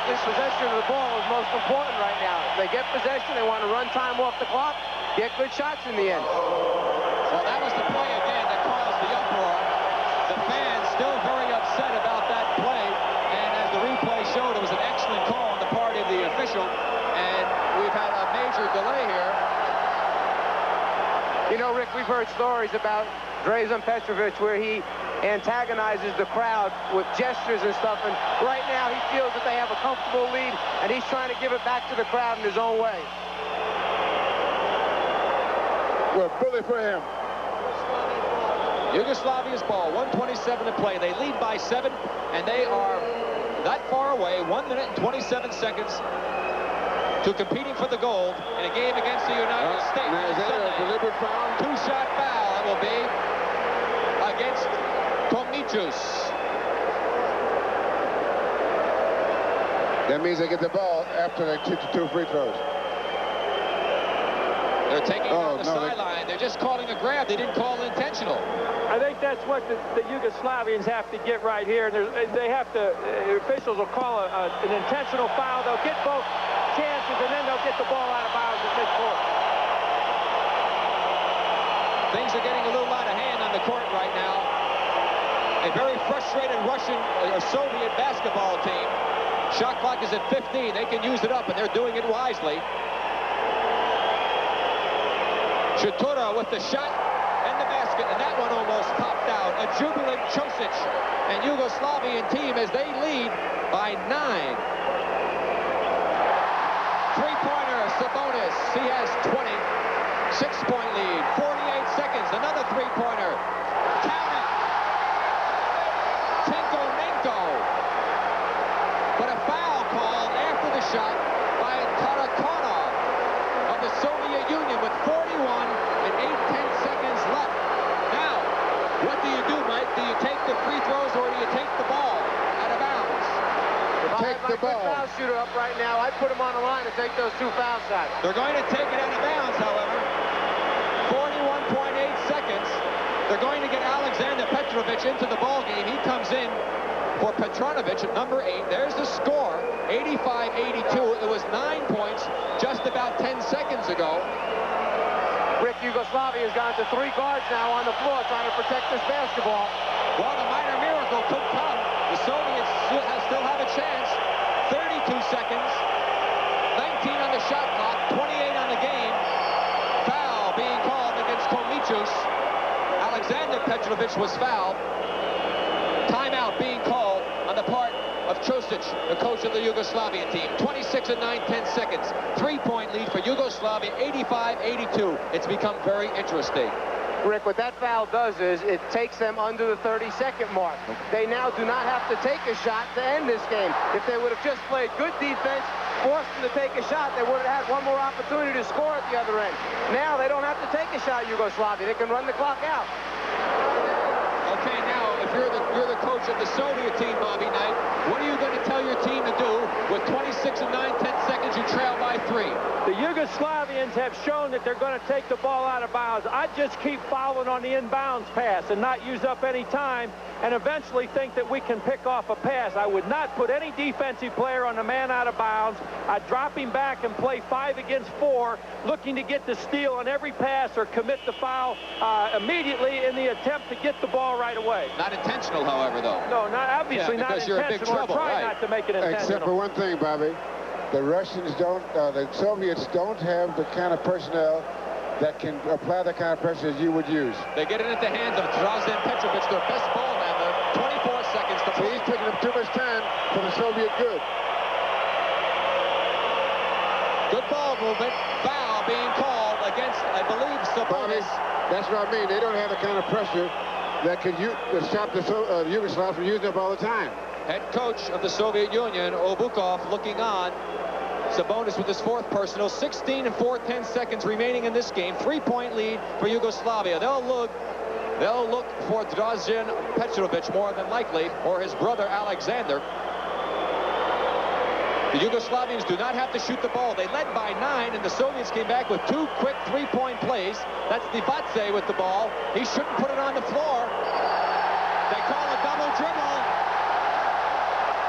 Possession of the ball is most important right now. If they get possession, they want to run time off the clock, get good shots in the end. Well, that was the play again that caused the uproar. The fans still very upset about that play, and as the replay showed, it was an excellent call on the part of the official, and we've had a major delay here. You know, Rick, we've heard stories about Drazen Petrovic where he antagonizes the crowd with gestures and stuff, and right now he feels that they have a comfortable lead, and he's trying to give it back to the crowd in his own way. Well, bully for him. Yugoslavia's ball, 1:27 to play. They lead by 7, and they are that far away, 1 minute and 27 seconds to competing for the gold in a game against the United States. Now, is that a deliberate foul? Two-shot foul, it will be against Tomichus. That means they get the ball after they took the 2 free throws. They're taking it on the sideline. They're just calling a grab. They didn't call it intentional. I think that's what the Yugoslavians have to get right here. They have to, officials will call an intentional foul. They'll get both chances, and then they'll get the ball out of bounds at midcourt. Things are getting a little out of hand on the court right now. A very frustrated Russian or Soviet basketball team. Shot clock is at 15. They can use it up, and they're doing it wisely. Chutura with the shot and the basket, and that one almost popped out. A jubilant Chosic and Yugoslavian team as they lead by 9. Three-pointer, Sabonis. He has 20. 6-point lead, 48 seconds. Another three-pointer. Count it. Tinko-Ninko. But a foul called after the shot by Tarakanov of the Soviet Union with 41 and 8/10 seconds left. Now, what do you do, Mike? Do you take the free throws or do you take the ball out of bounds? If I had my good foul shooter up right now, I'd put him on the line and take those 2 foul shots. They're going to take it out of bounds, however. 41.8 seconds. They're going to get Alexander Petrovic Petrovic into the ball game. He comes in for Petrovic at number 8. There's the score, 85-82. It was 9 points just about 10 seconds ago. Rick, Yugoslavia has gone to 3 guards now on the floor trying to protect this basketball. Well, the minor miracle could come. The Soviets still have a chance. 32 seconds, 19 on the shot clock, 28 on the game. Foul being called against Komichus. Alexander Petrovic was fouled. Timeout being called on the part of Čosić, the coach of the Yugoslavian team. 26 and 9/10 seconds. 3-point lead for Yugoslavia, 85-82. It's become very interesting. Rick, what that foul does is it takes them under the 30-second mark. They now do not have to take a shot to end this game. If they would have just played good defense, forced them to take a shot, they would have had one more opportunity to score at the other end. Now they don't have to take a shot, Yugoslavia. They can run the clock out. Okay, now, if you're the coach of the Soviet team, Bobby Knight, what are you going to tell your team to do with 26 and 9/10 seconds, you trail by 3? The Yugoslavians have shown that they're going to take the ball out of bounds. I just keep following on the inbounds pass and not use up any time and eventually think that we can pick off a pass. I would not put any defensive player on the man out of bounds. I'd drop him back and play 5 against 4, looking to get the steal on every pass or commit the foul immediately in the attempt to get the ball right away. Not intentional, however, though. No, obviously not because you're in big intentional. trouble, Try right. not to make it intentional. Except for one thing, Bobby. The Russians don't, the Soviets don't have the kind of personnel that can apply the kind of pressure as you would use. They get it into the hands of Drazen Petrovic, their best ball handler. 24 seconds to play. He's taking up too much time for the Soviet good. Good ball movement. Foul being called against, I believe, Sabonis. That's what I mean. They don't have the kind of pressure that could stop the Yugoslavs from using up all the time. Head coach of the Soviet Union, Obukov, looking on. Sabonis with his 4th personal. 16 and 4/10 seconds remaining in this game. 3-point lead for Yugoslavia. They'll look for Drazen Petrovic more than likely, or his brother Alexander. The Yugoslavians do not have to shoot the ball. They led by 9, and the Soviets came back with 2 quick 3-point plays. That's Divatse with the ball. He shouldn't put it on the floor. They call a double dribble.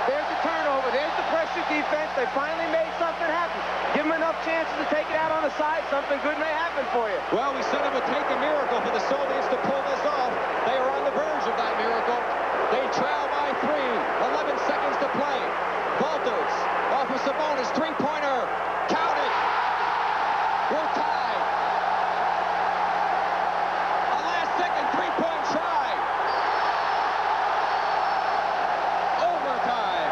There's the turnover. There's the pressure defense. They finally made something happen. Give them enough chances to take it out on the side. Something good may happen for you. Well, we said it would take a miracle for the Soviets to pull this off. They are on the verge of that miracle. They trail by 3. 11 seconds to play. Walters off of Sabonis. 3-pointer. Count it. We're tied. A last-second 3-point try. Overtime.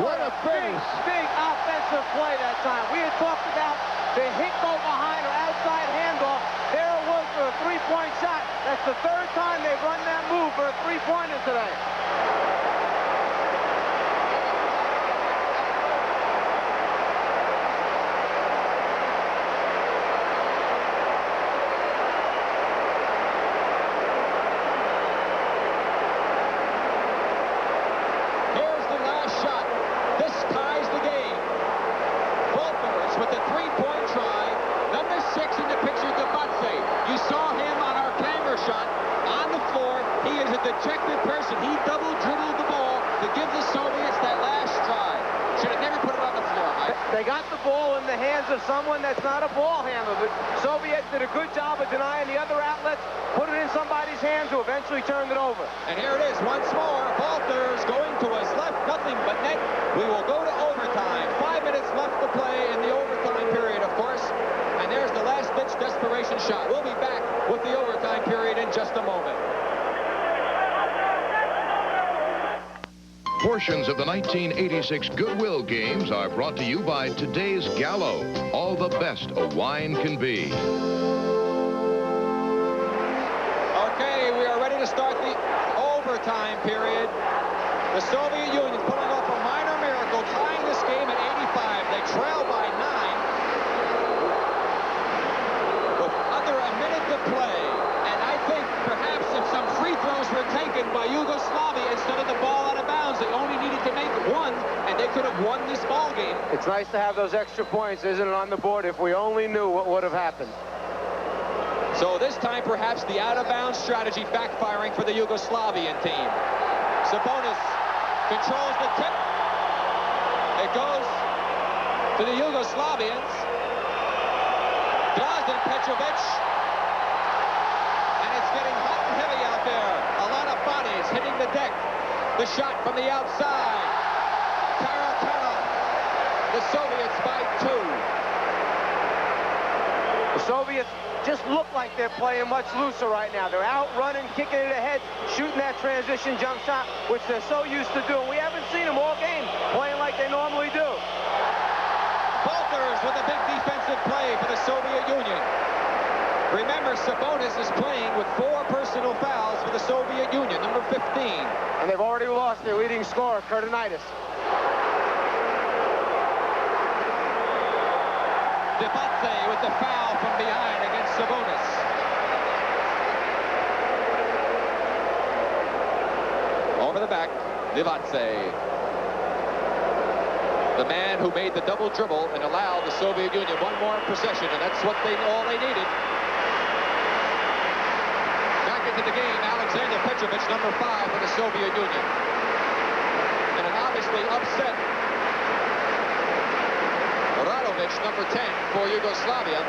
What a big offensive play that time. We had talked about the hit go behind or outside handoff. There it was for a 3-point shot. That's the 3rd time they've run that move for a 3-pointer today. Dejected person. He double dribbled the ball to give the Soviets that last try. Should have never put it on the floor, Mike. They got the ball in the hands of someone that's not a ball handler. The Soviets did a good job of denying the other outlets, put it in somebody's hands who eventually turned it over. And here it is once more. Walters going to his left, nothing but net. We will go to overtime. 5 minutes left to play in the overtime period, of course. And there's the last-ditch desperation shot. We'll be back with the overtime period in just a moment. Portions of the 1986 Goodwill Games are brought to you by today's Gallo, all the best a wine can be. Okay, we are ready to start the overtime period. The Soviet Union pulling off a minor miracle, tying this game at 85. They trail by 9 with under a minute to play. And I think perhaps if some free throws were taken by Yugoslavia instead of the ball out of bounds, they only needed to make 1, and they could have won this ball game. It's nice to have those extra points, isn't it, on the board? If we only knew what would have happened. So this time, perhaps the out-of-bounds strategy backfiring for the Yugoslavian team. Sabonis controls the tip. It goes to the Yugoslavians. Doudeva Petrovic. And it's getting hot and heavy out there. A lot of bodies hitting the deck. The shot from the outside. Kara. The Soviets by 2. The Soviets just look like they're playing much looser right now. They're out running, kicking it ahead, shooting that transition jump shot, which they're so used to doing. We haven't seen them all game playing like they normally do. Walters with a big defensive play for the Soviet Union. Remember, Sabonis is playing with 4 personal fouls for the Soviet Union, number 15. And they've already lost their leading scorer, Kerr. Debatze with the foul from behind against Sabonis. Over the back, Debatze. The man who made the double dribble and allowed the Soviet Union one more possession, and that's what all they needed. Back into the game, Alexander Petrovic, number 5 for the Soviet Union. And an obviously upset number 10 for Yugoslavia,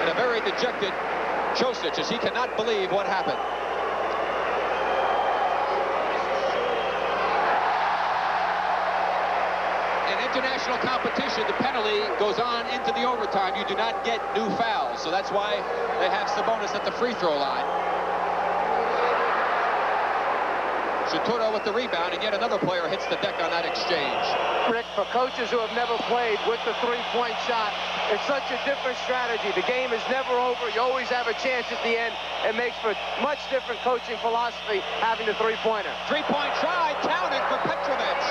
and a very dejected Josic as he cannot believe what happened. In international competition, the penalty goes on into the overtime. You do not get new fouls, so that's why they have Sabonis at the free throw line. Shoushounovo with the rebound, and yet another player hits the deck on that exchange. Rick, for coaches who have never played with the three-point shot, it's such a different strategy. The game is never over. You always have a chance at the end. It makes for much different coaching philosophy having the three-pointer. Three-point try, counted for Petrovic.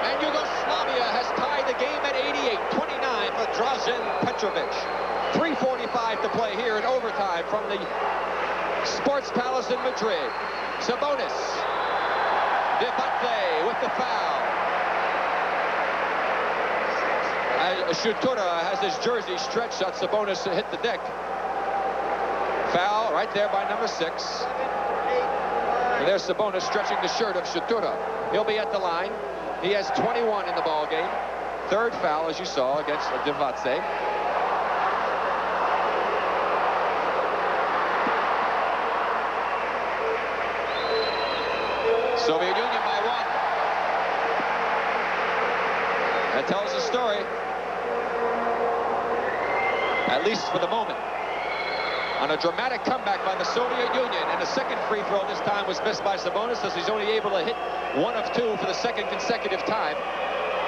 And Yugoslavia has tied the game at 88-29 for Drazen Petrovic. 3:45 to play here in overtime from the Sports Palace in Madrid. Sabonis. Debatze with the foul. Shoushounovo has his jersey stretched out. Sabonis hit the deck. Foul right there by number 6. And there's Sabonis stretching the shirt of Shoushounovo. He'll be at the line. He has 21 in the ball game. 3rd foul, as you saw, against Debatze. Soviet Union by 1. That tells the story. At least for the moment. On a dramatic comeback by the Soviet Union, and the second free throw this time was missed by Sabonis, as he's only able to hit 1 of 2 for the second consecutive time.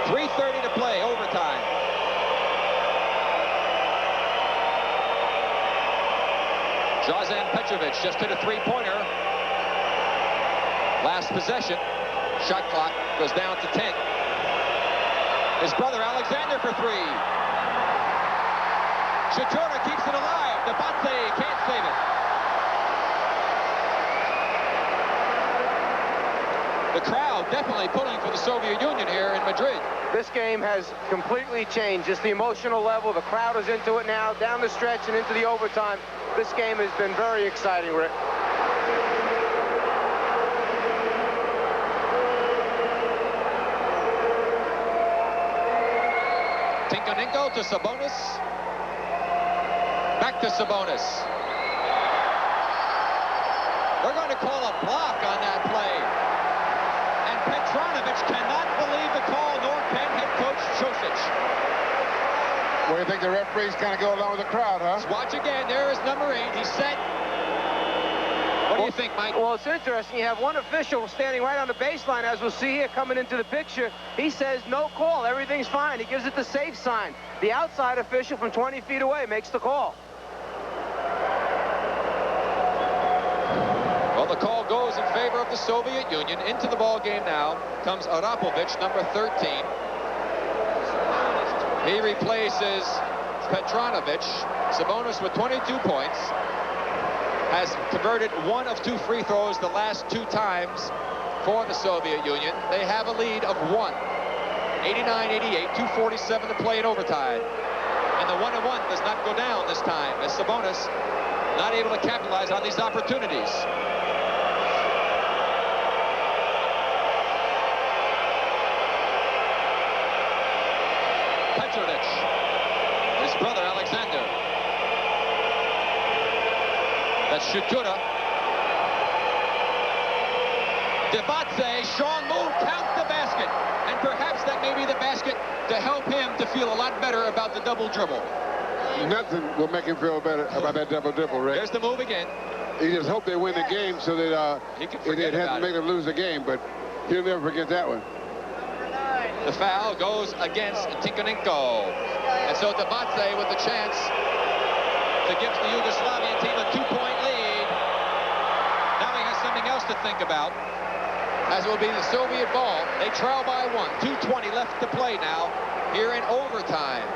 3:30 to play, overtime. Drazen Petrovic just hit a 3-pointer. Last possession. Shot clock goes down to 10. His brother Alexander for 3. Shoushounovo keeps it alive. Debatze can't save it. The crowd definitely pulling for the Soviet Union here in Madrid. This game has completely changed. Just the emotional level. The crowd is into it now, down the stretch and into the overtime. This game has been very exciting, Rick. Tinkoninko to Sabonis. Back to Sabonis. They're going to call a block on that play. And Petrovic cannot believe the call, nor can head coach Josic. Well, you think the referees kind of go along with the crowd, huh? Let's watch again. There is number 8. He's set. What do you think, Mike? Well, it's interesting. You have one official standing right on the baseline, as we'll see here coming into the picture. He says no call. Everything's fine. He gives it the safe sign. The outside official from 20 feet away makes the call. Well, the call goes in favor of the Soviet Union. Into the ball game now comes Arapovic, number 13. He replaces Petrovic. Sabonis with 22 points. Has converted 1 of 2 free throws the last 2 times for the Soviet Union. They have a lead of 1. 89-88, 2:47 to play in overtime. And the 1-1 does not go down this time, as Sabonis not able to capitalize on these opportunities. Petrovic, his brother Alexander. That's Shutura. Devatse, strong move, count the basket. And perhaps that may be the basket to help him to feel a lot better about the double dribble. Nothing will make him feel better about that double dribble, Rick. There's the move again. He just hoped they win the game so that it had to make them lose the game, but he'll never forget that one. The foul goes against Tikhonenko. And so Devatse with the chance to give the Yugoslavian team a 2-point lead. Now he has something else to think about, as it will be the Soviet ball. They trail by 1. 2:20 left to play now here in overtime.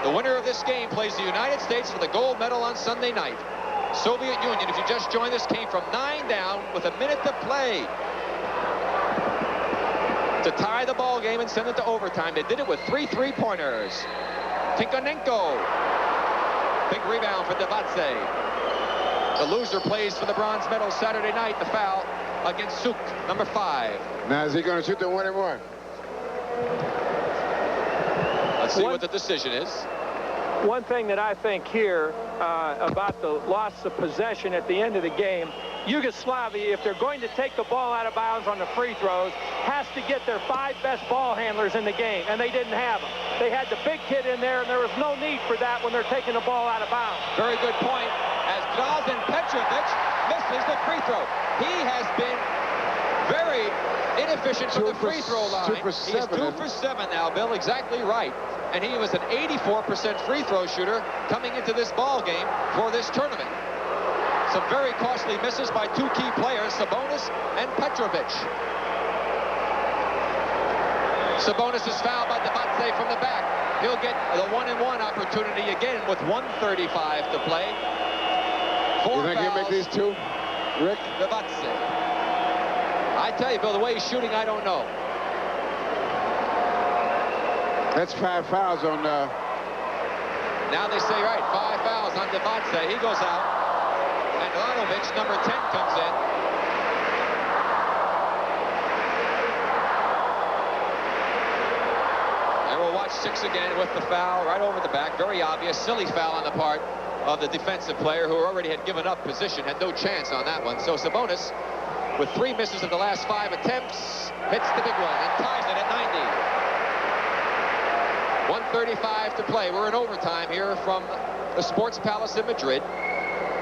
The winner of this game plays the United States for the gold medal on Sunday night. Soviet Union, if you just joined us, came from 9 down with a minute to play to tie the ball game and send it to overtime. They did it with 3 3-pointers. Tikhonenko. Big rebound for Devatse. The loser plays for the bronze medal Saturday night. The foul against Suk, number 5. Now, is he going to shoot the 1-1? Let's see what the decision is. One thing that I think here about the loss of possession at the end of the game, Yugoslavia, if they're going to take the ball out of bounds on the free throws, has to get their 5 best ball handlers in the game, and they didn't have them. They had the big kid in there, and there was no need for that when they're taking the ball out of bounds. Very good point, as Drazen Petrovic misses the free throw. He has been very inefficient from the free throw line. He's 2 for 7 now, Bill, exactly right. And he was an 84% free throw shooter coming into this ball game for this tournament. Some very costly misses by 2 key players, Sabonis and Petrovic. Sabonis is fouled by Devatse from the back. He'll get the 1-and-1 opportunity again with 1:35 to play. 4 you think he'll make these 2, Rick? Devatse. I tell you, Bill, the way he's shooting, I don't know. That's 5 fouls on... Now they say, right, 5 fouls on Devatse. He goes out. And Ivanovic, number 10, comes in. And we'll watch 6 again with the foul right over the back. Very obvious. Silly foul on the part of the defensive player who already had given up position. Had no chance on that one. So Sabonis, with 3 misses in the last 5 attempts, hits the big one and ties it at 90. 1:35 to play. We're in overtime here from the Sports Palace in Madrid.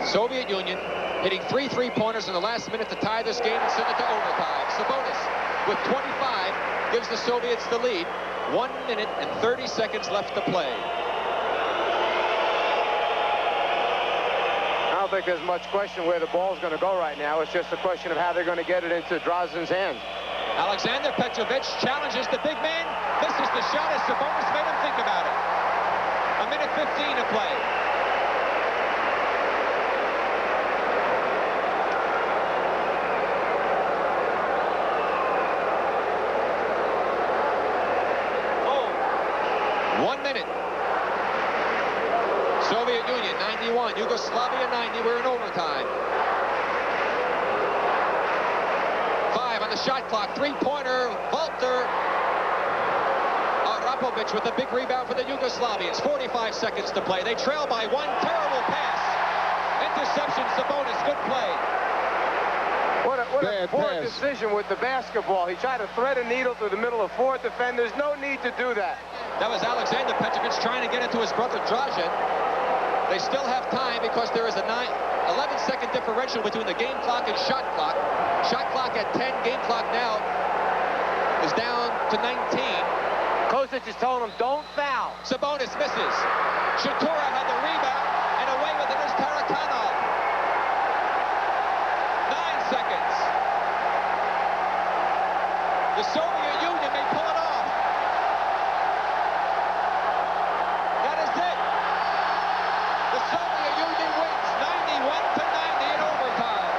Soviet Union hitting 3 3-pointers in the last minute to tie this game and send it to overtime. Sabonis with 25 gives the Soviets the lead. 1 minute and 30 seconds left to play. I don't think there's much question where the ball's going to go right now. It's just a question of how they're going to get it into Drazen's hands. Alexander Petrovic challenges the big man, misses the shot as Sabonis made him think about it. 1 minute 15 to play. Oh, 1 minute. Soviet Union 91, Yugoslavia 90. We're in overtime. 5 on the shot clock. 3-pointer. Walter Arapovic with a big rebound for the Yugoslavians. 45 seconds to play. They trail by 1. Terrible pass. Interception. Sabonis. Good play. What a poor decision with the basketball. He tried to thread a needle through the middle of 4 defenders. No need to do that. That was Alexander Petrovic trying to get it to his brother Drazen. They still have time because there is a 11-second differential between the game clock and shot clock. Shot clock at 10. Game clock now is down to 19. Kosic is telling him, don't foul. Sabonis misses. Shutura had the rebound, and away with it is Tarakanov. 9 seconds. The Soviet Union may pull it off. That is it. The Soviet Union wins 91-90 in overtime.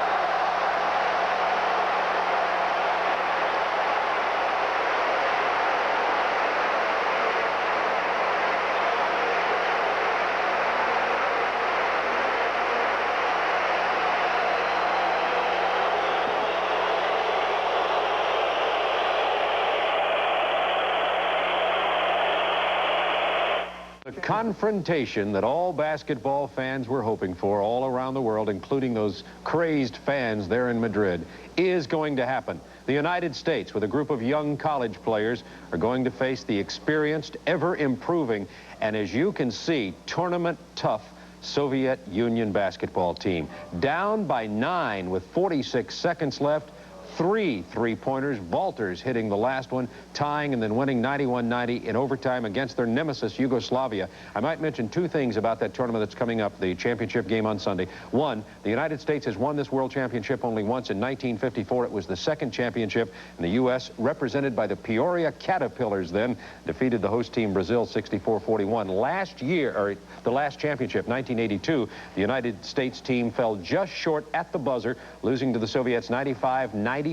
confrontation that all basketball fans were hoping for all around the world, including those crazed fans there in Madrid, is going to happen. The United States, with a group of young college players, are going to face the experienced, ever-improving, and as you can see, tournament-tough Soviet Union basketball team. Down by 9 with 46 seconds left. 3 three-pointers, Walters hitting the last one, tying and then winning 91-90 in overtime against their nemesis, Yugoslavia. I might mention 2 things about that tournament that's coming up, the championship game on Sunday. 1, the United States has won this world championship only once in 1954. It was the 2nd championship, and the U.S., represented by the Peoria Caterpillars, then defeated the host team Brazil 64-41. Last year, or the last championship, 1982, the United States team fell just short at the buzzer, losing to the Soviets 95-94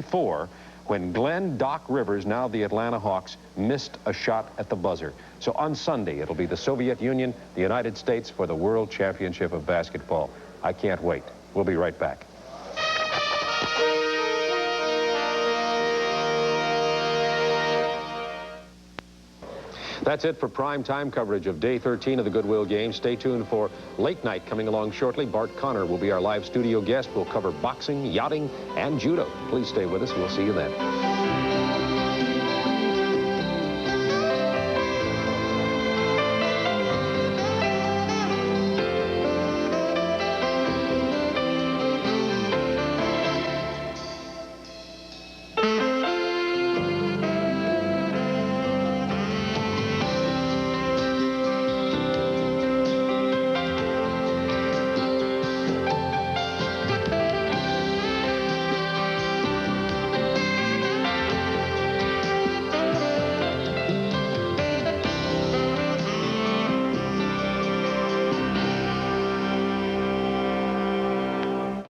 when Glenn Doc Rivers, now the Atlanta Hawks, missed a shot at the buzzer. So on Sunday, it'll be the Soviet Union, the United States for the World Championship of Basketball. I can't wait. We'll be right back. That's it for prime-time coverage of Day 13 of the Goodwill Games. Stay tuned for Late Night coming along shortly. Bart Connor will be our live studio guest. We'll cover boxing, yachting, and judo. Please stay with us. We'll see you then.